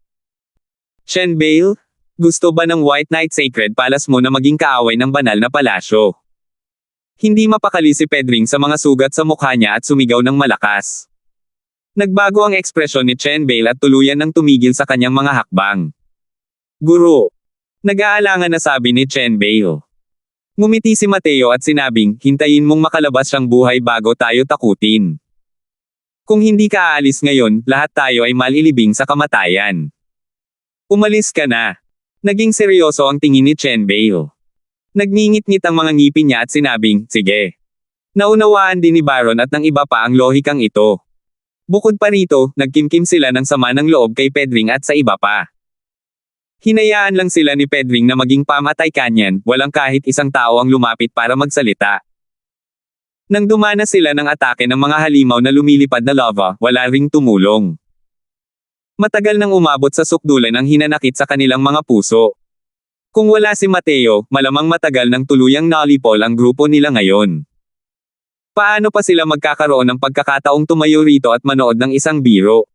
Shenbale, gusto ba ng White Knight Sacred Palace mo na maging kaaway ng banal na palasyo? Hindi mapakali si Pedring sa mga sugat sa mukha niya at sumigaw ng malakas. Nagbago ang ekspresyon ni Shenbale at tuluyan ng tumigil sa kanyang mga hakbang. Guru! Nag-aalangan na sabi ni Shenbale. Ngumiti si Mateo at sinabing, hintayin mong makalabas siyang buhay bago tayo takutin. Kung hindi ka aalis ngayon, lahat tayo ay malilibing sa kamatayan. Umalis ka na. Naging seryoso ang tingin ni Shenbale. Nagngingit-ngit ang mga ngipin niya at sinabing, sige. Naunawaan din ni Baron at ng iba pa ang lohikang ito. Bukod pa rito, nagkimkim sila ng sama ng loob kay Pedring at sa iba pa. Hinayaan lang sila ni Pedring na maging pamatay kanyan, walang kahit isang tao ang lumapit para magsalita. Nang dumana sila ng atake ng mga halimaw na lumilipad na lava, wala ring tumulong. Matagal nang umabot sa sukdulan ang hinanakit sa kanilang mga puso. Kung wala si Mateo, malamang matagal nang tuluyang nalipol ang grupo nila ngayon. Paano pa sila magkakaroon ng pagkakataong tumayo rito at manood ng isang biro?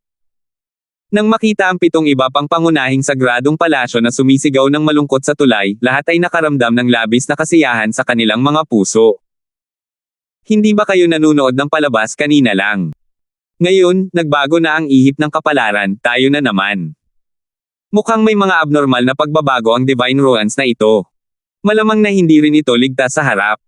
Nang makita ang 7 iba pang pangunahing sagradong palasyo na sumisigaw ng malungkot sa tulay, lahat ay nakaramdam ng labis na kasiyahan sa kanilang mga puso. Hindi ba kayo nanunood ng palabas kanina lang? Ngayon, nagbago na ang ihip ng kapalaran, tayo na naman. Mukhang may mga abnormal na pagbabago ang Divine Ruins na ito. Malamang na hindi rin ito ligtas sa harap.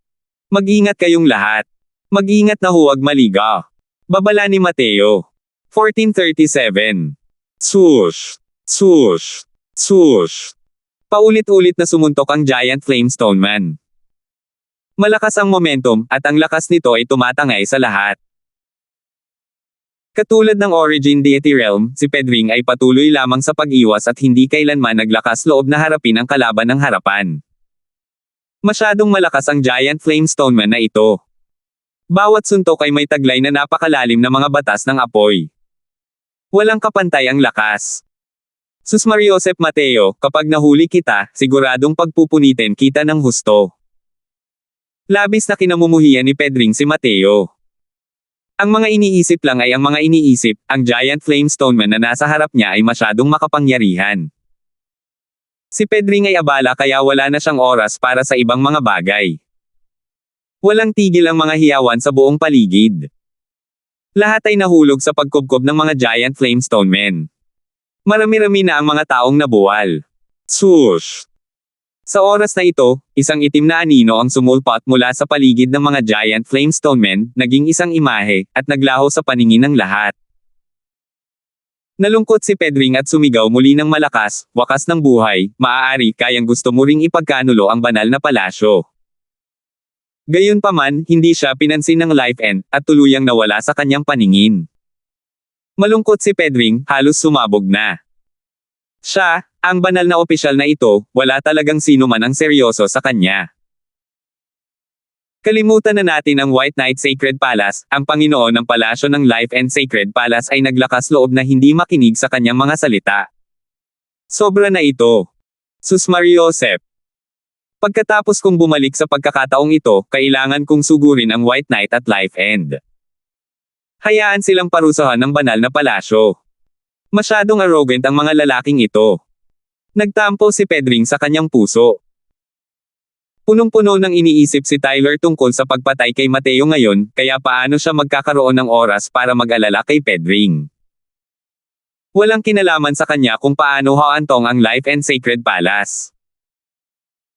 Mag-ingat kayong lahat. Mag-ingat na huwag maligaw. Babala ni Mateo. 1437. Swoosh! Swoosh! Swoosh! Paulit-ulit na sumuntok ang Giant Flame Stoneman. Malakas ang momentum, at ang lakas nito ay tumatangay sa lahat. Katulad ng Origin Deity Realm, si Pedring ay patuloy lamang sa pag-iwas at hindi kailanman naglakas loob na harapin ang kalaban ng harapan. Masyadong malakas ang Giant Flame Stoneman na ito. Bawat suntok ay may taglay na napakalalim na mga batas ng apoy. Walang kapantay ang lakas. Sus Mariosep Mateo, kapag nahuli kita, siguradong pagpupunitin kita ng husto. Labis na kinamumuhian ni Pedring si Mateo. Ang mga iniisip lang ay ang mga iniisip, ang Giant Flame Stoneman na nasa harap niya ay masyadong makapangyarihan. Si Pedring ay abala kaya wala na siyang oras para sa ibang mga bagay. Walang tigil ang mga hiyawan sa buong paligid. Lahat ay nahulog sa pagkubkob ng mga Giant Flame Stonemen. Marami-rami na ang mga taong nabuwal. Swoosh! Sa oras na ito, isang itim na anino ang sumulpot mula sa paligid ng mga giant flamestone men, naging isang imahe, at naglaho sa paningin ng lahat. Nalungkot si Pedring at sumigaw muli ng malakas, wakas ng buhay, maaari kayang gusto mo ring ipagkanulo ang banal na palasyo. Gayunpaman, hindi siya pinansin ng Life End, at tuluyang nawala sa kanyang paningin. Malungkot si Pedring, halos sumabog na. Siya, ang banal na opisyal na ito, wala talagang sino man ang seryoso sa kanya. Kalimutan na natin ang White Knight Sacred Palace, ang Panginoon ng palasyo ng Life and Sacred Palace ay naglakas loob na hindi makinig sa kanyang mga salita. Sobra na ito. Sus Mariosep. Pagkatapos kong bumalik sa pagkakataong ito, kailangan kong sugurin ang White Knight at Life End. Hayaan silang parusahan ng banal na palasyo. Masyadong arrogant ang mga lalaking ito. Nagtampo si Pedring sa kanyang puso. Punong-puno nang iniisip si Tyler tungkol sa pagpatay kay Mateo ngayon, kaya paano siya magkakaroon ng oras para mag-alala kay Pedring. Walang kinalaman sa kanya kung paano haantong ang Life and Sacred Palace.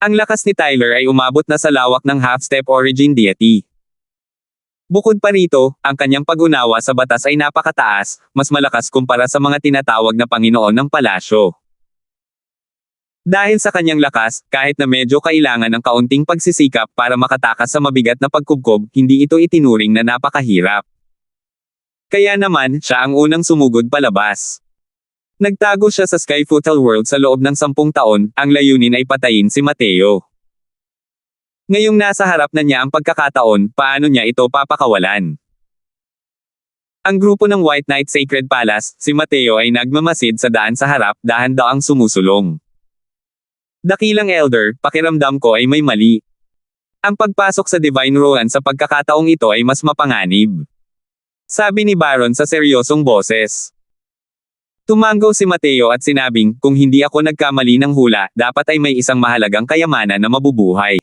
Ang lakas ni Tyler ay umabot na sa lawak ng half-step origin deity. Bukod pa rito, ang kanyang pag-unawa sa batas ay napakataas, mas malakas kumpara sa mga tinatawag na Panginoon ng palasyo. Dahil sa kanyang lakas, kahit na medyo kailangan ng kaunting pagsisikap para makatakas sa mabigat na pagkubkob, hindi ito itinuring na napakahirap. Kaya naman, siya ang unang sumugod palabas. Nagtago siya sa Skyfootle World sa loob ng 10 taon, ang layunin ay patayin si Mateo. Ngayong nasa harap na niya ang pagkakataon, paano niya ito papakawalan? Ang grupo ng White Knight Sacred Palace, si Mateo ay nagmamasid sa daan sa harap, dahan-daang sumusulong. Dakilang elder, pakiramdam ko ay may mali. Ang pagpasok sa Divine Rowan sa pagkakataong ito ay mas mapanganib. Sabi ni Baron sa seryosong boses. Tumango si Mateo at sinabing, kung hindi ako nagkamali ng hula, dapat ay may isang mahalagang kayamanan na mabubuhay.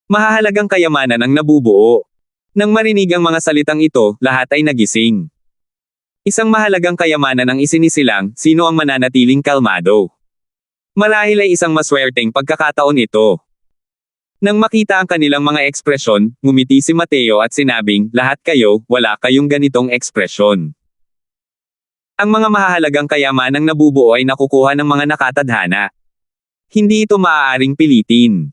Mahahalagang kayamanan ang nabubuo. Nang marinig ang mga salitang ito, lahat ay nagising. Isang mahalagang kayamanan ang isinisilang, sino ang mananatiling kalmado? Marahil ay isang maswerteng pagkakataon ito. Nang makita ang kanilang mga ekspresyon, ngumiti si Mateo at sinabing, lahat kayo, wala kayong ganitong ekspresyon. Ang mga mahahalagang kayamanang nabubuo ay nakukuha ng mga nakatadhana. Hindi ito maaaring pilitin.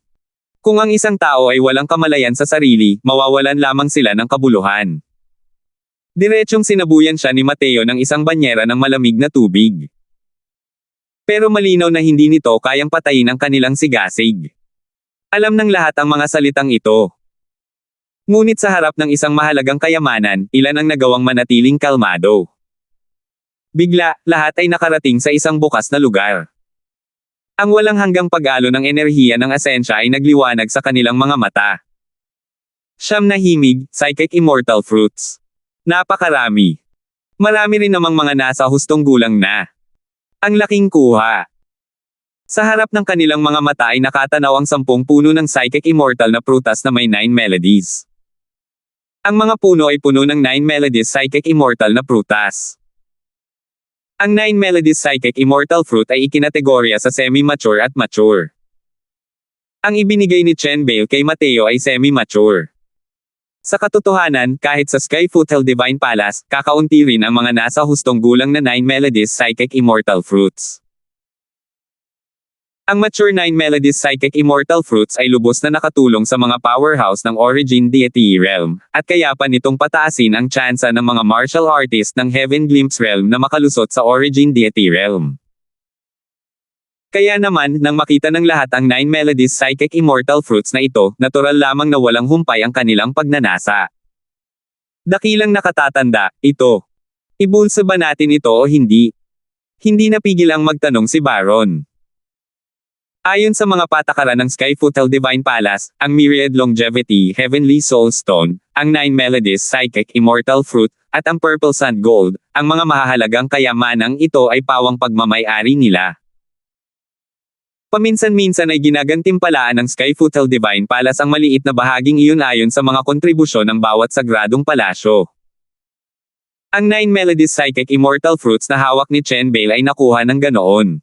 Kung ang isang tao ay walang kamalayan sa sarili, mawawalan lamang sila ng kabuluhan. Diretsyong sinabuyan siya ni Mateo ng isang banyera ng malamig na tubig. Pero malinaw na hindi nito kayang patayin ang kanilang sigasig. Alam ng lahat ang mga salitang ito. Ngunit sa harap ng isang mahalagang kayamanan, ilan ang nagawang manatiling kalmado. Bigla, lahat ay nakarating sa isang bukas na lugar. Ang walang hanggang pag-alo ng enerhiya ng asensya ay nagliwanag sa kanilang mga mata. Siyam na himig, psychic immortal fruits. Napakarami. Marami rin namang mga nasa hustong gulang na. Ang laking kuha. Sa harap ng kanilang mga mata ay nakatanaw ang 10 puno ng psychic immortal na prutas na may 9 melodies. Ang mga puno ay puno ng 9 melodies psychic immortal na prutas. Ang 9 melodies psychic immortal fruit ay ikinategorya sa semi-mature at mature. Ang ibinigay ni Chen Bale kay Mateo ay semi-mature. Sa katotohanan, kahit sa Skyfootle Divine Palace, kakaunti rin ang mga nasa hustong gulang na 9 melodies psychic immortal fruits. Ang mature 9 melodies psychic immortal fruits ay lubos na nakatulong sa mga powerhouse ng origin deity realm, at kaya pa nitong pataasin ang tsansa ng mga martial artist ng Heaven Glimpse realm na makalusot sa origin deity realm. Kaya naman, nang makita ng lahat ang 9 melodies psychic immortal fruits na ito, natural lamang na walang humpay ang kanilang pagnanasa. Dakilang nakatatanda, ito. Ibulsa ba natin ito o hindi? Hindi napigil ang magtanong si Baron. Ayon sa mga patakaran ng Skyfootle Divine Palace, ang Myriad Longevity Heavenly Soul Stone, ang 9 melodies psychic immortal fruit, at ang Purple Sand Gold, ang mga mahahalagang kayamanang ito ay pawang pagmamay-ari nila. Paminsan-minsan ay ginagantimpalaan ng Skyfootle Divine Palace ang maliit na bahaging iyon ayon sa mga kontribusyon ng bawat sagradong palasyo. Ang 9 melodies psychic immortal fruits na hawak ni Chen Bale ay nakuha ng ganoon.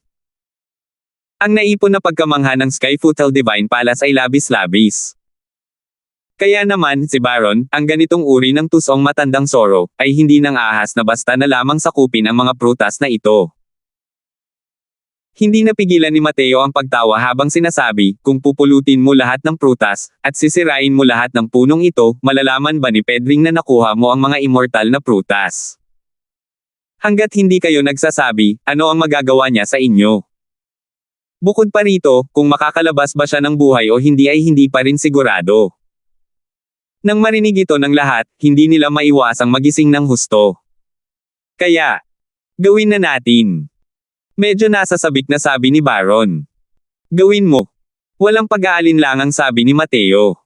Ang naipon na pagkamangha ng Skyfootle Divine Palace ay labis-labis. Kaya naman, si Baron, ang ganitong uri ng tusong matandang Zoro, ay hindi nang ahas na basta na lamang sakupin ang mga prutas na ito. Hindi napigilan ni Mateo ang pagtawa habang sinasabi, kung pupulutin mo lahat ng prutas, at sisirain mo lahat ng punong ito, malalaman ba ni Pedring na nakuha mo ang mga immortal na prutas? Hanggat hindi kayo nagsasabi, ano ang magagawa niya sa inyo? Bukod pa rito, kung makakalabas ba siya ng buhay o hindi ay hindi pa rin sigurado. Nang marinig ito ng lahat, hindi nila maiwasang magising ng husto. Kaya, gawin na natin. Medyo nasasabik na sabi ni Baron. Gawin mo. Walang pag-aalinlangang sabi ni Mateo.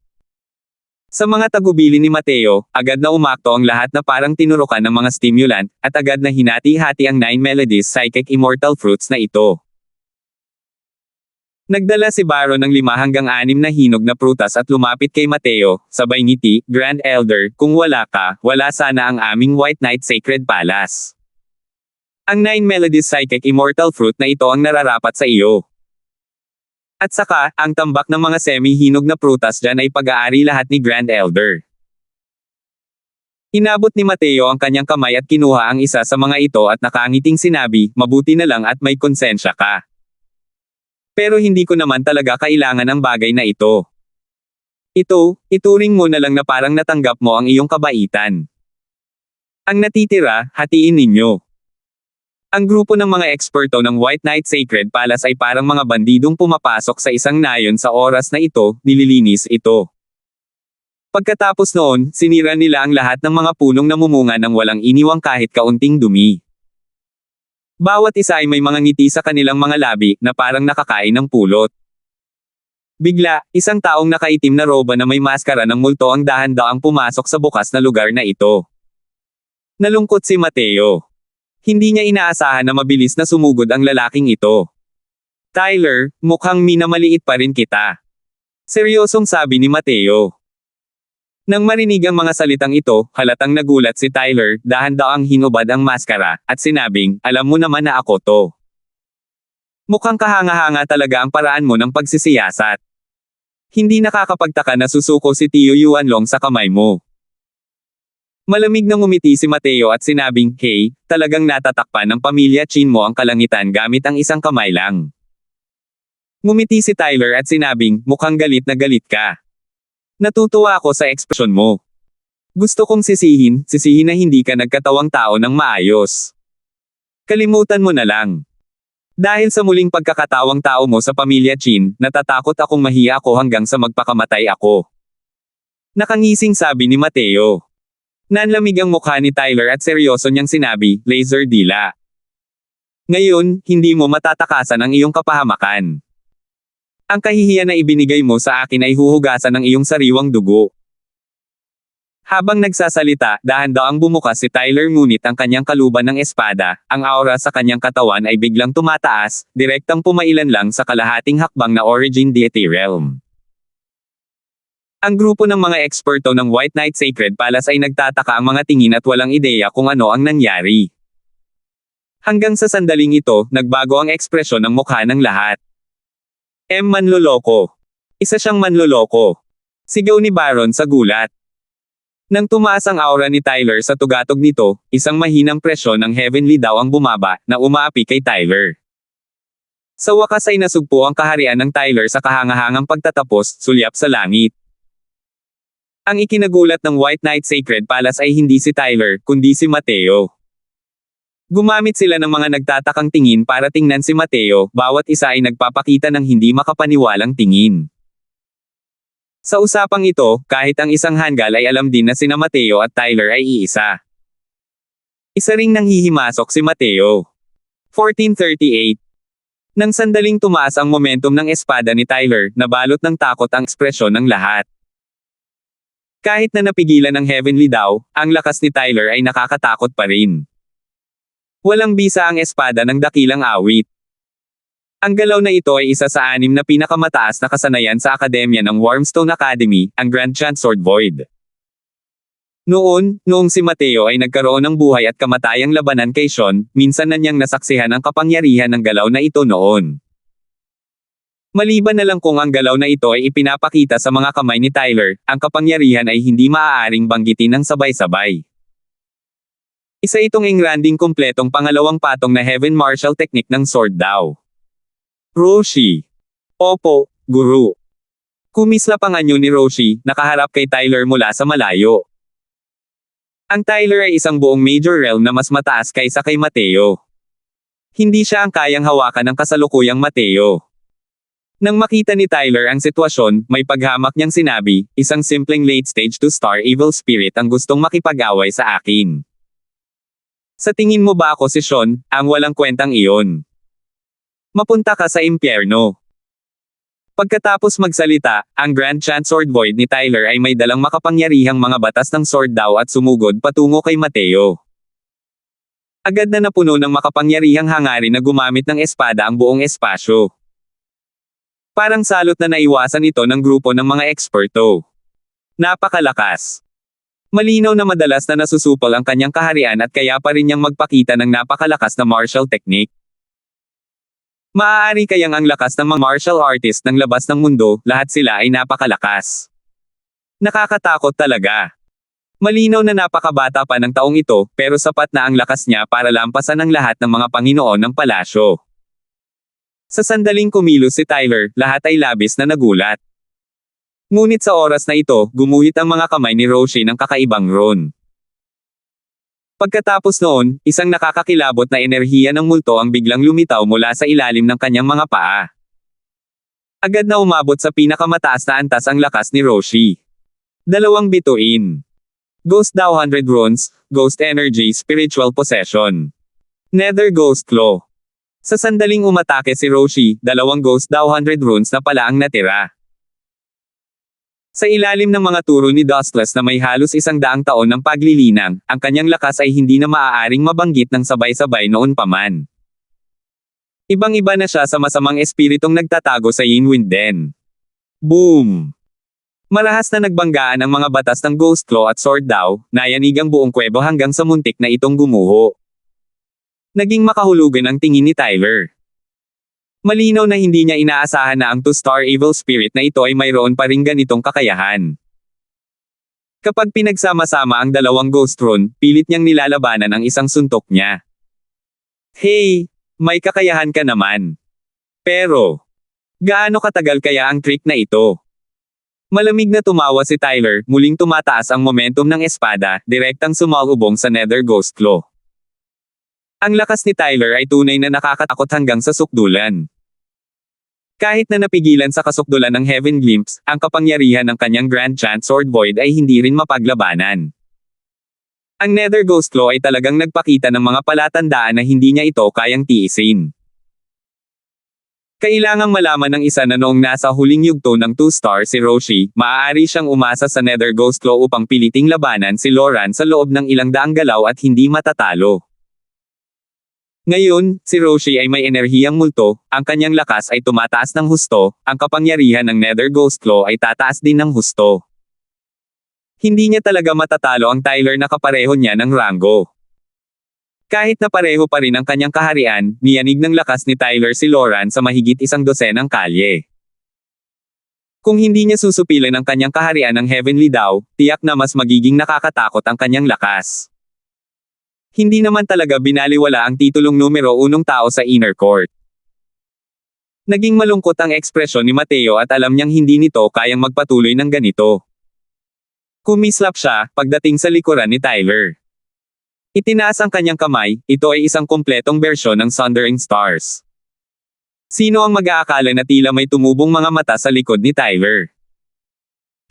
Sa mga tagubilin ni Mateo, agad na umakto ang lahat na parang tinurukan ng mga stimulant, at agad na hinati-hati ang 9 Melodies Psychic Immortal Fruits na ito. Nagdala si Baron ng 5 hanggang 6 na hinog na prutas at lumapit kay Mateo, sabay ngiti, Grand Elder, kung wala ka, wala sana ang aming White Knight Sacred Palace. Ang 9 Melodies Psychic Immortal Fruit na ito ang nararapat sa iyo. At saka, ang tambak ng mga semi-hinog na prutas dyan ay pag-aari lahat ni Grand Elder. Inabot ni Mateo ang kanyang kamay at kinuha ang isa sa mga ito at nakangiting sinabi, mabuti na lang at may konsensya ka. Pero hindi ko naman talaga kailangan ang bagay na ito. Ituring mo na lang na parang natanggap mo ang iyong kabaitan. Ang natitira, hatiin ninyo. Ang grupo ng mga eksperto ng White Knight Sacred Palace ay parang mga bandidong pumapasok sa isang nayon sa oras na ito, nililinis ito. Pagkatapos noon, sinira nila ang lahat ng mga punong namumunga ng walang iniwang kahit kaunting dumi. Bawat isa ay may mga ngiti sa kanilang mga labi na parang nakakain ng pulot. Bigla, isang taong nakaitim na roba na may maskara ng multo ang dahan-daang pumasok sa bukas na lugar na ito. Nalungkot si Mateo. Hindi niya inaasahan na mabilis na sumugod ang lalaking ito. Tyler, mukhang minamaliit pa rin kita. Seryosong sabi ni Mateo. Nang marinig ang mga salitang ito, halatang nagulat si Tyler, dahan-daang hinubad ang maskara, at sinabing, alam mo naman na ako to. Mukhang kahanga-hanga talaga ang paraan mo ng pagsisiyasat. Hindi nakakapagtaka na susuko si Tio Yuanlong sa kamay mo. Malamig na ngumiti si Mateo at sinabing, hey, talagang natatakpan ng pamilya Chin mo ang kalangitan gamit ang isang kamay lang. Ngumiti si Tyler at sinabing, mukhang galit na galit ka. Natutuwa ako sa ekspresyon mo. Gusto kong sisihin na hindi ka nagkatawang tao ng maayos. Kalimutan mo na lang. Dahil sa muling pagkakatawang tao mo sa pamilya Chin, natatakot akong mahiya ako hanggang sa magpakamatay ako. Nakangising sabi ni Mateo. Nanlamig ang mukha ni Tyler at seryoso niyang sinabi, laser dila. Ngayon, hindi mo matatakasan ang iyong kapahamakan. Ang kahihiyan na ibinigay mo sa akin ay huhugasan ng iyong sariwang dugo. Habang nagsasalita, dahan-daang bumukas si Tyler ngunit ang kanyang kaluban ng espada, ang aura sa kanyang katawan ay biglang tumataas, direktang pumailan lang sa kalahating hakbang na Origin Deity Realm. Ang grupo ng mga eksperto ng White Knight Sacred Palace ay nagtataka ang mga tingin at walang ideya kung ano ang nangyari. Hanggang sa sandaling ito, nagbago ang ekspresyon ng mukha ng lahat. Manloloko. Isa siyang manloloko. Sigaw ni Baron sa gulat. Nang tumaas ang aura ni Tyler sa tugatog nito, isang mahinang presyon ng heavenly daw ang bumaba, na umaapi kay Tyler. Sa wakas ay nasugpo ang kaharian ng Tyler sa kahangahangang pagtatapos, sulyap sa langit. Ang ikinagulat ng White Knight Sacred Palace ay hindi si Tyler, kundi si Mateo. Gumamit sila ng mga nagtatakang tingin para tingnan si Mateo, bawat isa ay nagpapakita ng hindi makapaniwalang tingin. Sa usapang ito, kahit ang isang hanggal ay alam din na sina Mateo at Tyler ay iisa. Isa ring nanghihimasok si Mateo. 1438. Nang sandaling tumaas ang momentum ng espada ni Tyler, nabalot ng takot ang ekspresyon ng lahat. Kahit na napigilan ng heavenly daw, ang lakas ni Tyler ay nakakatakot pa rin. Walang bisa ang espada ng dakilang awit. Ang galaw na ito ay isa sa 6 na pinakamataas na kasanayan sa akademya ng Wormstone Academy, ang Grand Chant Sword Void. Noong si Mateo ay nagkaroon ng buhay at kamatayang labanan kay Sean, minsan na niyang nasaksihan ang kapangyarihan ng galaw na ito noon. Maliban na lang kung ang galaw na ito ay ipinapakita sa mga kamay ni Tyler, ang kapangyarihan ay hindi maaaring banggitin ng sabay-sabay. Isa itong engranding kumpletong pangalawang patong na Heaven Martial Technique ng Sword Dao. Roshi. Opo, Guru. Kumislap ang anyo ni Roshi, nakaharap kay Tyler mula sa malayo. Ang Tyler ay isang buong major realm na mas mataas kaysa kay Mateo. Hindi siya ang kayang hawakan ng kasalukuyang Mateo. Nang makita ni Tyler ang sitwasyon, may paghamak niyang sinabi, isang simpleng late stage 2-star evil spirit ang gustong makipag-away sa akin. Sa tingin mo ba ako si Sean, ang walang kwentang iyon? Mapunta ka sa impyerno. Pagkatapos magsalita, ang Grand Chant Sword Void ni Tyler ay may dalang makapangyarihang mga batas ng Sword Dao at sumugod patungo kay Mateo. Agad na napuno ng makapangyarihang hangarin na gumamit ng espada ang buong espasyo. Parang salot na naiwasan ito ng grupo ng mga eksperto. Napakalakas. Malinaw na madalas na nasusupol ang kanyang kaharian at kaya pa rin niyang magpakita ng napakalakas na martial technique. Maaari kayang ang lakas ng mga martial artist ng labas ng mundo, lahat sila ay napakalakas. Nakakatakot talaga. Malinaw na napakabata pa ng taong ito, pero sapat na ang lakas niya para lampasan ang lahat ng mga Panginoon ng palasyo. Sa sandaling kumilos si Tyler, lahat ay labis na nagulat. Ngunit sa oras na ito, gumuhit ang mga kamay ni Roshi ng kakaibang ron. Pagkatapos noon, isang nakakakilabot na enerhiya ng multo ang biglang lumitaw mula sa ilalim ng kanyang mga paa. Agad na umabot sa pinakamataas na antas ang lakas ni Roshi. 2 bituin. Ghost Dao 100 Runes, Ghost Energy Spiritual Possession. Nether Ghost Claw. Sa sandaling umatake si Roshi, 2 Ghost Dao 100 Runes na pala ang natira. Sa ilalim ng mga turo ni Dustless na may halos 100 taon ng paglilinang, ang kanyang lakas ay hindi na maaaring mabanggit ng sabay-sabay noon pa man. Ibang-iba na siya sa masamang espiritong nagtatago sa Yin-Wind Den. Boom! Marahas na nagbanggaan ang mga batas ng Ghost Claw at Sword Dao, nayanig ang buong kuwebo hanggang sa muntik na itong gumuho. Naging makahulugan ang tingin ni Tyler. Malinaw na hindi niya inaasahan na ang 2-star evil spirit na ito ay mayroon pa ring ganitong kakayahan. Kapag pinagsama-sama ang 2 ghost rune, pilit niyang nilalabanan ang isang suntok niya. Hey, may kakayahan ka naman. Pero, gaano katagal kaya ang trick na ito? Malamig na tumawa si Tyler, muling tumataas ang momentum ng espada, direktang sumalubong sa Nether Ghost Claw. Ang lakas ni Tyler ay tunay na nakakatakot hanggang sa sukdulan. Kahit na napigilan sa kasukdulan ng Heaven Glimpse, ang kapangyarihan ng kanyang Grand Chant Sword Void ay hindi rin mapaglabanan. Ang Nether Ghost Claw ay talagang nagpakita ng mga palatandaan na hindi niya ito kayang tiisin. Kailangang malaman ng isa na noong nasa huling yugto ng 2-star si Roshi, maaari siyang umasa sa Nether Ghost Claw upang piliting labanan si Loran sa loob ng ilang daang galaw at hindi matatalo. Ngayon, si Roshi ay may enerhiyang multo, ang kanyang lakas ay tumataas ng husto, ang kapangyarihan ng Nether Ghost Claw ay tataas din ng husto. Hindi niya talaga matatalo ang Tyler na kapareho niya ng ranggo. Kahit na pareho pa rin ang kanyang kaharian, niyanig ng lakas ni Tyler si Loran sa mahigit 100 kalye. Kung hindi niya susupilan ang kanyang kaharian ng Heavenly Dao, tiyak na mas magiging nakakatakot ang kanyang lakas. Hindi naman talaga binaliwala ang titulong numero 1 tao sa Inner Court. Naging malungkot ang ekspresyon ni Mateo at alam niyang hindi nito kayang magpatuloy ng ganito. Kumislap siya, pagdating sa likuran ni Tyler. Itinaas ang kanyang kamay, ito ay isang kumpletong bersyon ng Sundering Stars. Sino ang mag-aakala na tila may tumubong mga mata sa likod ni Tyler?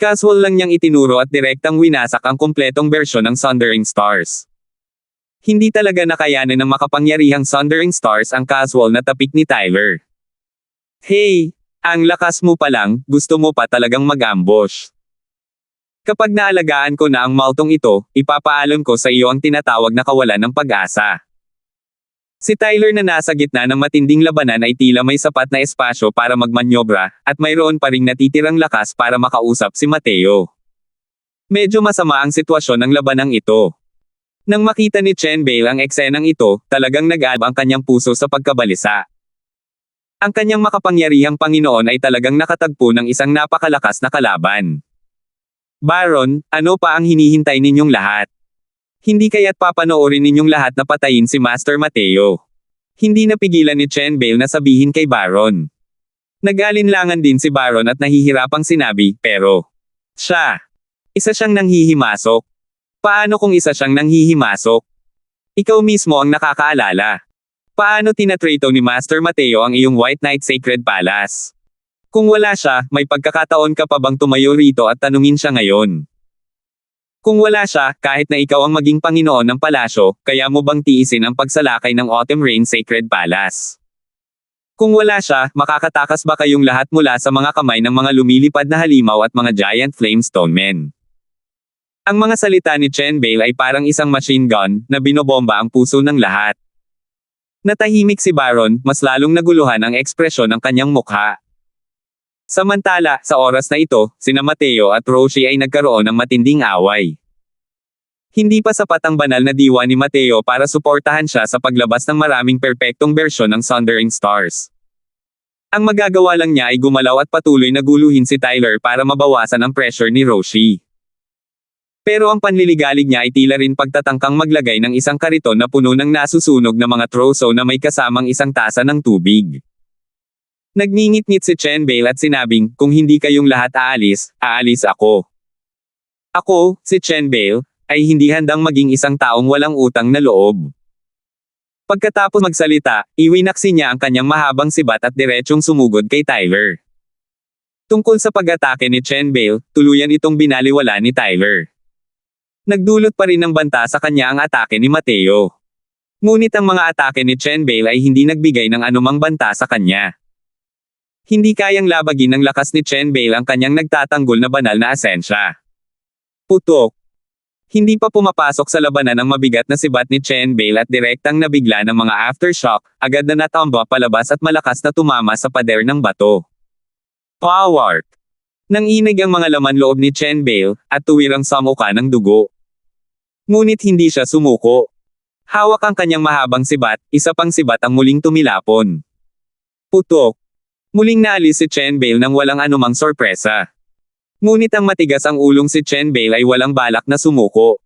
Casual lang niyang itinuro at direktang winasak ang kumpletong bersyon ng Sundering Stars. Hindi talaga nakayanan ng makapangyarihang Sundering Stars ang casual na tapik ni Tyler. Hey, ang lakas mo pa lang, gusto mo pa talagang mag-ambush. Kapag naalagaan ko na ang maltong ito, ipapaalam ko sa iyo ang tinatawag na kawalan ng pag-asa. Si Tyler na nasa gitna ng matinding labanan ay tila may sapat na espasyo para magmanyobra, at mayroon pa ring natitirang lakas para makausap si Mateo. Medyo masama ang sitwasyon ng labanang ito. Nang makita ni Chen Bale ang eksenang ito, talagang nag-alab ang kanyang puso sa pagkabalisa. Ang kanyang makapangyarihang Panginoon ay talagang nakatagpo ng isang napakalakas na kalaban. Baron, ano pa ang hinihintay ninyong lahat? Hindi kaya't papanoorin ninyong lahat na patayin si Master Mateo. Hindi napigilan ni Chen Bale na sabihin kay Baron. Nag-alinlangan din si Baron at nahihirapang sinabi, pero siya, isa siyang nanghihimasok. Paano kung isa siyang nanghihimasok? Ikaw mismo ang nakakaalala. Paano tinatrato ni Master Mateo ang iyong White Knight Sacred Palace? Kung wala siya, may pagkakataon ka pa bang tumayo rito at tanungin siya ngayon? Kung wala siya, kahit na ikaw ang maging Panginoon ng palasyo, kaya mo bang tiisin ang pagsalakay ng Autumn Rain Sacred Palace? Kung wala siya, makakatakas ba kayong lahat mula sa mga kamay ng mga lumilipad na halimaw at mga giant flamestone men? Ang mga salita ni Chen Bale ay parang isang machine gun na binobomba ang puso ng lahat. Natahimik si Baron, mas lalong naguluhan ang ekspresyon ng kanyang mukha. Samantala, sa oras na ito, sina Mateo at Roshi ay nagkaroon ng matinding away. Hindi pa sapat ang banal na diwa ni Mateo para suportahan siya sa paglabas ng maraming perpektong bersyon ng Sundering Stars. Ang magagawa lang niya ay gumalaw at patuloy na guluhin si Tyler para mabawasan ang pressure ni Roshi. Pero ang panliligalig niya ay tila rin pagtatangkang maglagay ng isang kariton na puno ng nasusunog na mga troso na may kasamang isang tasa ng tubig. Nagngingit-ngit si Chen Bale at sinabing, kung hindi kayong lahat aalis, aalis ako. Ako, si Chen Bale, ay hindi handang maging isang taong walang utang na loob. Pagkatapos magsalita, iwinaksi niya ang kanyang mahabang sibat at diretsong sumugod kay Tyler. Tungkol sa pag-atake ni Chen Bale, tuluyan itong binaliwala ni Tyler. Nagdulot pa rin ng banta sa kanya ang atake ni Mateo. Ngunit ang mga atake ni Chen Bale ay hindi nagbigay ng anumang banta sa kanya. Hindi kayang labagin ng lakas ni Chen Bale ang kanyang nagtatanggol na banal na asensya. Putok. Hindi pa pumapasok sa labanan ang mabigat na sibat ni Chen Bale at direktang nabigla ng mga aftershock, agad na natamba palabas at malakas na tumama sa pader ng bato. Power! Nanginig ang mga laman loob ni Chen Bale, at tuwirang samuka ng dugo. Ngunit hindi siya sumuko. Hawak ang kanyang mahabang sibat, isa pang sibat ang muling tumilapon. Putok! Muling naalis si Chen Bale nang walang anumang sorpresa. Ngunit ang matigas ang ulong si Chen Bale ay walang balak na sumuko.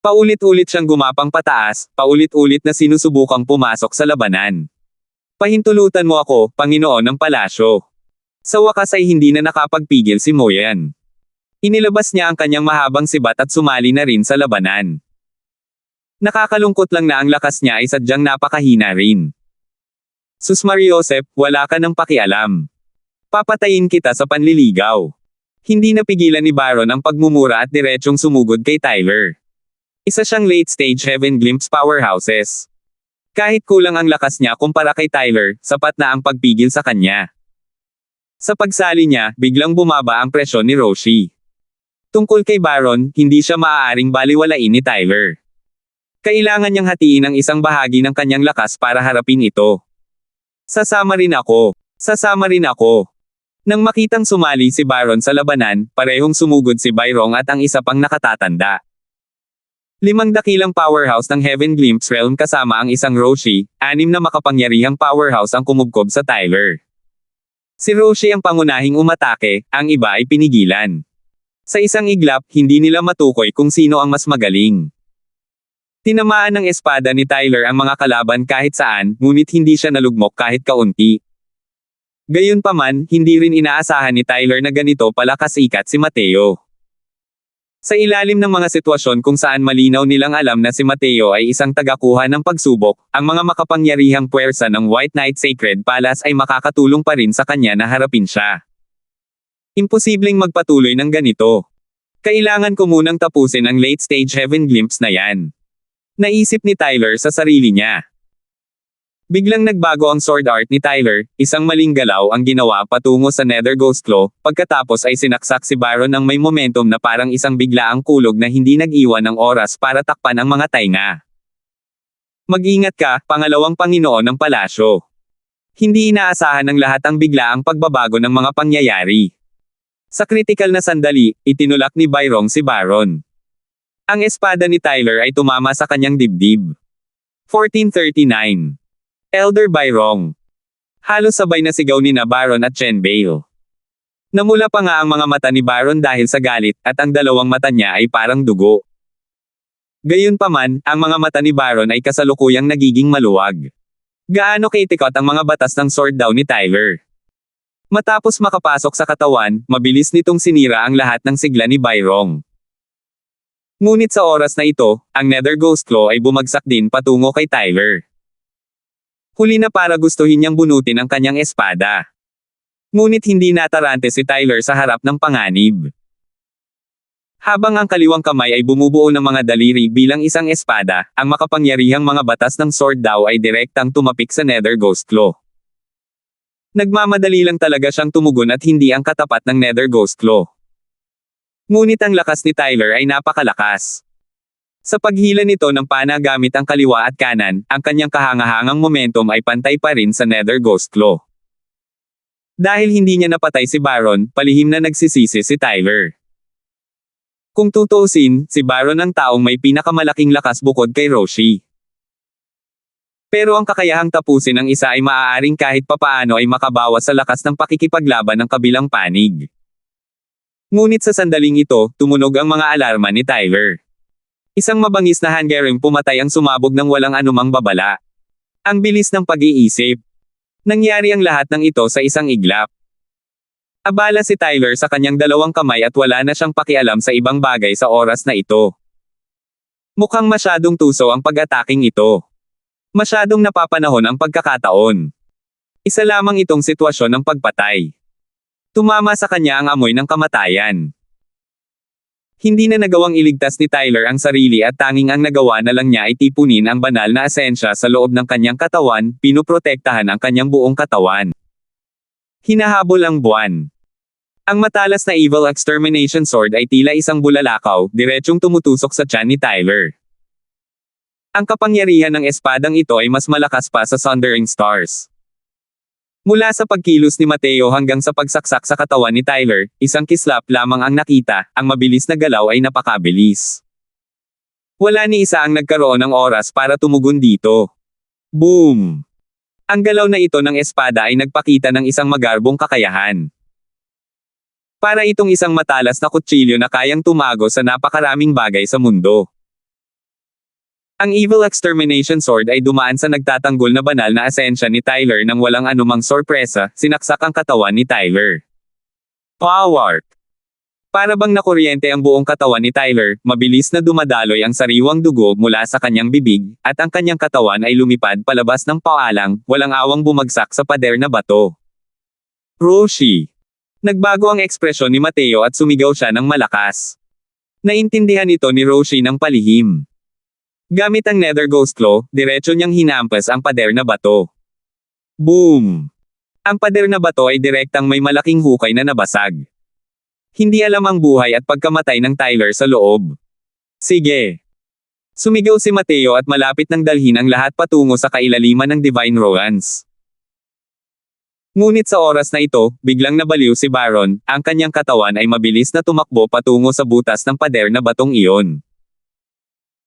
Paulit-ulit siyang gumapang pataas, paulit-ulit na sinusubukang pumasok sa labanan. Pahintulutan mo ako, Panginoon ng Palasyo. Sa wakas ay hindi na nakapagpigil si Moyan. Inilabas niya ang kanyang mahabang sibat at sumali na rin sa labanan. Nakakalungkot lang na ang lakas niya ay sadyang napakahina rin. Sus Mariosep, wala ka ng pakialam. Papatayin kita sa panliligaw. Hindi napigilan ni Baron ang pagmumura at diretsyong sumugod kay Tyler. Isa siyang late-stage Heaven Glimpse powerhouses. Kahit kulang ang lakas niya kumpara kay Tyler, sapat na ang pagpigil sa kanya. Sa pagsali niya, biglang bumaba ang presyon ni Roshi. Tungkol kay Baron, hindi siya maaaring baliwalain ni Tyler. Kailangan niyang hatiin ang isang bahagi ng kanyang lakas para harapin ito. Sasama rin ako. Sasama rin ako. Nang makitang sumali si Baron sa labanan, parehong sumugod si Bayrong at ang isa pang nakatatanda. 5 dakilang powerhouse ng Heaven Glimpse Realm kasama ang isang Roshi, 6 na makapangyarihang powerhouse ang kumubkob sa Tyler. Si Roshi ang pangunahing umatake, ang iba ay pinigilan. Sa isang iglap, hindi nila matukoy kung sino ang mas magaling. Tinamaan ng espada ni Tyler ang mga kalaban kahit saan, ngunit hindi siya nalugmok kahit kaunti. Gayunpaman, hindi rin inaasahan ni Tyler na ganito pala kasikat si Mateo. Sa ilalim ng mga sitwasyon kung saan malinaw nilang alam na si Mateo ay isang tagakuha ng pagsubok, ang mga makapangyarihang puwersa ng White Knight Sacred Palace ay makakatulong pa rin sa kanya na harapin siya. Imposibleng magpatuloy ng ganito. Kailangan ko munang tapusin ang late-stage Heaven Glimpse na yan. Naisip ni Tyler sa sarili niya. Biglang nagbago ang sword art ni Tyler, isang maling galaw ang ginawa patungo sa Nether Ghost Claw, pagkatapos ay sinaksak si Baron ng may momentum na parang isang biglaang kulog na hindi nag-iwan ng oras para takpan ang mga tainga. Mag-ingat ka, pangalawang Panginoon ng Palasyo. Hindi inaasahan ng lahat ang biglaang pagbabago ng mga pangyayari. Sa kritikal na sandali, itinulak ni Bayrong si Baron. Ang espada ni Tyler ay tumama sa kanyang dibdib. 1439. Elder Bayrong. Halos sabay na sigaw ni Baron at Chen Bale. Namula pa nga ang mga mata ni Baron dahil sa galit, at ang dalawang mata niya ay parang dugo. Gayunpaman, ang mga mata ni Baron ay kasalukuyang nagiging maluwag. Gaano kaitikot ang mga batas ng sword daw ni Tyler. Matapos makapasok sa katawan, mabilis nitong sinira ang lahat ng sigla ni Byrong. Ngunit sa oras na ito, ang Nether Ghost Claw ay bumagsak din patungo kay Tyler. Huli na para gustuhin niyang bunutin ang kanyang espada. Ngunit hindi natarante si Tyler sa harap ng panganib. Habang ang kaliwang kamay ay bumubuo ng mga daliri bilang isang espada, ang makapangyarihang mga batas ng sword daw ay direktang tumapik sa Nether Ghost Claw. Nagmamadali lang talaga siyang tumugon at hindi ang katapat ng Nether Ghost Claw. Ngunit ang lakas ni Tyler ay napakalakas. Sa paghila nito ng pana gamit ang kaliwa at kanan, ang kanyang kahangahangang momentum ay pantay pa rin sa Nether Ghost Claw. Dahil hindi niya napatay si Baron, palihim na nagsisisi si Tyler. Kung tutuusin, si Baron ang taong may pinakamalaking lakas bukod kay Roshi. Pero ang kakayahang tapusin ng isa ay maaaring kahit papaano ay makabawas sa lakas ng pakikipaglaban ng kabilang panig. Ngunit sa sandaling ito, tumunog ang mga alarma ni Tyler. Isang mabangis na hangering pumatay ang sumabog ng walang anumang babala. Ang bilis ng pag-iisip. Nangyari ang lahat ng ito sa isang iglap. Abala si Tyler sa kanyang dalawang kamay at wala na siyang pakialam sa ibang bagay sa oras na ito. Mukhang masyadong tuso ang pag-ataking ito. Masyadong napapanahon ang pagkakataon. Isa lamang itong sitwasyon ng pagpatay. Tumama sa kanya ang amoy ng kamatayan. Hindi na nagawang iligtas ni Tyler ang sarili at tanging ang nagawa na lang niya ay tipunin ang banal na asensya sa loob ng kanyang katawan, pinoprotektahan ang kanyang buong katawan. Hinahabol ang buwan. Ang matalas na Evil Extermination Sword ay tila isang bulalakaw, diretsyong tumutusok sa tiyan ni Tyler. Ang kapangyarihan ng espadang ito ay mas malakas pa sa Sundering Stars. Mula sa pagkilos ni Mateo hanggang sa pagsaksak sa katawan ni Tyler, isang kislap lamang ang nakita, ang mabilis na galaw ay napakabilis. Wala ni isa ang nagkaroon ng oras para tumugon dito. Boom! Ang galaw na ito ng espada ay nagpakita ng isang magarbong kakayahan. Para itong isang matalas na kutsilyo na kayang tumago sa napakaraming bagay sa mundo. Ang Evil Extermination Sword ay dumaan sa nagtatanggol na banal na asensya ni Tyler nang walang anumang sorpresa, sinaksak ang katawan ni Tyler. Power! Para bang nakuryente ang buong katawan ni Tyler, mabilis na dumadaloy ang sariwang dugo mula sa kanyang bibig, at ang kanyang katawan ay lumipad palabas ng paalang, walang awang bumagsak sa pader na bato. Roshi! Nagbago ang ekspresyon ni Mateo at sumigaw siya ng malakas. Naintindihan ito ni Roshi ng palihim. Gamit ang Nether Ghost Claw, diretso niyang hinampas ang pader na bato. Boom! Ang pader na bato ay direktang may malaking hukay na nabasag. Hindi alam ang buhay at pagkamatay ng Tyler sa loob. Sige! Sumigaw si Mateo at malapit nang dalhin ang lahat patungo sa kailaliman ng Divine Ruins. Ngunit sa oras na ito, biglang nabaliw si Baron, ang kanyang katawan ay mabilis na tumakbo patungo sa butas ng pader na batong iyon.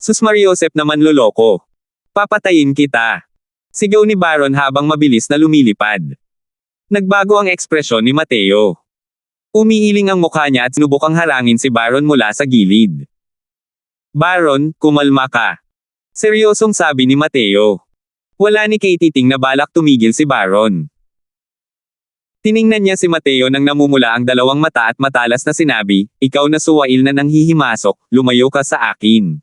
Sus Mariosep naman loloko. Papatayin kita. Sigaw ni Baron habang mabilis na lumilipad. Nagbago ang ekspresyon ni Mateo. Umiiling ang mukha niya at sinubukang harangin si Baron mula sa gilid. Baron, kumalma ka. Seryosong sabi ni Mateo. Wala ni Katie na balak tumigil si Baron. Tiningnan niya si Mateo nang namumula ang dalawang mata at matalas na sinabi, ikaw na suwail na nanghihimasok, lumayo ka sa akin.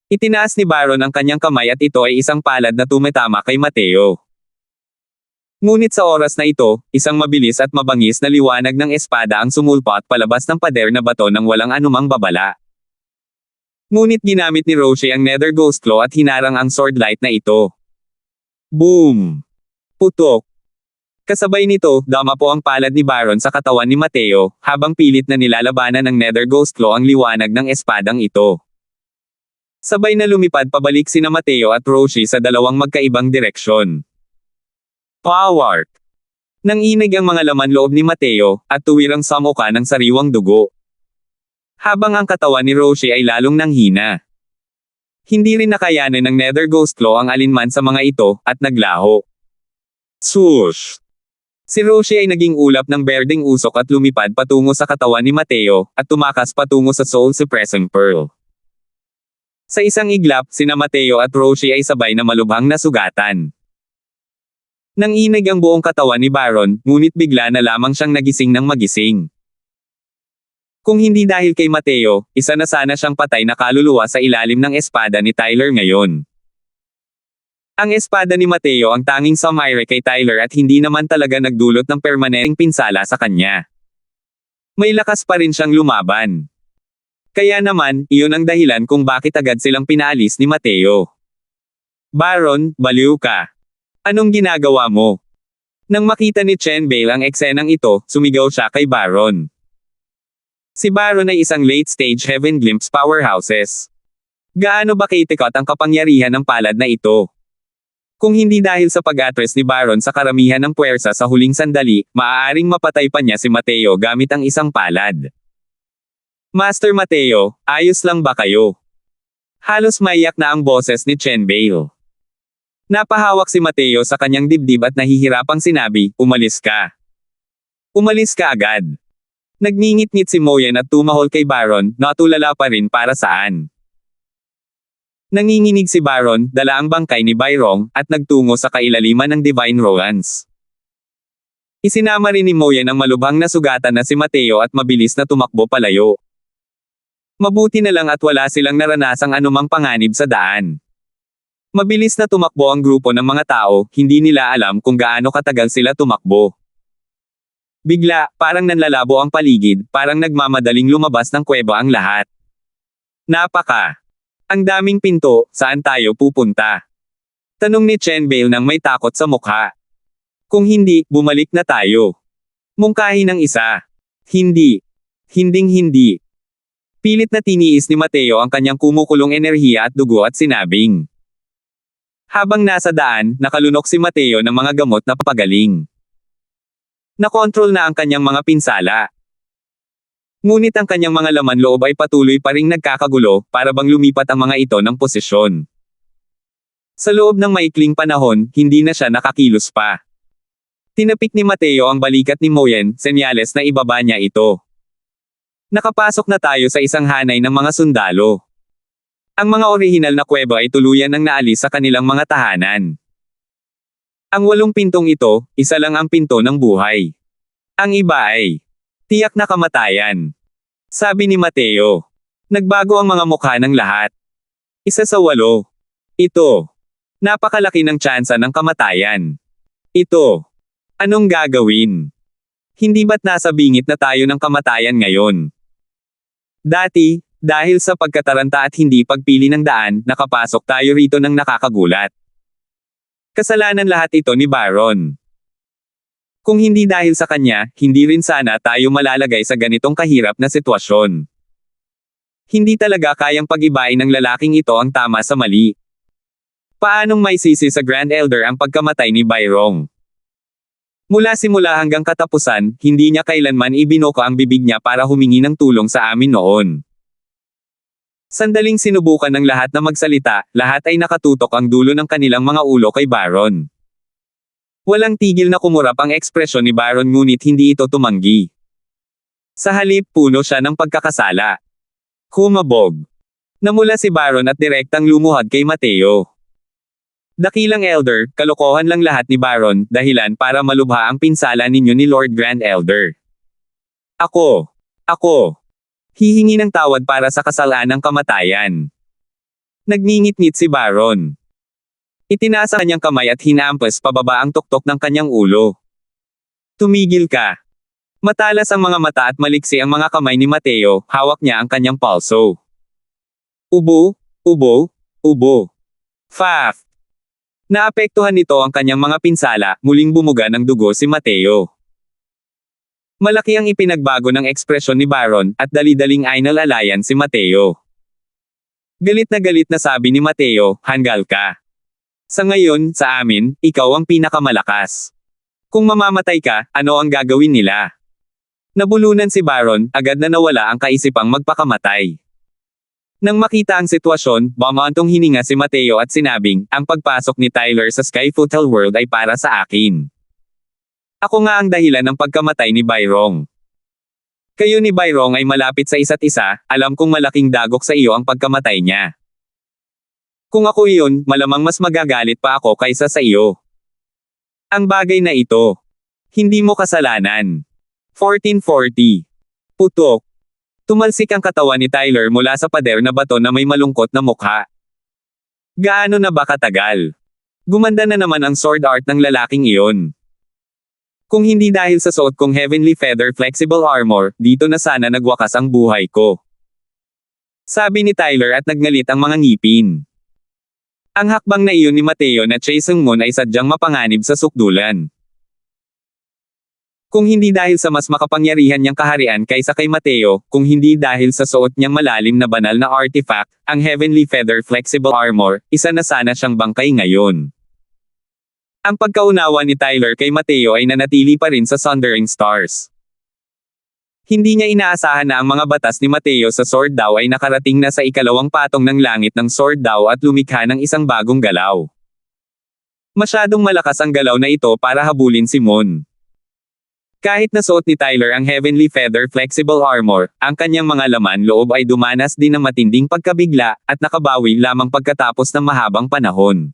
Itinaas ni Baron ang kanyang kamay at ito ay isang palad na tumitama kay Mateo. Ngunit sa oras na ito, isang mabilis at mabangis na liwanag ng espada ang sumulpa at palabas ng pader na bato nang walang anumang babala. Ngunit ginamit ni Roshi ang Nether Ghost Claw at hinarang ang sword light na ito. Boom! Putok! Kasabay nito, dama po ang palad ni Baron sa katawan ni Mateo, habang pilit na nilalabanan ng Nether Ghost Claw ang liwanag ng espadang ito. Sabay na lumipad pabalik sina Mateo at Roshi sa dalawang magkaibang direksyon. Power! Nanginig ang mga laman loob ni Mateo, at tuwirang samuka ng sariwang dugo. Habang ang katawan ni Roshi ay lalong nanghina. Hindi rin nakayanan ng Nether Ghost Claw ang alinman sa mga ito, at naglaho. Swoosh! Si Roshi ay naging ulap ng berdeng usok at lumipad patungo sa katawan ni Mateo, at tumakas patungo sa Soul Suppressing Pearl. Sa isang iglap, sina Mateo at Roshi ay sabay na malubhang nasugatan. Nanginig ang buong katawan ni Baron, ngunit bigla na lamang siyang nagising ng magising. Kung hindi dahil kay Mateo, isa na sana siyang patay na kaluluwa sa ilalim ng espada ni Tyler ngayon. Ang espada ni Mateo ang tanging sumire kay Tyler at hindi naman talaga nagdulot ng permanenteng pinsala sa kanya. May lakas pa rin siyang lumaban. Kaya naman, iyon ang dahilan kung bakit agad silang pinaalis ni Mateo. Baron, baliw ka. Anong ginagawa mo? Nang makita ni Chen Bale ang eksenang ito, sumigaw siya kay Baron. Si Baron ay isang late-stage Heaven Glimpse powerhouses. Gaano ba kaitikot ang kapangyarihan ng palad na ito? Kung hindi dahil sa pag-atres ni Baron sa karamihan ng puwersa sa huling sandali, maaaring mapatay pa niya si Mateo gamit ang isang palad. Master Mateo, ayos lang ba kayo? Halos maiyak na ang boses ni Chen Bale. Napahawak si Mateo sa kanyang dibdib at nahihirapang sinabi, umalis ka. Umalis ka agad. Nagngingit-ngit si Moyen at tumahol kay Baron, natulala pa rin para saan. Nanginginig si Baron, dala ang bangkay ni Bayrong, at nagtungo sa kailaliman ng Divine Ruins. Isinama rin ni Moyen ang malubhang na sugatan na si Mateo at mabilis na tumakbo palayo. Mabuti na lang at wala silang naranasang anumang panganib sa daan. Mabilis na tumakbo ang grupo ng mga tao, hindi nila alam kung gaano katagal sila tumakbo. Bigla, parang nanlalabo ang paligid, parang nagmamadaling lumabas ng kuweba ang lahat. Napaka! Ang daming pinto, saan tayo pupunta? Tanong ni Chen Bale nang may takot sa mukha. Kung hindi, bumalik na tayo. Mungkahi ng isa. Hindi. Hinding-hindi. Pilit na tiniis ni Mateo ang kanyang kumukulong enerhiya at dugo at sinabing. Habang nasa daan, nakalunok si Mateo ng mga gamot na papagaling. Nakontrol na ang kanyang mga pinsala. Ngunit ang kanyang mga laman loob ay patuloy pa ring nagkakagulo, para bang lumipat ang mga ito ng posisyon. Sa loob ng maikling panahon, hindi na siya nakakilos pa. Tinapik ni Mateo ang balikat ni Moyen, senyales na ibaba niya ito. Nakapasok na tayo sa isang hanay ng mga sundalo. Ang mga orihinal na kuweba ay tuluyan ng naalis sa kanilang mga tahanan. Ang 8 pintong ito, isa lang ang pinto ng buhay. Ang iba ay tiyak na kamatayan. Sabi ni Mateo. Nagbago ang mga mukha ng lahat. Isa sa 8. Ito. Napakalaki ng tsansa ng kamatayan. Ito. Anong gagawin? Hindi ba't nasa bingit na tayo ng kamatayan ngayon? Dati, dahil sa pagkataranta at hindi pagpili ng daan, nakapasok tayo rito ng nakakagulat. Kasalanan lahat ito ni Baron. Kung hindi dahil sa kanya, hindi rin sana tayo malalagay sa ganitong kahirap na sitwasyon. Hindi talaga kayang pag-ibain ng lalaking ito ang tama sa mali. Paanong may sisi sa Grand Elder ang pagkamatay ni Bayrong? Mula simula hanggang katapusan, hindi niya kailanman ibinoko ang bibig niya para humingi ng tulong sa amin noon. Sandaling sinubukan ng lahat na magsalita, lahat ay nakatutok ang dulo ng kanilang mga ulo kay Baron. Walang tigil na kumurap ang ekspresyon ni Baron ngunit hindi ito tumanggi. Sa halip, puno siya ng pagkakasala. Kumabog. Namula si Baron at direktang lumuhad kay Mateo. Dakilang Elder, kalokohan lang lahat ni Baron, dahilan para malubha ang pinsala ninyo ni Lord Grand Elder. Ako. Hihingi ng tawad para sa kasalanan ng kamatayan. Nagngingit-ngit si Baron. Itinaas ang kanyang kamay at hinampas pababa ang tuktok ng kanyang ulo. Tumigil ka. Matalas ang mga mata at maliksi ang mga kamay ni Mateo, hawak niya ang kanyang palso. Ubo. Faff. Naapektuhan nito ang kanyang mga pinsala, muling bumuga ng dugo si Mateo. Malaki ang ipinagbago ng ekspresyon ni Baron, at dali-daling ainalalayan si Mateo. Galit na sabi ni Mateo, hanggal ka. Sa ngayon, sa amin, ikaw ang pinakamalakas. Kung mamamatay ka, ano ang gagawin nila? Nabulunan si Baron, agad na nawala ang kaisipang magpakamatay. Nang makita ang sitwasyon, bumantong hininga si Mateo at sinabing, ang pagpasok ni Tyler sa Skyfootle World ay para sa akin. Ako nga ang dahilan ng pagkamatay ni Byrong. Kayo ni Byrong ay malapit sa isa't isa, alam kong malaking dagok sa iyo ang pagkamatay niya. Kung ako iyon, malamang mas magagalit pa ako kaysa sa iyo. Ang bagay na ito. Hindi mo kasalanan. 1440. Putok. Tumalsik ang katawan ni Tyler mula sa pader na bato na may malungkot na mukha. Gaano na ba katagal? Gumanda na naman ang sword art ng lalaking iyon. Kung hindi dahil sa suot kong Heavenly Feather Flexible Armor, dito na sana nagwakas ang buhay ko. Sabi ni Tyler at nagngalit ang mga ngipin. Ang hakbang na iyon ni Mateo na Chaesung Moon ay sadyang mapanganib sa sukdulan. Kung hindi dahil sa mas makapangyarihan niyang kaharian kaysa kay Mateo, kung hindi dahil sa suot niyang malalim na banal na artifact, ang Heavenly Feather Flexible Armor, isa na sana siyang bangkay ngayon. Ang pagkaunawa ni Tyler kay Mateo ay nanatili pa rin sa Sundering Stars. Hindi niya inaasahan na ang mga batas ni Mateo sa Sword Dao ay nakarating na sa ikalawang patong ng langit ng Sword Dao at lumikha ng isang bagong galaw. Masyadong malakas ang galaw na ito para habulin si Moon. Kahit nasuot ni Tyler ang Heavenly Feather Flexible Armor, ang kanyang mga laman loob ay dumanas din ng matinding pagkabigla, at nakabawi lamang pagkatapos ng mahabang panahon.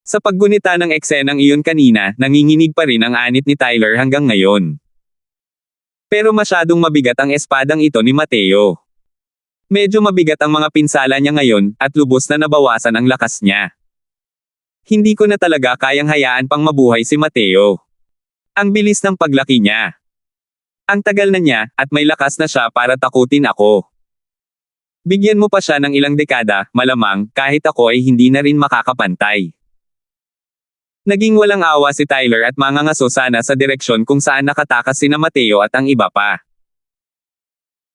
Sa paggunita ng eksenang iyon kanina, nanginginig pa rin ang anit ni Tyler hanggang ngayon. Pero masyadong mabigat ang espadang ito ni Mateo. Medyo mabigat ang mga pinsala niya ngayon, at lubos na nabawasan ang lakas niya. Hindi ko na talaga kayang hayaan pang mabuhay si Mateo. Ang bilis ng paglaki niya. Ang tagal na niya, at may lakas na siya para takutin ako. Bigyan mo pa siya ng ilang dekada, malamang, kahit ako ay hindi na rin makakapantay. Naging walang awa si Tyler at mangangaso sana sa direksyon kung saan nakatakas sina Mateo at ang iba pa.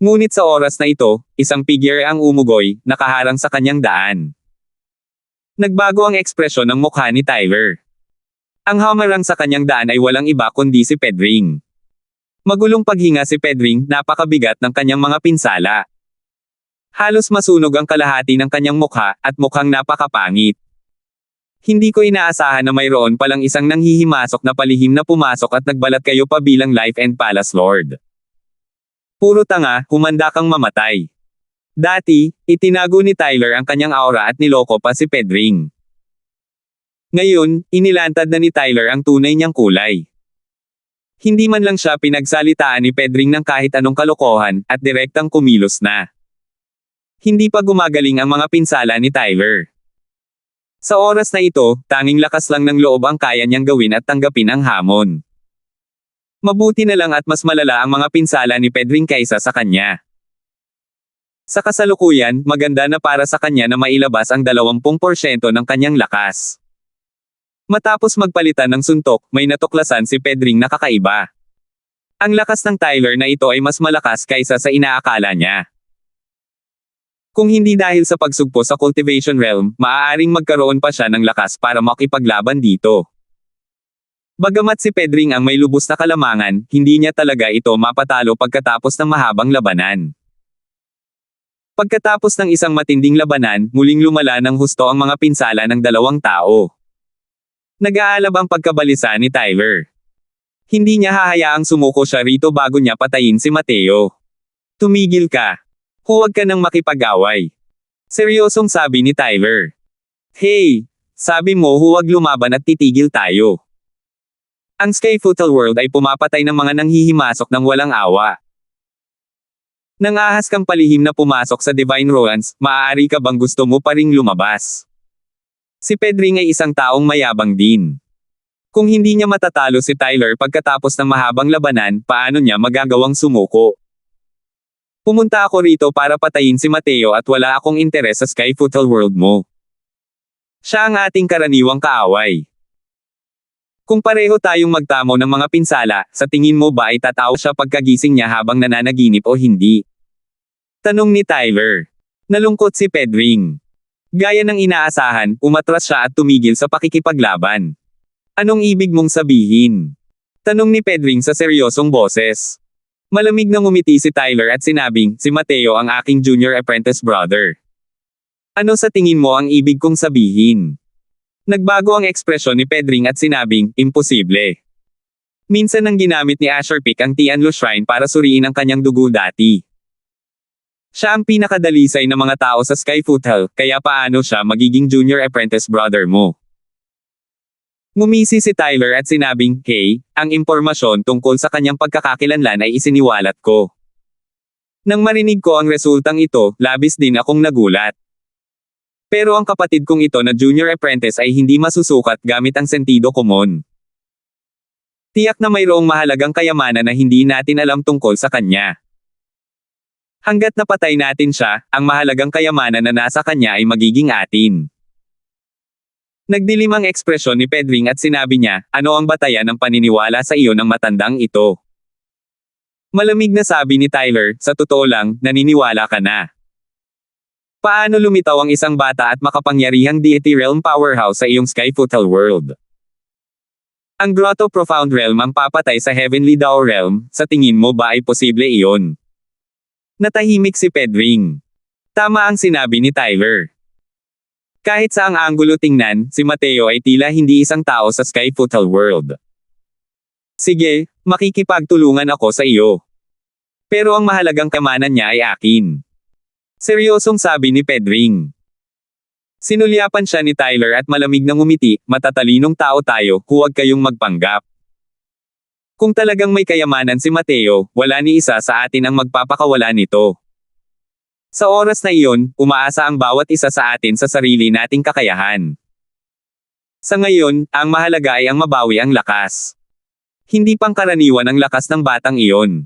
Ngunit sa oras na ito, isang figure ang umugoy, nakaharang sa kanyang daan. Nagbago ang ekspresyon ng mukha ni Tyler. Ang hamarang sa kanyang daan ay walang iba kundi si Pedring. Magulong paghinga si Pedring, napakabigat ng kanyang mga pinsala. Halos masunog ang kalahati ng kanyang mukha, at mukhang napakapangit. Hindi ko inaasahan na mayroon palang isang nanghihimasok na palihim na pumasok at nagbalat kayo pa bilang Life and Palace Lord. Puro tanga, humanda kang mamatay. Dati, itinago ni Tyler ang kanyang aura at niloko pa si Pedring. Ngayon, inilantad na ni Tyler ang tunay niyang kulay. Hindi man lang siya pinagsalitaan ni Pedring ng kahit anong kalokohan, at direktang kumilos na. Hindi pa gumagaling ang mga pinsala ni Tyler. Sa oras na ito, tanging lakas lang ng loob ang kaya niyang gawin at tanggapin ang hamon. Mabuti na lang at mas malala ang mga pinsala ni Pedring kaysa sa kanya. Sa kasalukuyan, maganda na para sa kanya na mailabas ang 20% ng kanyang lakas. Matapos magpalitan ng suntok, may natuklasan si Pedring na kakaiba. Ang lakas ng Tyler na ito ay mas malakas kaysa sa inaakala niya. Kung hindi dahil sa pagsugpo sa Cultivation Realm, maaaring magkaroon pa siya ng lakas para makipaglaban dito. Bagamat si Pedring ang may lubos na kalamangan, hindi niya talaga ito mapatalo pagkatapos ng mahabang labanan. Pagkatapos ng isang matinding labanan, muling lumala ng husto ang mga pinsala ng dalawang tao. Nag-aalab ang pagkabalisa ni Tyler. Hindi niya hahayaang sumuko siya rito bago niya patayin si Mateo. Tumigil ka. Huwag ka nang makipag-away. Seryosong sabi ni Tyler. Hey, sabi mo huwag lumaban at titigil tayo. Ang Skyfootle World ay pumapatay ng mga nanghihimasok ng walang awa. Nang ahas kang palihim na pumasok sa Divine Ruins, maaari ka bang gusto mo pa ring lumabas? Si Pedring ay isang taong mayabang din. Kung hindi niya matatalo si Tyler pagkatapos ng mahabang labanan, paano niya magagawang sumuko? Pumunta ako rito para patayin si Mateo at wala akong interes sa Skyfootle World mo. Siya ang ating karaniwang kaaway. Kung pareho tayong magtamo ng mga pinsala, sa tingin mo ba ay tatawa siya pagkagising niya habang nananaginip o hindi? Tanong ni Tyler. Nalungkot si Pedring. Gaya ng inaasahan, umatras siya at tumigil sa pakikipaglaban. Anong ibig mong sabihin? Tanong ni Pedring sa seryosong boses. Malamig na ngumiti si Tyler at sinabing, si Mateo ang aking junior apprentice brother. Ano sa tingin mo ang ibig kong sabihin? Nagbago ang ekspresyon ni Pedring at sinabing, imposible. Minsan nang ginamit ni Asher Pick ang Tianlu Shrine para suriin ang kanyang dugo dati. Siya ang pinakadalisay na mga tao sa Skyfoot Hall, kaya paano siya magiging junior apprentice brother mo? Ngumisi si Tyler at sinabing, hey, ang impormasyon tungkol sa kanyang pagkakakilanlan ay isiniwalat ko. Nang marinig ko ang resultang ito, labis din akong nagulat. Pero ang kapatid kong ito na junior apprentice ay hindi masusukat gamit ang sentido komon. Tiyak na mayroong mahalagang kayamanan na hindi natin alam tungkol sa kanya. Hanggat napatay natin siya, ang mahalagang kayamanan na nasa kanya ay magiging atin. Nagdilim ang ekspresyon ni Pedring at sinabi niya, ano ang batayan ng paniniwala sa iyo ng matandang ito? Malamig na sabi ni Tyler, sa totoo lang, naniniwala ka na. Paano lumitaw ang isang bata at makapangyarihang deity realm powerhouse sa iyong Skyfoot Hall world? Ang Grotto Profound Realm ang papatay sa Heavenly Dao Realm, sa tingin mo ba ay posible iyon? Natahimik si Pedring. Tama ang sinabi ni Tyler. Kahit sa ang anggulo tingnan, si Mateo ay tila hindi isang tao sa Skyfoot Hall world. Sige, makikipagtulungan ako sa iyo. Pero ang mahalagang kamanan niya ay akin. Seryosong sabi ni Pedring. Sinulyapan siya ni Tyler at malamig na ngumiti, matatalinong tao tayo, huwag kayong magpanggap. Kung talagang may kayamanan si Mateo, wala ni isa sa atin ang magpapakawala nito. Sa oras na iyon, umaasa ang bawat isa sa atin sa sarili nating kakayahan. Sa ngayon, ang mahalaga ay ang mabawi ang lakas. Hindi pangkaraniwan ang lakas ng batang iyon.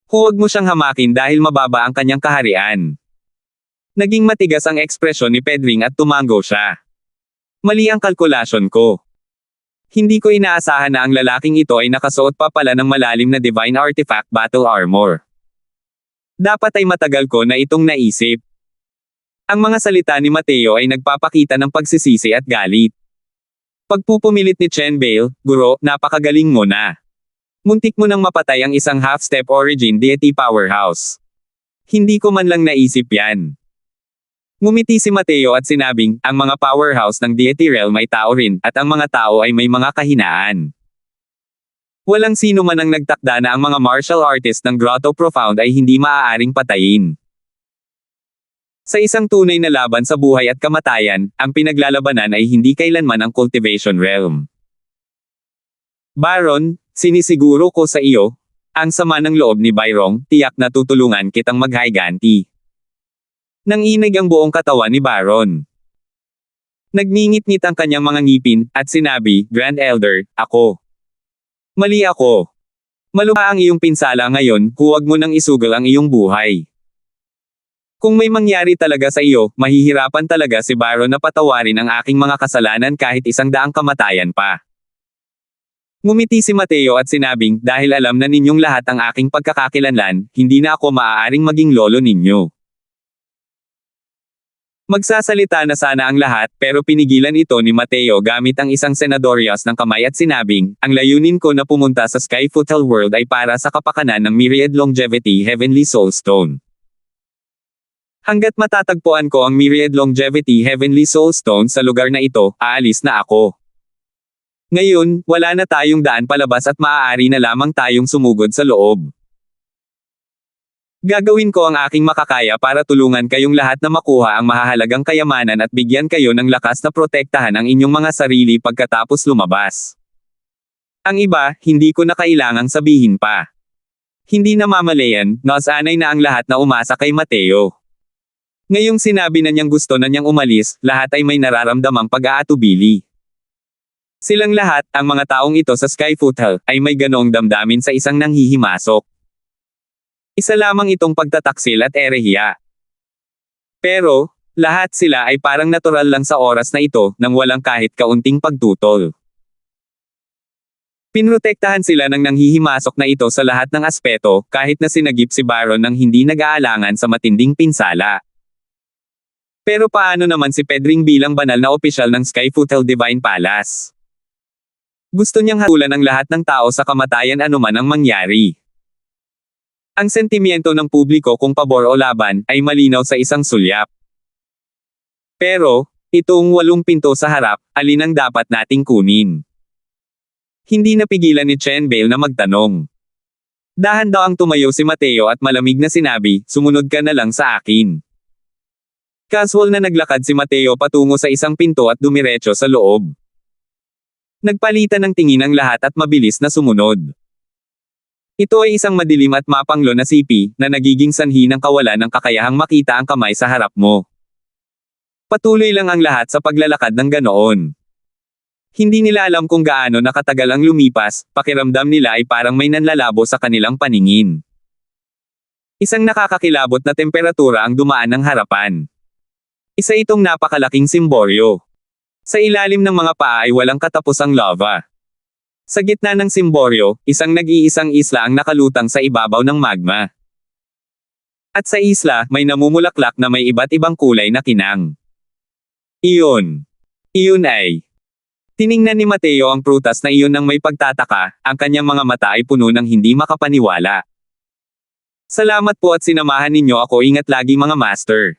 Huwag mo siyang hamakin dahil mababa ang kanyang kaharian. Naging matigas ang ekspresyon ni Pedring at tumango siya. Mali ang kalkulasyon ko. Hindi ko inaasahan na ang lalaking ito ay nakasuot pa pala ng malalim na Divine Artifact Battle Armor. Dapat ay matagal ko na itong naisip. Ang mga salita ni Mateo ay nagpapakita ng pagsisisi at galit. Pagpupumilit ni Chen Bale, Guro, napakagaling mo na. Muntik mo nang mapatay ang isang half-step origin deity powerhouse. Hindi ko man lang naisip yan. Ngumiti si Mateo at sinabing, ang mga powerhouse ng deity realm ay tao rin, at ang mga tao ay may mga kahinaan. Walang sino man ang nagtakda na ang mga martial artist ng Grotto Profound ay hindi maaaring patayin. Sa isang tunay na laban sa buhay at kamatayan, ang pinaglalabanan ay hindi kailanman ang cultivation realm. Baron, sinisiguro ko sa iyo, ang sama ng loob ni Byrong, tiyak na tutulungan kitang maghayganti. Nanginig ang buong katawan ni Baron. Nagngingit-ngit ang kanyang mga ngipin, at sinabi, Grand Elder, ako. Mali ako. Malubha ang iyong pinsala ngayon, huwag mo nang isugal ang iyong buhay. Kung may mangyari talaga sa iyo, mahihirapan talaga si Baron na patawarin ang aking mga kasalanan kahit 100 kamatayan pa. Ngumiti si Mateo at sinabing, dahil alam na ninyong lahat ang aking pagkakakilanlan, hindi na ako maaaring maging lolo ninyo. Magsasalita na sana ang lahat, pero pinigilan ito ni Mateo gamit ang isang senadorias ng kamay at sinabing, ang layunin ko na pumunta sa Skyfoot Hall world ay para sa kapakanan ng Myriad Longevity Heavenly Soul Stone. Hanggat matatagpuan ko ang Myriad Longevity Heavenly Soul Stone sa lugar na ito, aalis na ako. Ngayon, wala na tayong daan palabas at maaari na lamang tayong sumugod sa loob. Gagawin ko ang aking makakaya para tulungan kayong lahat na makuha ang mahahalagang kayamanan at bigyan kayo ng lakas na protektahan ang inyong mga sarili pagkatapos lumabas. Ang iba, hindi ko na kailangang sabihin pa. Hindi na mamalayan, nasanay na ang lahat na umasa kay Mateo. Ngayong sinabi na niyang gusto na niyang umalis, lahat ay may nararamdamang pag-aatubili. Silang lahat, ang mga taong ito sa Skyfoot Hall, ay may ganoong damdamin sa isang nanghihimasok. Isa lamang itong pagtataksil at erehiya. Pero, lahat sila ay parang natural lang sa oras na ito, nang walang kahit kaunting pagtutol. Pinrotektahan sila ng nanghihimasok na ito sa lahat ng aspeto, kahit na sinagip si Baron ng hindi nag-aalangan sa matinding pinsala. Pero paano naman si Pedring bilang banal na opisyal ng Skyfoot Hall Divine Palace? Gusto niyang hagulan ang lahat ng tao sa kamatayan anuman ang mangyari. Ang sentimiento ng publiko kung pabor o laban ay malinaw sa isang sulyap. Pero, itong 8 pinto sa harap, alin ang dapat nating kunin? Hindi napigilan ni Chen Bale na magtanong. Dahan-dahang tumayo si Mateo at malamig na sinabi, sumunod ka na lang sa akin. Casual na naglakad si Mateo patungo sa isang pinto at dumiretso sa loob. Nagpalitan ng tingin ang lahat at mabilis na sumunod. Ito ay isang madilim at mapanglo na sipi, na nagiging sanhi ng kawalan ng kakayahang makita ang kamay sa harap mo. Patuloy lang ang lahat sa paglalakad ng ganoon. Hindi nila alam kung gaano nakatagal ang lumipas, pakiramdam nila ay parang may nanlalabo sa kanilang paningin. Isang nakakakilabot na temperatura ang dumaan ng harapan. Isa itong napakalaking simboryo. Sa ilalim ng mga paa ay walang katapusang lava. Sa gitna ng simboryo, isang nag-iisang isla ang nakalutang sa ibabaw ng magma. At sa isla, may namumulaklak na may iba't ibang kulay na kinang. Iyon ay. Tiningnan ni Mateo ang prutas na iyon nang may pagtataka, ang kanyang mga mata ay puno ng hindi makapaniwala. Salamat po at sinamahan ninyo ako, ingat lagi mga master.